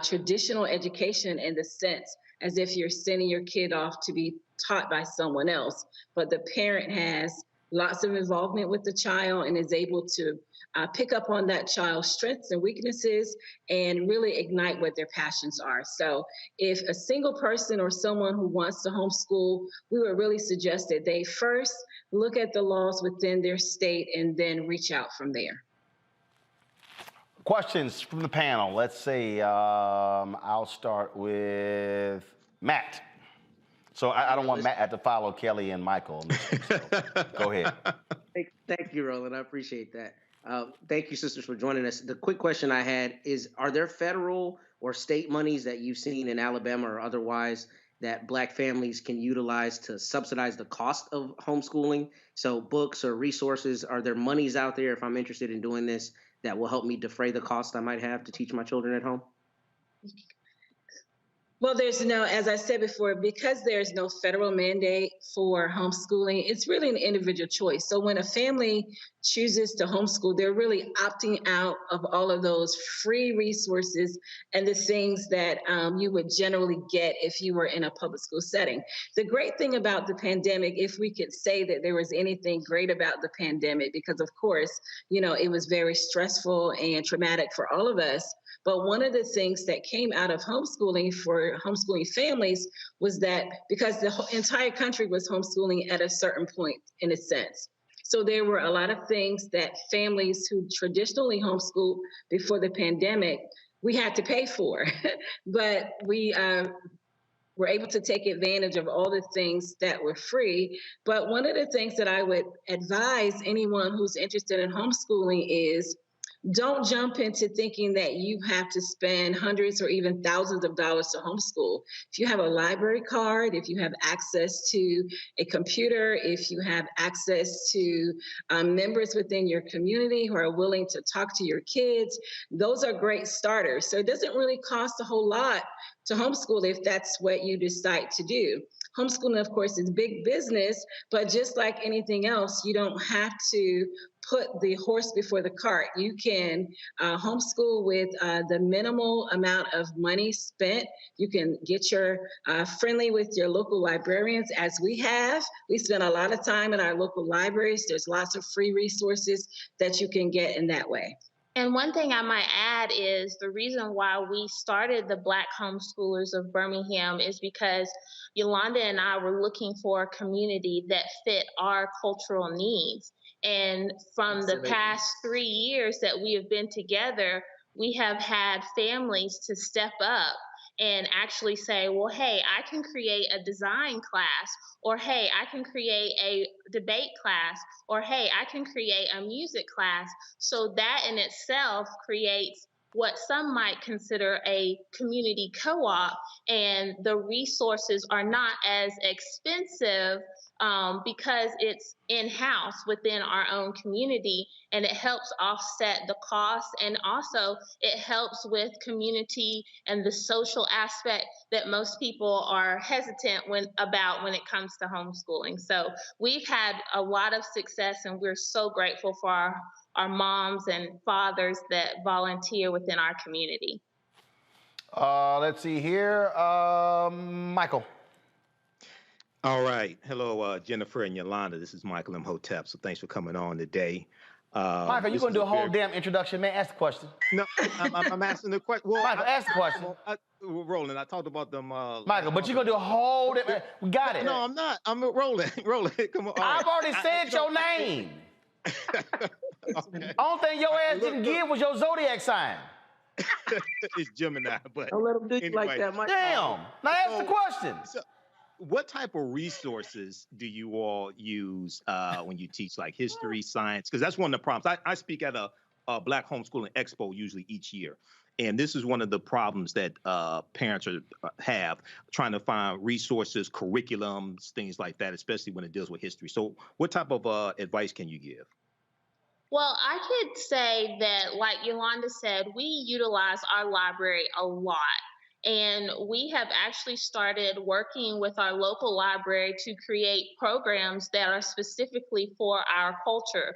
traditional education in the sense as if you're sending your kid off to be taught by someone else, but the parent has lots of involvement with the child and is able to pick up on that child's strengths and weaknesses and really ignite what their passions are. So if a single person or someone who wants to homeschool, we would really suggest that they first look at the laws within their state and then reach out from there. Questions from the panel. Let's see, I'll start with Matt. So I don't want Matt to follow Kelly and Michael. So go ahead. Thank you, Roland. I appreciate that. Thank you, sisters, for joining us. The quick question I had is, are there federal or state monies that you've seen in Alabama or otherwise that Black families can utilize to subsidize the cost of homeschooling? So books or resources, are there monies out there if I'm interested in doing this that will help me defray the cost I might have to teach my children at home? Well, there's no, as I said before, because there's no federal mandate for homeschooling, it's really an individual choice. So when a family chooses to homeschool, they're really opting out of all of those free resources and the things that you would generally get if you were in a public school setting. The great thing about the pandemic, if we could say that there was anything great about the pandemic, because of course, you know, it was very stressful and traumatic for all of us. But one of the things that came out of homeschooling for homeschooling families was that because the entire country was homeschooling at a certain point, in a sense. So there were a lot of things that families who traditionally homeschooled before the pandemic, we had to pay for. But we were able to take advantage of all the things that were free. But one of the things that I would advise anyone who's interested in homeschooling is, don't jump into thinking that you have to spend hundreds or even thousands of dollars to homeschool. If you have a library card, if you have access to a computer, if you have access to members within your community who are willing to talk to your kids, those are great starters. So it doesn't really cost a whole lot to homeschool if that's what you decide to do. Homeschooling, of course, is big business, but just like anything else, you don't have to put the horse before the cart. You can homeschool with the minimal amount of money spent. You can get your friendly with your local librarians, as we have. We spend a lot of time in our local libraries. There's lots of free resources that you can get in that way. And one thing I might add is the reason why we started the Black Homeschoolers of Birmingham is because Yolanda and I were looking for a community that fit our cultural needs. And from the past 3 years that we have been together, we have had families to step up and actually say, well, hey, I can create a design class, or hey, I can create a debate class, or hey, I can create a music class. So that in itself creates what some might consider a community co-op, and the resources are not as expensive because it's in-house within our own community, and it helps offset the cost, and also it helps with community and the social aspect that most people are hesitant when it comes to homeschooling. So we've had a lot of success, and we're so grateful for our moms and fathers that volunteer within our community. Let's see here. Michael. All right. Hello, Jennifer and Yolanda. This is Michael Imhotep. So thanks for coming on today. Michael, you're going to do a whole damn introduction, man. Ask the question. No, I'm asking the question. Well, Michael, ask the question. Roland, I talked about them. Michael, but you're going to do a whole damn... We got it. No, I'm not. I'm Roland. Roland, come on. I've already said your name. Okay. Only thing your ass didn't give was your zodiac sign. It's Gemini, but Don't let them do you like that, Michael. Damn. Now ask the question. So, what type of resources do you all use when you teach, like history, science? Because that's one of the problems. I speak at a Black Homeschooling Expo usually each year. And this is one of the problems that parents have, trying to find resources, curriculums, things like that, especially when it deals with history. So what type of advice can you give? Well, I could say that, like Yolanda said, we utilize our library a lot. And we have actually started working with our local library to create programs that are specifically for our culture,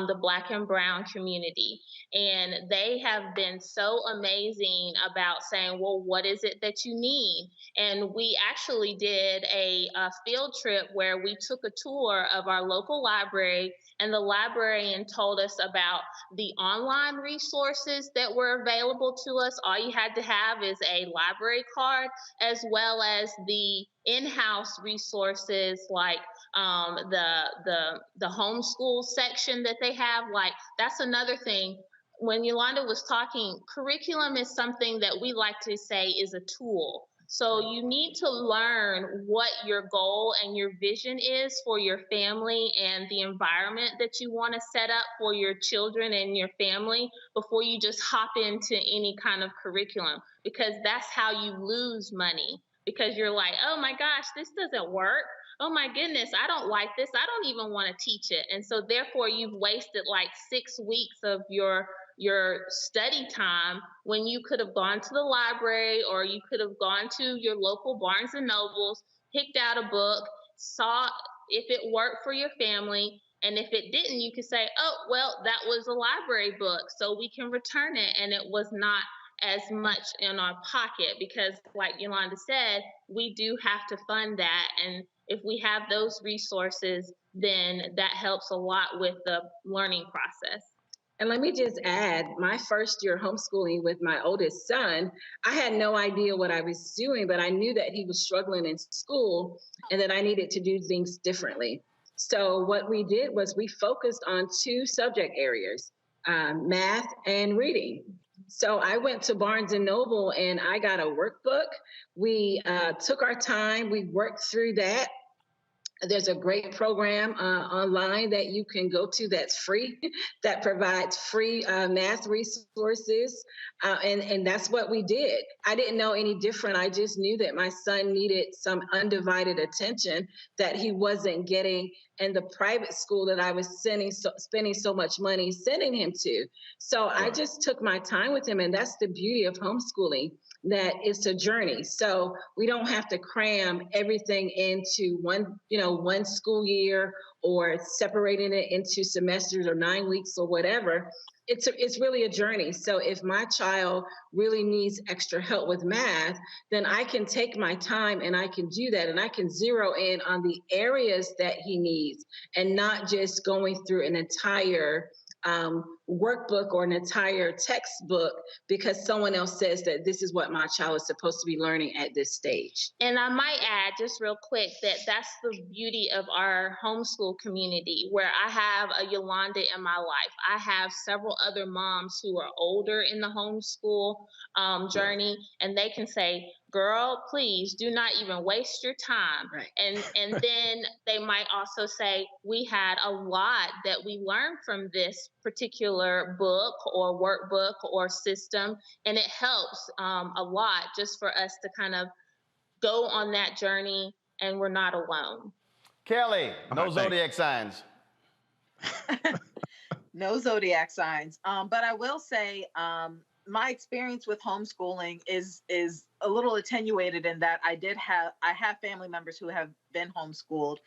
the Black and Brown community. And they have been so amazing about saying, well, what is it that you need? And we actually did a field trip where we took a tour of our local library, and the librarian told us about the online resources that were available to us. All you had to have is a library card, as well as the in-house resources like the homeschool section that they have. Like, that's another thing. When Yolanda was talking, curriculum is something that we like to say is a tool. So you need to learn what your goal and your vision is for your family and the environment that you want to set up for your children and your family before you just hop into any kind of curriculum, because that's how you lose money, because you're like, oh my gosh, this doesn't work. Oh my goodness, I don't like this. I don't even want to teach it. And so therefore you've wasted like 6 weeks of your study time when you could have gone to the library, or you could have gone to your local Barnes and Nobles, picked out a book, saw if it worked for your family. And if it didn't, you could say, oh, well, that was a library book, so we can return it. And it was not as much in our pocket, because like Yolanda said, we do have to fund that. And if we have those resources, then that helps a lot with the learning process. And let me just add, my first year homeschooling with my oldest son, I had no idea what I was doing, but I knew that he was struggling in school and that I needed to do things differently. So what we did was we focused on 2 subject areas, math and reading. So I went to Barnes and Noble and I got a workbook. We took our time, we worked through that. There's a great program online that you can go to that's free, that provides free math resources. And that's what we did. I didn't know any different. I just knew that my son needed some undivided attention that he wasn't getting in the private school that I was spending so much money sending him to. So I just took my time with him. And that's the beauty of homeschooling, that it's a journey. So we don't have to cram everything into one school year, or separating it into semesters or 9 weeks or whatever. It's really a journey. So if my child really needs extra help with math, then I can take my time and I can do that, and I can zero in on the areas that he needs, and not just going through an entire workbook or an entire textbook because someone else says that this is what my child is supposed to be learning at this stage. And I might add just real quick that that's the beauty of our homeschool community, where I have a Yolanda in my life. I have several other moms who are older in the homeschool journey, and they can say, girl, please do not even waste your time. Right. And then they might also say, we had a lot that we learned from this particular particular book or workbook or system, and it helps a lot just for us to kind of go on that journey, and we're not alone. Kelly, no zodiac signs. No zodiac signs. But I will say, my experience with homeschooling is a little attenuated in that I have family members who have been homeschooled,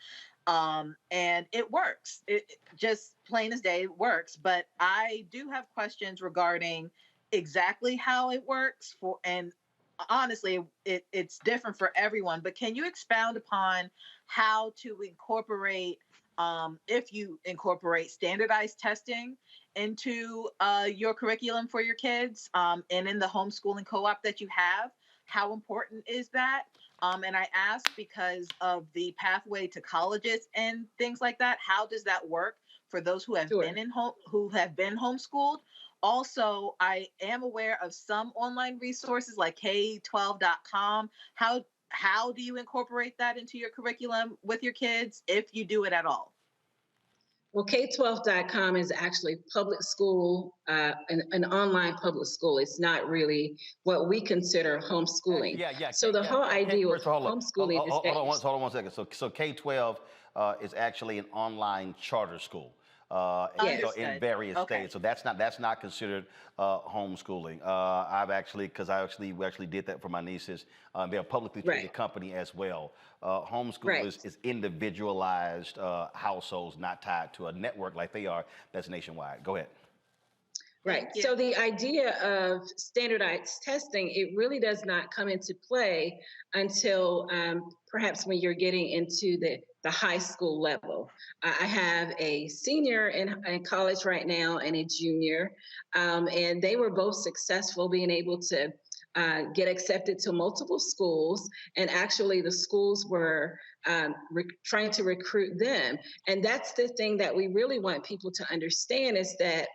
and it works. It just plain as day, it works. But I do have questions regarding exactly how it works and honestly, it's different for everyone. But can you expound upon how to incorporate, if you incorporate standardized testing into your curriculum for your kids, and in the homeschooling co-op that you have? How important is that? And I ask because of the pathway to colleges and things like that. How does that work for those who have been homeschooled? Also, I am aware of some online resources like K12.com. How do you incorporate that into your curriculum with your kids, if you do it at all? Well, K12.com is actually public school, an online public school. It's not really what we consider homeschooling. Yeah. So the whole idea of homeschooling is that hold on one second. So K-12 is actually an online charter school. So in various states, so that's not considered homeschooling. We actually did that for my nieces. They're a publicly traded company as well. Homeschool is individualized households, not tied to a network like they are. That's nationwide. Go ahead. Right. So the idea of standardized testing, it really does not come into play until perhaps when you're getting into the high school level. I have a senior in college right now and a junior, and they were both successful being able to get accepted to multiple schools, and actually the schools were trying to recruit them. And that's the thing that we really want people to understand, is that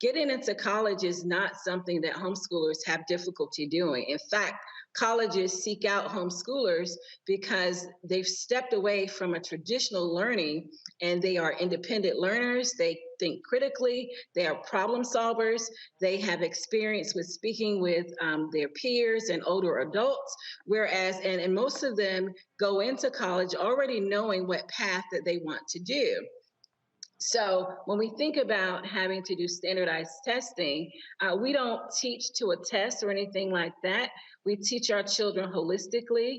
getting into college is not something that homeschoolers have difficulty doing. In fact, colleges seek out homeschoolers because they've stepped away from a traditional learning, and they are independent learners. They think critically, they are problem solvers, they have experience with speaking with their peers and older adults, whereas, and most of them go into college already knowing what path that they want to do. So when we think about having to do standardized testing, we don't teach to a test or anything like that. We teach our children holistically.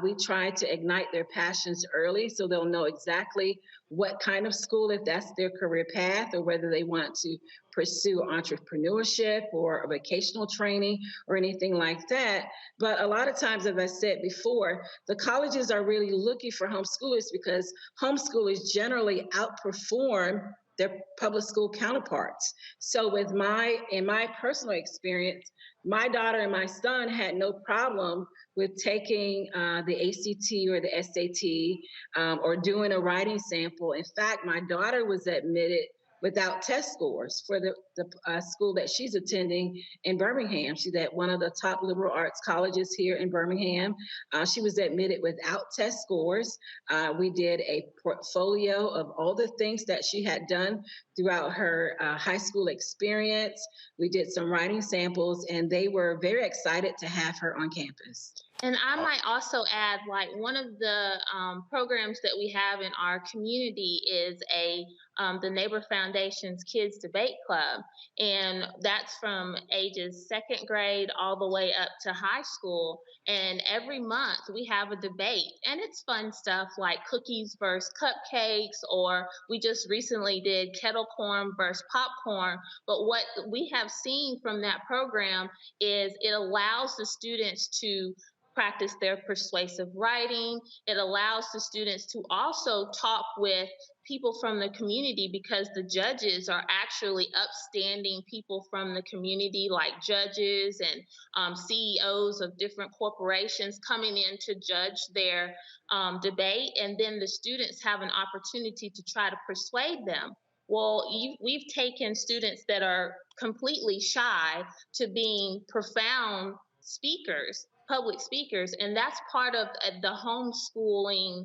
We try to ignite their passions early so they'll know exactly what kind of school, if that's their career path, or whether they want to pursue entrepreneurship or vocational training or anything like that. But a lot of times, as I said before, the colleges are really looking for homeschoolers because homeschoolers generally outperform their public school counterparts. So in my personal experience, my daughter and my son had no problem with taking the ACT or the SAT or doing a writing sample. In fact, my daughter was admitted without test scores for the school that she's attending in Birmingham. She's at one of the top liberal arts colleges here in Birmingham. She was admitted without test scores. We did a portfolio of all the things that she had done throughout her high school experience. We did some writing samples, and they were very excited to have her on campus. And I might also add, like, one of the programs that we have in our community is the Neighbor Foundation's Kids Debate Club. And that's from ages 2nd grade all the way up to high school. And every month we have a debate. And it's fun stuff like cookies versus cupcakes, or we just recently did kettle corn versus popcorn. But what we have seen from that program is it allows the students to practice their persuasive writing. It allows the students to also talk with people from the community, because the judges are actually upstanding people from the community, like judges and CEOs of different corporations coming in to judge their debate. And then the students have an opportunity to try to persuade them. Well, we've taken students that are completely shy to being profound speakers, public speakers, and that's part of the homeschooling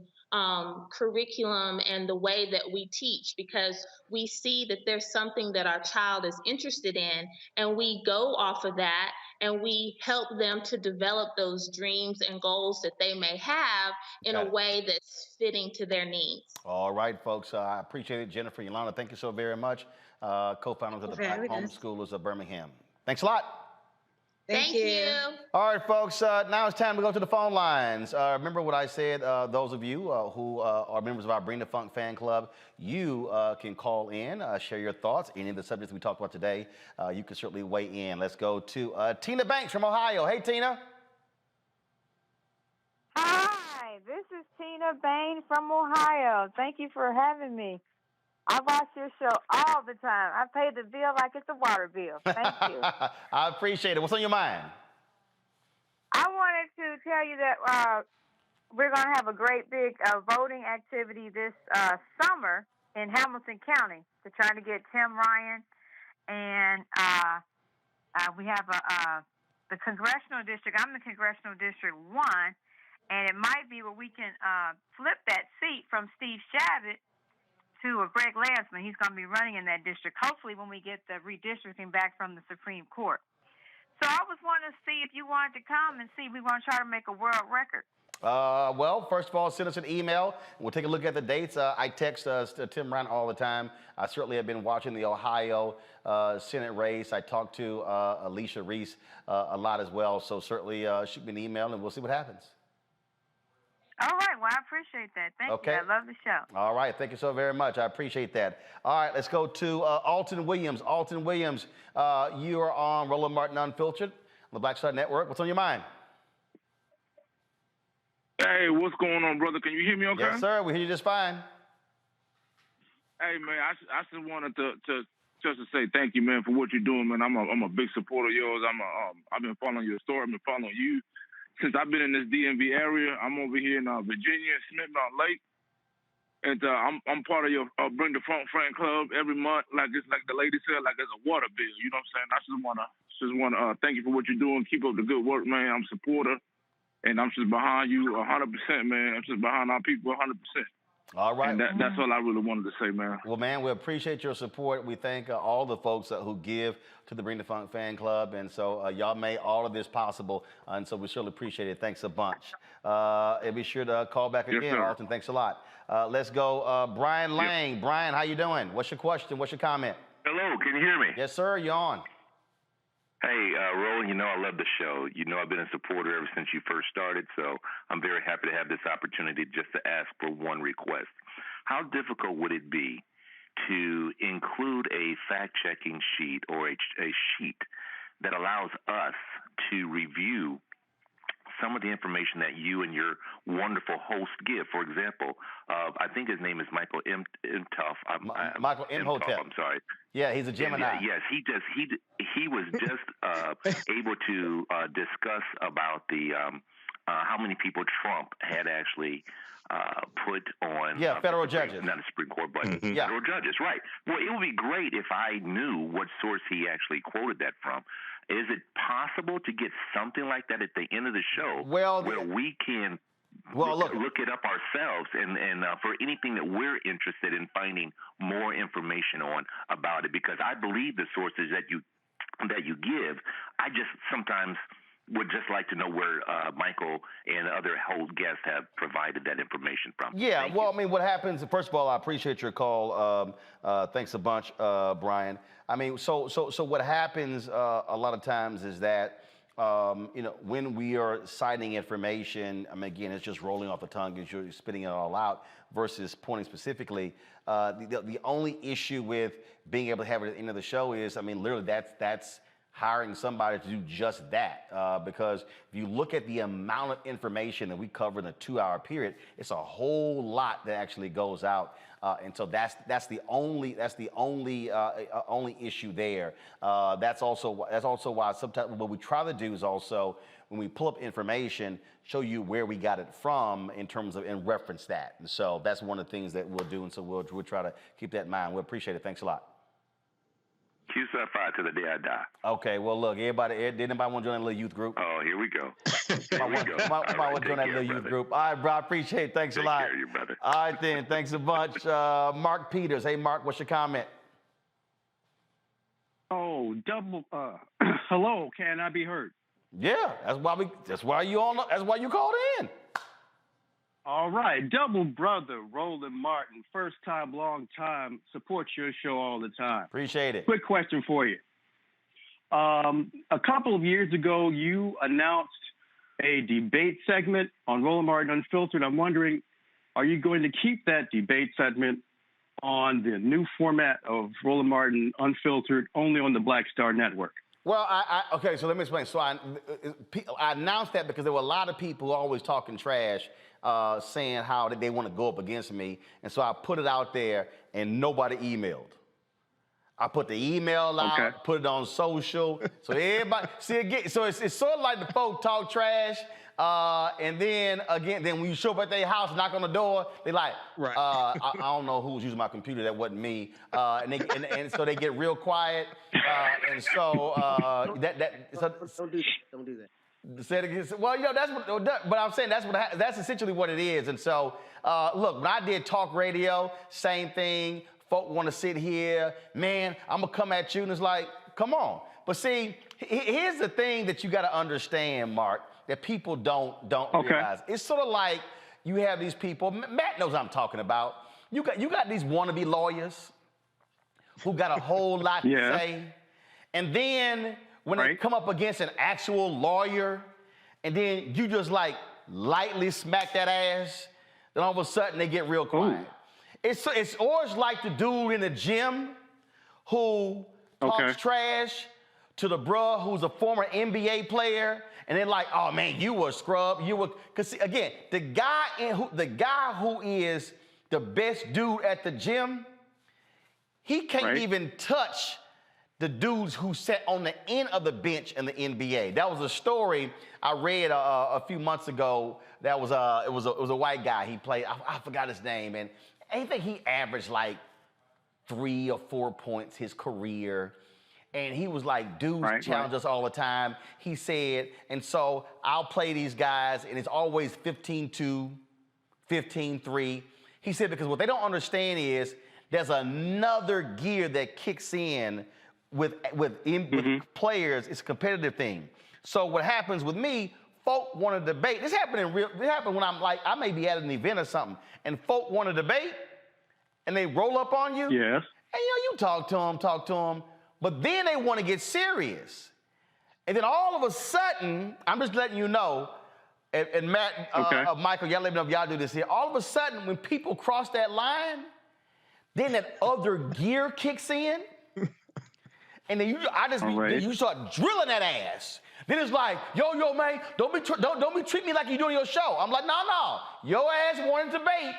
curriculum and the way that we teach, because we see that there's something that our child is interested in, and we go off of that and we help them to develop those dreams and goals that they may have in a way that's fitting to their needs. All right, folks. I appreciate it. Jennifer, Yolanda, thank you so very much. Co-founders of the Black Homeschoolers of Birmingham. Thanks a lot. Thank you. All right, folks, now it's time to go to the phone lines. Remember what I said, those of you who are members of our Bring the Funk fan club, you can call in, share your thoughts, any of the subjects we talked about today. You can certainly weigh in. Let's go to Tina Banks from Ohio. Hey, Tina. Hi, this is Tina Bain from Ohio. Thank you for having me. I watch your show all the time. I pay the bill like it's a water bill. Thank you. I appreciate it. What's on your mind? I wanted to tell you that we're going to have a great big voting activity this summer in Hamilton County to try to get Tim Ryan. And we have the congressional district. I'm in congressional district 1. And it might be where we can flip that seat from Steve Shabbat to Greg Lansman. He's going to be running in that district, hopefully when we get the redistricting back from the Supreme Court. So I was wanting to see if you wanted to come and see. We want to try to make a world record. Well, first of all, send us an email. We'll take a look at the dates. I text Tim Ryan all the time. I certainly have been watching the Ohio Senate race. I talked to Alicia Reese a lot as well. So certainly shoot me an email and we'll see what happens. All right. Well, I appreciate that. Thank you. I love the show. All right. Thank you so very much. I appreciate that. All right. Let's go to Alton Williams. Alton Williams, you are on Roland Martin Unfiltered on the Black Star Network. What's on your mind? Hey, what's going on, brother? Can you hear me okay? Yes, sir. We hear you just fine. Hey, man, I just wanted to say thank you, man, for what you're doing, man. I'm a big supporter of yours. I've been following your story. I've been following you since I've been in this DMV area. I'm over here in Virginia, Smith Mountain Lake, and I'm part of your Bring the Funk fan club every month. Like it's like the lady said, like it's a water bill. You know what I'm saying? I just wanna thank you for what you're doing. Keep up the good work, man. I'm a supporter, and I'm just behind you 100%, man. I'm just behind our people 100%. All right. And that's all I really wanted to say, man. Well, man, we appreciate your support. We thank all the folks who give to the Bring the Funk fan club. And so y'all made all of this possible. And so we certainly appreciate it. Thanks a bunch. And be sure to call back again, sir. Alton. Thanks a lot. Let's go. Brian Lang. Yep. Brian, how you doing? What's your question? What's your comment? Hello, can you hear me? Yes, sir. You're on. Hey, Roland, you know I love the show. You know I've been a supporter ever since you first started, so I'm very happy to have this opportunity just to ask for one request. How difficult would it be to include a fact-checking sheet or a sheet that allows us to review some of the information that you and your wonderful host give? For example, I think his name is Michael Imhoff. Michael Imhotep. I'm sorry. Yeah, he's a Gemini. Yes, he was just able to discuss about the how many people Trump had actually put on federal judges, not the Supreme Court, but Mm-hmm. federal judges. Right. Well, it would be great if I knew what source he actually quoted that from. Is it possible to get something like that at the end of the show, where we can look it up ourselves, and for anything that we're interested in finding more information on about it? Because I believe the sources that you give. I just sometimes would just like to know where Michael and other whole guests have provided that information from. Yeah, well, I mean, what happens, first of all, I appreciate your call. Thanks a bunch, Brian. I mean, so what happens a lot of times is that, when we are citing information, I mean, again, it's just rolling off the tongue as you're spitting it all out versus pointing specifically. The only issue with being able to have it at the end of the show is, I mean, literally that's hiring somebody to do just that. Because if you look at the amount of information that we cover in a 2-hour period, it's a whole lot that actually goes out. And so that's the only issue there. That's also why sometimes what we try to do is also, when we pull up information, show you where we got it from in terms of, and reference that. And so that's one of the things that we'll do. And so we'll try to keep that in mind. We appreciate it. Thanks a lot. Q sub 5 to the day I die. Okay, well, look, did anybody want to join that little youth group? Oh, here we go. Here we go. Somebody want to join that little youth group. All right, bro, I appreciate it. Thanks a lot. Take care of you, brother. All right, then. Thanks a bunch. Mark Peters. Hey, Mark, what's your comment? Oh, hello, can I be heard? Yeah, that's why you called in. All right, double brother Roland Martin, first time, long time, support your show all the time. Appreciate it. Quick question for you. A couple of years ago, you announced a debate segment on Roland Martin Unfiltered. I'm wondering, are you going to keep that debate segment on the new format of Roland Martin Unfiltered, only on the Black Star Network? Well, okay, so let me explain. So I announced that because there were a lot of people always talking trash, saying how they want to go up against me. And so I put it out there and nobody emailed. I put the email out, put it on social. So everybody, so it's sort of like the folk talk trash. And then when you show up at their house, knock on the door, they like, I don't know who was using my computer. That wasn't me. And so they get real quiet. And so Don't do that. Say it again. Well, but I'm saying that's essentially what it is. And so, look, when I did talk radio, same thing. Folk want to sit here, man, I'm gonna come at you, and it's like, come on. But see, here's the thing that you got to understand, Mark, that people don't realize. It's sort of like you have these people. Matt knows what I'm talking about. You got these wannabe lawyers who got a whole lot to say, and then when they come up against an actual lawyer, and then you just like lightly smack that ass, then all of a sudden they get real quiet. Ooh. It's always like the dude in the gym who talks trash to the bruh who's a former NBA player, and they're like, "Oh man, you were a scrub. You were." Because again, the guy who is the best dude at the gym, he can't even touch the dudes who sat on the end of the bench in the NBA. That was a story I read a few months ago. That was it was a white guy. He played. I forgot his name, and I think he averaged like 3 or 4 points his career. And he was like, dudes challenge us all the time. He said, and so I'll play these guys, and it's always 15-2, 15-3. He said, because what they don't understand is there's another gear that kicks in with players. It's a competitive thing. So what happens with me, folk want to debate. This happened when I'm like, I may be at an event or something, and folk want to debate, and they roll up on you. Yes. And you talk to them, but then they want to get serious. And then all of a sudden, I'm just letting you know, and Matt, Michael, y'all let me know if y'all do this here. All of a sudden, when people cross that line, then that other gear kicks in, and then you start drilling that ass. Then it's like, yo, man, don't be treat me like you doing your show. I'm like, no, your ass wanted to debate.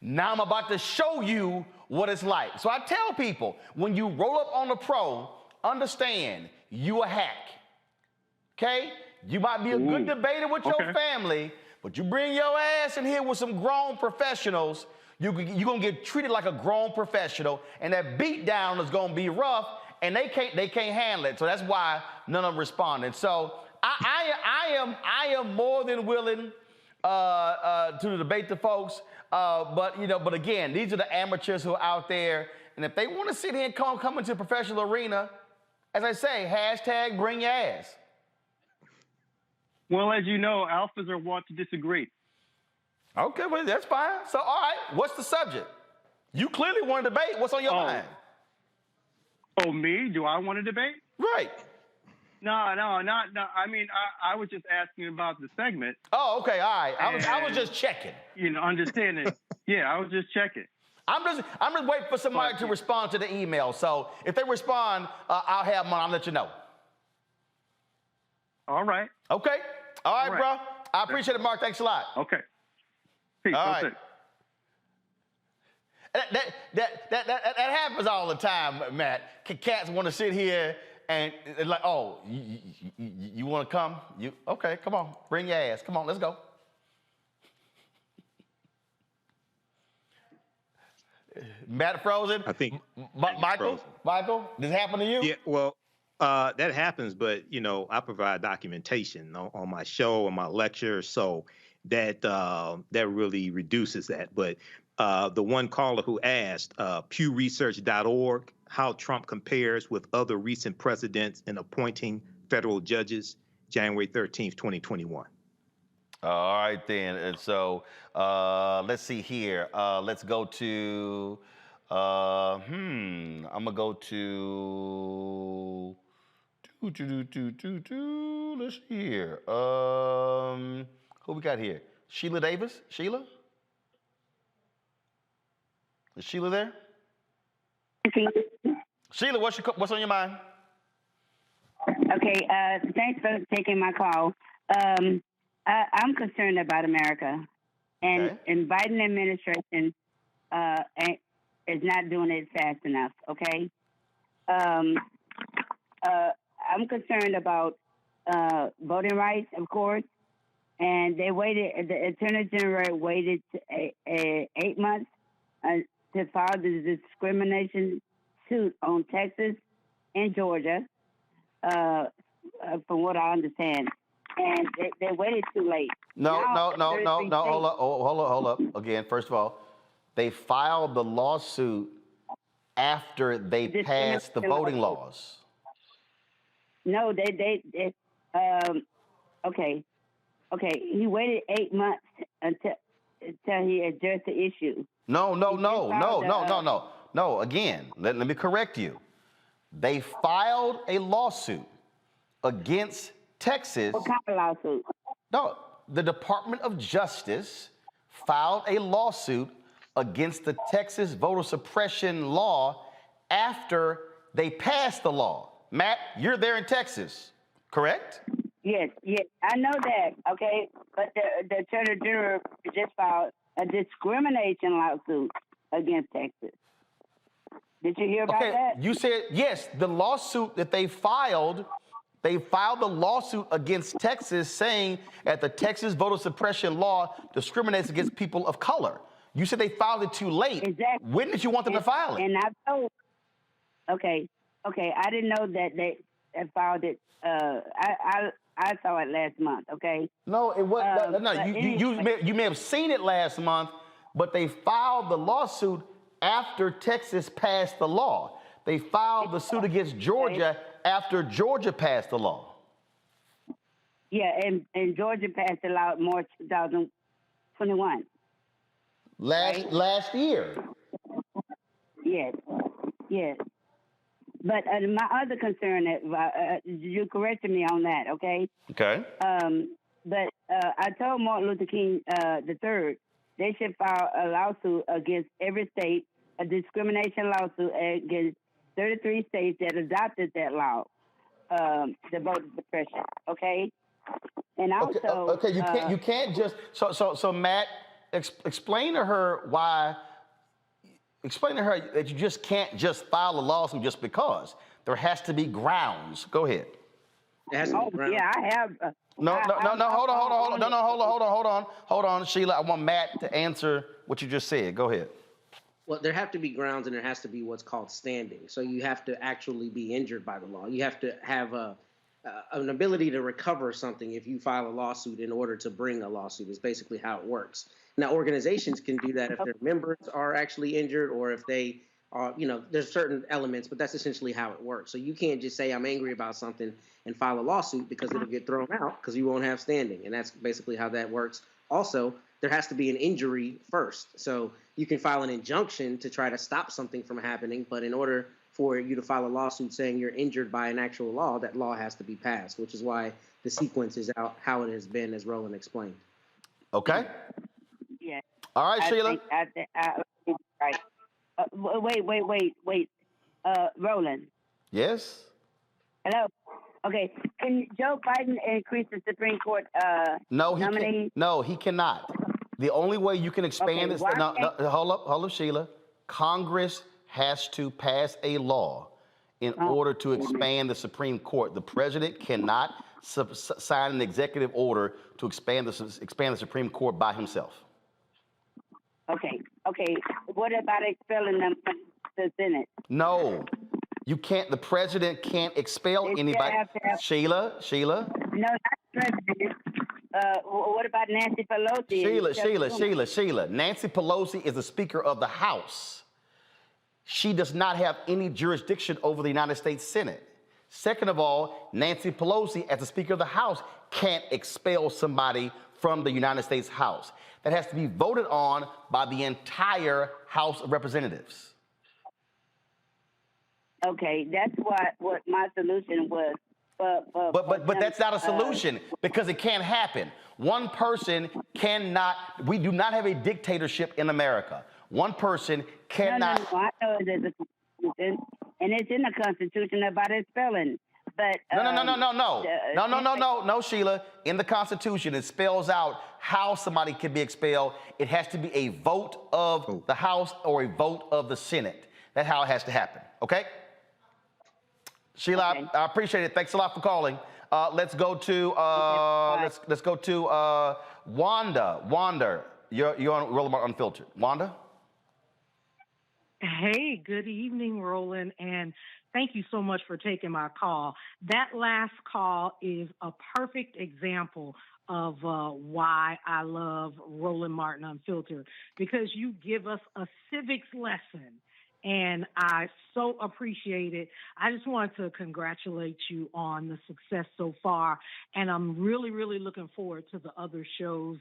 Now I'm about to show you what it's like. So I tell people, when you roll up on the pro, understand you a hack. Okay? You might be a good debater with your family, but you bring your ass in here with some grown professionals, you're gonna get treated like a grown professional, and that beat down is gonna be rough, and they can't handle it. So that's why none of them responded. So I am more than willing to debate the folks. But again, these are the amateurs who are out there, and if they want to sit here and come into the professional arena, as I say, hashtag bring your ass. Well, as you know, alphas are wont to disagree. Okay, well, that's fine. So, all right, what's the subject? You clearly want to debate. What's on your mind? Oh, me? Do I want to debate? Right. No. I mean, I was just asking about the segment. Oh, okay, all right. I was just checking. Understanding. Yeah, I was just checking. I'm just waiting for somebody to respond to the email. So if they respond, I'll have them on. I'll let you know. All right. Okay. All right, bro. I appreciate it, Mark. Thanks a lot. Okay. Peace. All right. That happens all the time, Matt. Cats want to sit here and like, oh, you want to come? Okay, come on. Bring your ass. Come on, let's go. Matt frozen? I think Michael? Michael, did it happen to you? Yeah, well, that happens, but I provide documentation on my show and my lecture, so that that really reduces that. But the one caller who asked, PewResearch.org, how Trump compares with other recent presidents in appointing federal judges, January 13th, 2021. All right, then. And so let's see here. Let's go to, I'm going to go to, let's see here. Who we got here? Sheila Davis? Sheila? Is Sheila there? Sheila, what's on your mind? Okay, thanks for taking my call. I'm concerned about America, and Biden administration is not doing it fast enough. Okay, I'm concerned about voting rights, of course, and they waited. The Attorney General waited 8 months to file the discrimination suit on Texas and Georgia, from what I understand. And they waited too late. No. Hold up. Again, first of all, they filed the lawsuit after they passed the voting laws. No, okay. He waited 8 months until he addressed the issue. No. Again, let me correct you. They filed a lawsuit against Texas. What kind of lawsuit? No, the Department of Justice filed a lawsuit against the Texas voter suppression law after they passed the law. Matt, you're there in Texas, correct? Yes, I know that, okay? But the Attorney General just filed a discrimination lawsuit against Texas. Did you hear about that? You said, yes, the lawsuit that they filed the lawsuit against Texas saying that the Texas voter suppression law discriminates against people of color. You said they filed it too late. Exactly. When did you want them to file it? And I told, okay, I didn't know that they filed it. I saw it last month, okay? No, it wasn't. You may have seen it last month, but they filed the lawsuit after Texas passed the law. They filed the suit against Georgia after Georgia passed the law. Yeah, and Georgia passed the law in March 2021. Last year. Yes. But my other concern, you corrected me on that, okay? Okay. But I told Martin Luther King III they should file a lawsuit against every state, a discrimination lawsuit against 33 states that adopted that law, the voter suppression, okay? And also... you can't just... So Matt, explain to her that you just can't just file a lawsuit just because. There has to be grounds. Go ahead. It has to be grounds. Yeah, I have... Hold on, Sheila. I want Matt to answer what you just said. Go ahead. Well, there have to be grounds, and there has to be what's called standing. So you have to actually be injured by the law. You have to have an ability to recover something if you file a lawsuit in order to bring a lawsuit is basically how it works. Now, organizations can do that if their members are actually injured or if they are, there's certain elements, but that's essentially how it works. So you can't just say I'm angry about something and file a lawsuit because it'll get thrown out because you won't have standing. And that's basically how that works. Also, there has to be an injury first. So you can file an injunction to try to stop something from happening, but in order for you to file a lawsuit saying you're injured by an actual law, that law has to be passed, which is why the sequence is out how it has been, as Roland explained. Okay. Yeah. All right, Sheila. Right. Wait. Roland. Yes. Hello. Okay. Can Joe Biden increase the Supreme Court nominee? No, he cannot. The only way you can expand this. Hold up, Sheila. Congress has to pass a law in order to expand the Supreme Court. The president cannot sign an executive order to expand the Supreme Court by himself. Okay. Okay, what about expelling them from the Senate? No, you can't. The president can't expel They still anybody. have to have. Sheila. No, not the president. What about Nancy Pelosi? and Chuck Schumer? Sheila. Nancy Pelosi is the Speaker of the House. She does not have any jurisdiction over the United States Senate. Second of all, Nancy Pelosi, as the Speaker of the House, can't expel somebody from the United States House. That has to be voted on by the entire House of Representatives. Okay, that's what my solution was. But that's not a solution because it can't happen. One person cannot, we do not have a dictatorship in America. One person cannot. No, I know there's a constitution, and it's in the Constitution about expelling. But No, Sheila. In the Constitution, it spells out how somebody can be expelled. It has to be a vote of the House or a vote of the Senate. That's how it has to happen. Okay? Sheila, okay. I appreciate it. Thanks a lot for calling. Let's go to let's go to Wanda. Wanda, you're on Roland Martin Unfiltered. Wanda. Hey, good evening, Roland, and thank you so much for taking my call. That last call is a perfect example of why I love Roland Martin Unfiltered, because you give us a civics lesson, and I so appreciate it. I just want to congratulate you on the success so far, and I'm really, really looking forward to the other shows,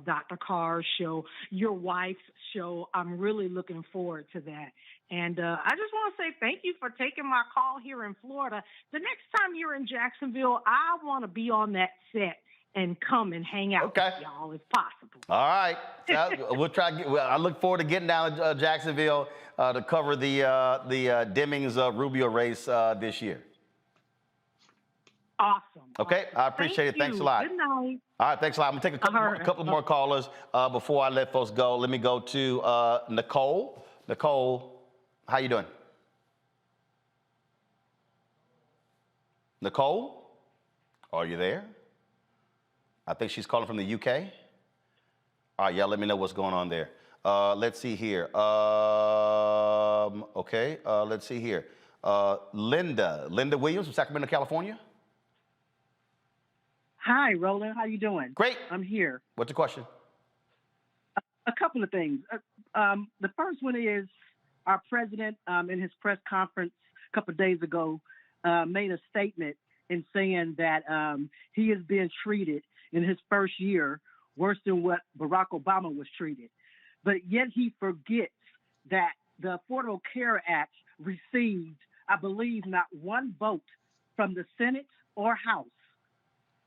Dr. Carr's show, your wife's show. I'm really looking forward to that. And I just want to say thank you for taking my call here in Florida. The next time you're in Jacksonville, I want to be on that set and come and hang out with y'all if possible. All right. We'll try. I look forward to getting down to Jacksonville to cover the Demings-Rubio race this year. Awesome. Okay, I appreciate it. Thanks a lot. Good night. All right, thanks a lot. I'm going to take a couple more callers before I let folks go. Let me go to Nicole. Nicole, how you doing? Nicole, are you there? I think she's calling from the UK. All right, let me know what's going on there. Let's see here. Let's see here. Linda Williams from Sacramento, California. Hi, Roland. How you doing? Great. I'm here. What's your question? A couple of things. The first one is our president in his press conference a couple of days ago made a statement in saying that he is being treated in his first year worse than what Barack Obama was treated. But yet he forgets that the Affordable Care Act received, I believe, not one vote from the Senate or House.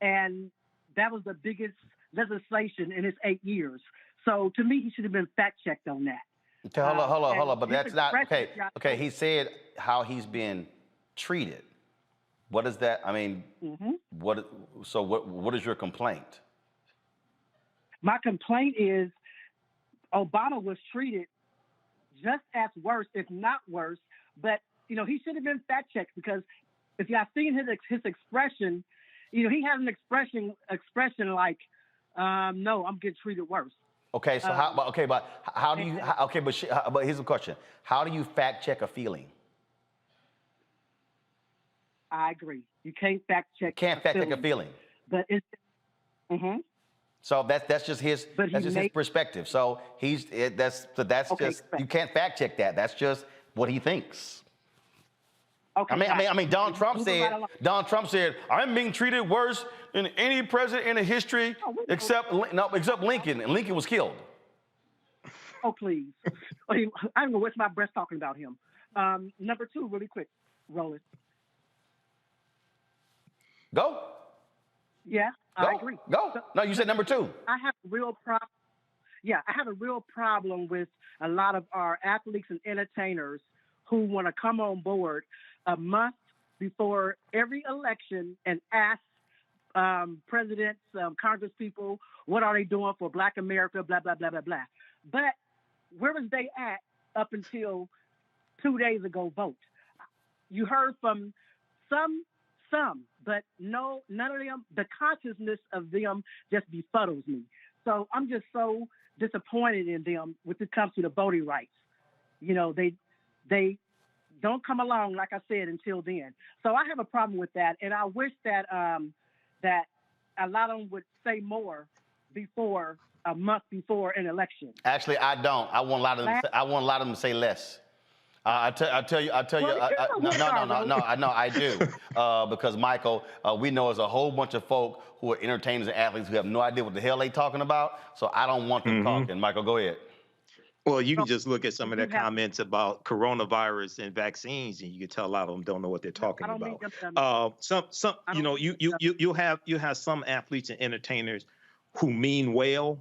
And that was the biggest legislation in his 8 years. So to me, he should have been fact-checked on that. Okay, hold on. But that's not, okay, he said how he's been treated. What is that? I mean, what is your complaint? My complaint is Obama was treated just as worse, if not worse. But, he should have been fact-checked, because if y'all seen his expression, he had an expression like, no, I'm getting treated worse. Okay, so but here's the question. How do you fact-check a feeling? I agree. You can't fact-check a feeling. But it's, So that's just his his perspective. So you can't fact check that. That's just what he thinks. Okay. I mean, Donald Trump said, I'm being treated worse than any president in the history except Lincoln, and Lincoln was killed. Oh, please. I don't know what's my breath talking about him. Number two, really quick, Roland. Go. Yeah, I agree. Go. No, you said number two. I have a real problem. Yeah, I have a real problem with a lot of our athletes and entertainers who want to come on board a month before every election and ask presidents, Congress people, what are they doing for Black America, blah, blah, blah, blah, blah. But where was they at up until 2 days ago vote? You heard from some, but none of them, the consciousness of them just befuddles me. So I'm just so disappointed in them when it comes to the voting rights. You know, they don't come along, like I said, until then. So I have a problem with that, and I wish that that a lot of them would say more before a month before an election. Actually, I don't. I want a lot of them. I want a lot of them to say less. I tell you. No, I do. Because Michael, we know there's a whole bunch of folk who are entertainers and athletes who have no idea what the hell they talking about. So I don't want them talking. Michael, go ahead. Well, you can just look at some of their comments about coronavirus and vaccines, and you can tell a lot of them don't know what they're talking about. You'll have some athletes and entertainers who mean well,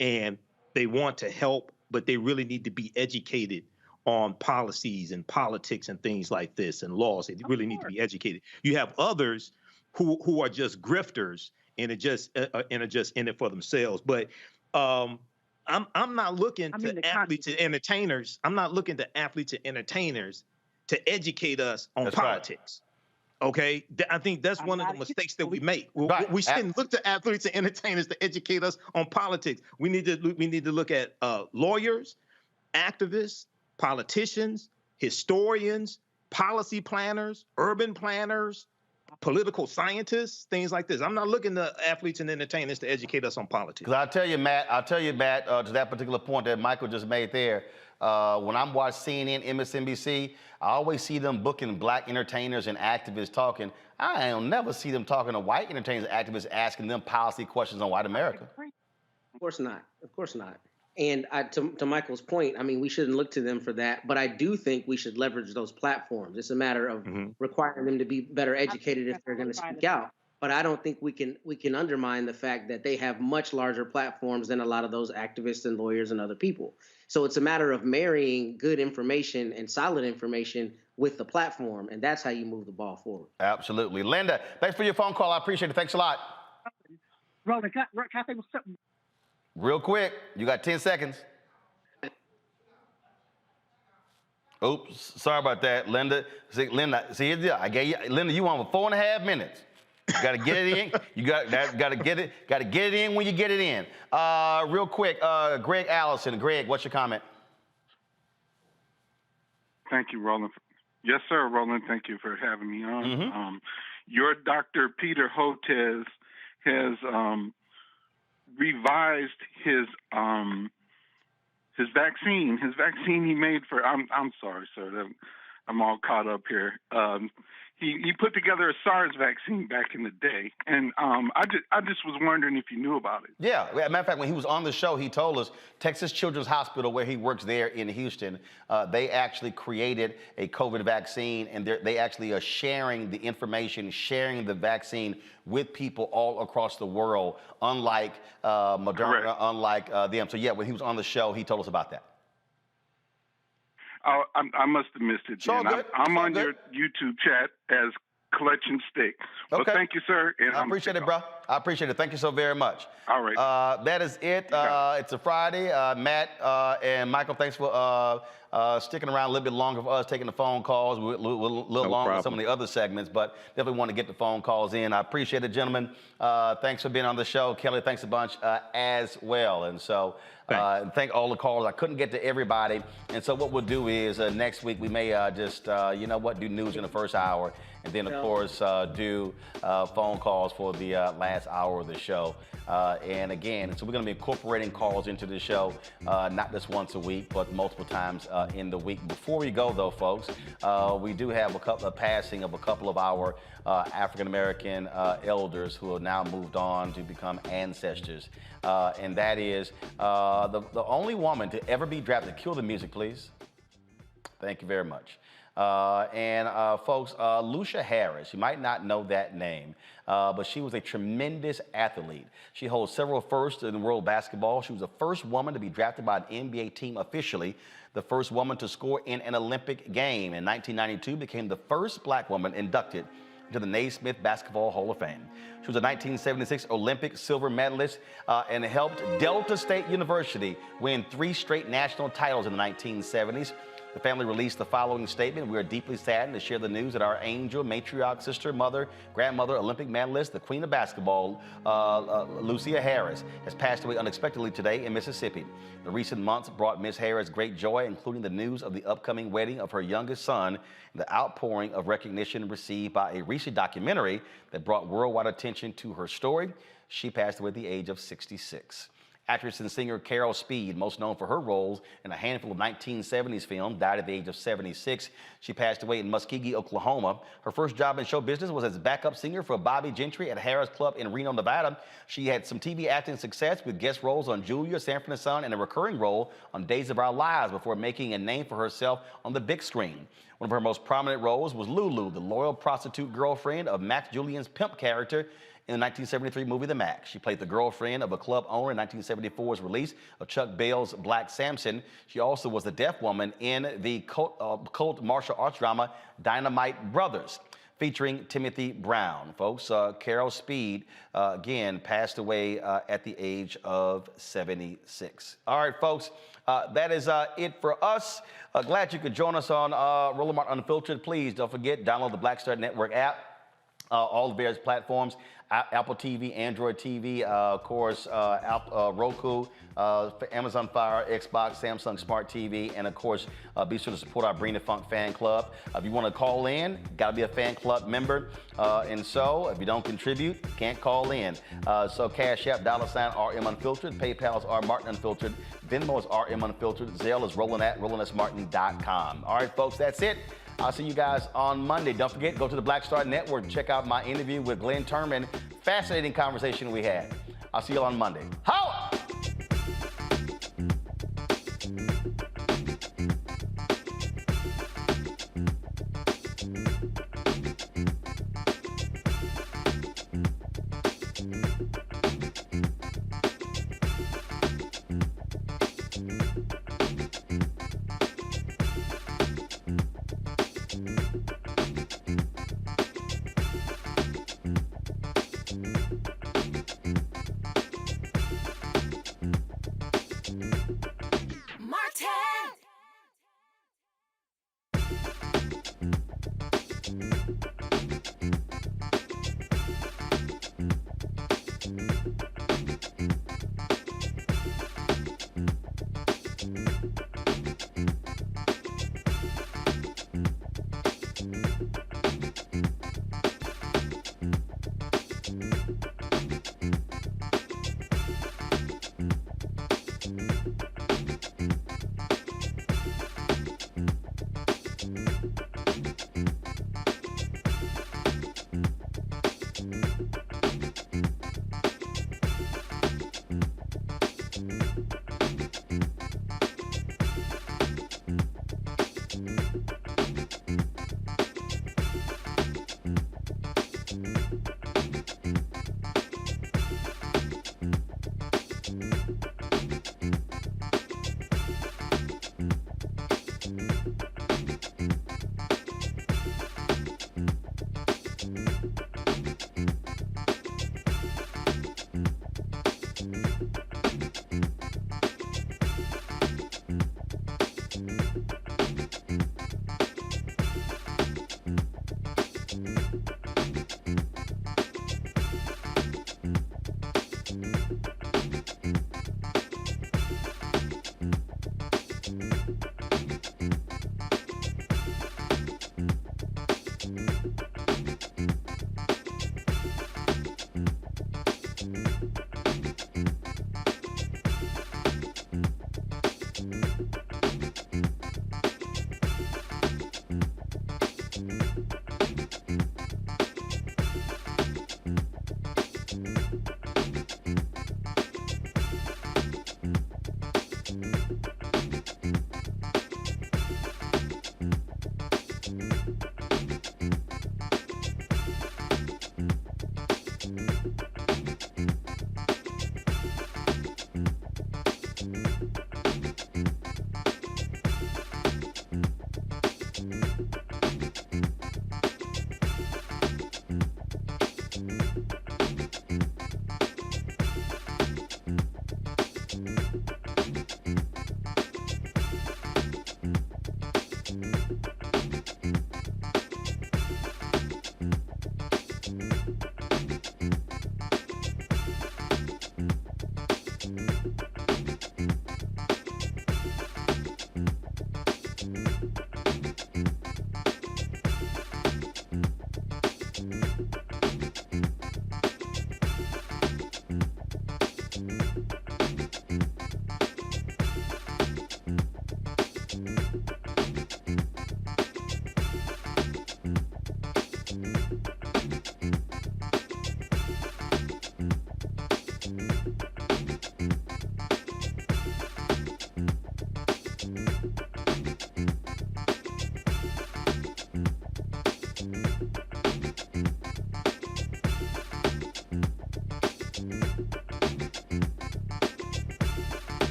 and they want to help, but they really need to be educated on policies and politics and things like this and laws. They really need to be educated. You have others who are just grifters and are just in it for themselves. But I'm not looking to athletes and entertainers. I'm not looking to athletes and entertainers to educate us on politics. Right. Okay, I think that's one of the mistakes that we make. Right. We shouldn't look to athletes and entertainers to educate us on politics. We need to look at lawyers, activists, politicians, historians, policy planners, urban planners, political scientists, things like this. I'm not looking to athletes and entertainers to educate us on politics. Because I'll tell you, Matt, to that particular point that Michael just made there, when I'm watching CNN, MSNBC, I always see them booking black entertainers and activists talking. I'll never see them talking to white entertainers and activists asking them policy questions on white America. Of course not. Of course not. And to Michael's point, I mean, we shouldn't look to them for that, but I do think we should leverage those platforms. It's a matter of requiring them to be better educated if they're going to speak out. But I don't think we can undermine the fact that they have much larger platforms than a lot of those activists and lawyers and other people. So it's a matter of marrying good information and solid information with the platform, and that's how you move the ball forward. Absolutely. Linda, thanks for your phone call. I appreciate it. Thanks a lot. Roland, can I say something? Real quick, you got 10 seconds. Oops, sorry about that, Linda. I gave you, Linda, you on for 4.5 minutes. You got to get it in. You got to get it in when you get it in. Real quick, Greg Allison. Greg, what's your comment? Thank you, Roland. Yes, sir, Roland. Thank you for having me on. Your Dr. Peter Hotez has revised his vaccine. His vaccine he made for. I'm sorry, sir. I'm all caught up here. He put together a SARS vaccine back in the day, and I just was wondering if you knew about it. Yeah, as a matter of fact, when he was on the show, he told us Texas Children's Hospital, where he works there in Houston, they actually created a COVID vaccine, and they actually are sharing the information, sharing the vaccine with people all across the world, unlike Moderna, correct, unlike them. So yeah, when he was on the show, he told us about that. Oh, I must have missed it. I'm on your YouTube chat as Collection Stick. Okay. Well, thank you, sir. And I appreciate it, bro. I appreciate it. Thank you so very much. All right. That is it. It's a Friday. Matt and Michael, thanks for sticking around a little bit longer for us, taking the phone calls. We're a little longer than some of the other segments, but definitely want to get the phone calls in. I appreciate it, gentlemen. Thanks for being on the show. Kelly, thanks a bunch as well. And so thank all the callers. I couldn't get to everybody. And so what we'll do is next week we may just, do news in the first hour. And then, of course, do phone calls for the last hour of the show. And again, so we're going to be incorporating calls into the show, not just once a week, but multiple times in the week. Before we go, though, folks, we do have a passing of a couple of our African-American elders who have now moved on to become ancestors. And that is the only woman to ever be drafted. Kill the music, please. Thank you very much. Folks, Lucia Harris, you might not know that name, but she was a tremendous athlete. She holds several firsts in world basketball. She was the first woman to be drafted by an NBA team officially, the first woman to score in an Olympic game. In 1992, became the first black woman inducted to the Naismith Basketball Hall of Fame. She was a 1976 Olympic silver medalist and helped Delta State University win 3 straight national titles in the 1970s. The family released the following statement. We are deeply saddened to share the news that our angel, matriarch, sister, mother, grandmother, Olympic medalist, the queen of basketball, Lucia Harris, has passed away unexpectedly today in Mississippi. The recent months brought Miss Harris great joy, including the news of the upcoming wedding of her youngest son and the outpouring of recognition received by a recent documentary that brought worldwide attention to her story. She passed away at the age of 66. Actress and singer Carol Speed, most known for her roles in a handful of 1970s films, died at the age of 76. She passed away in Muskogee, Oklahoma. Her first job in show business was as backup singer for Bobby Gentry at Harris Club in Reno, Nevada. She had some TV acting success with guest roles on Julia, Sanford and Son, and a recurring role on Days of Our Lives before making a name for herself on the big screen. One of her most prominent roles was Lulu, the loyal prostitute girlfriend of Max Julian's pimp character in the 1973 movie The Max. She played the girlfriend of a club owner in 1974's release of Chuck Bell's Black Samson. She also was the deaf woman in the cult martial arts drama Dynamite Brothers, featuring Timothy Brown. Folks, Carol Speed, again, passed away at the age of 76. All right, folks, that is it for us. Glad you could join us on Roland Martin Unfiltered. Please don't forget, download the Black Star Network app. All the various platforms, Apple TV, Android TV, of course, Roku, Amazon Fire, Xbox, Samsung Smart TV, and of course, be sure to support our Bring the Funk fan club. If you want to call in, got to be a fan club member. And so, if you don't contribute, can't call in. So Cash App, $RM Unfiltered, PayPal is R Martin Unfiltered, Venmo is RM Unfiltered, Zelle is roland@rolandsmartin.com. All right, folks, that's it. I'll see you guys on Monday. Don't forget, go to the Black Star Network and check out my interview with Glenn Turman. Fascinating conversation we had. I'll see you on Monday. Holla!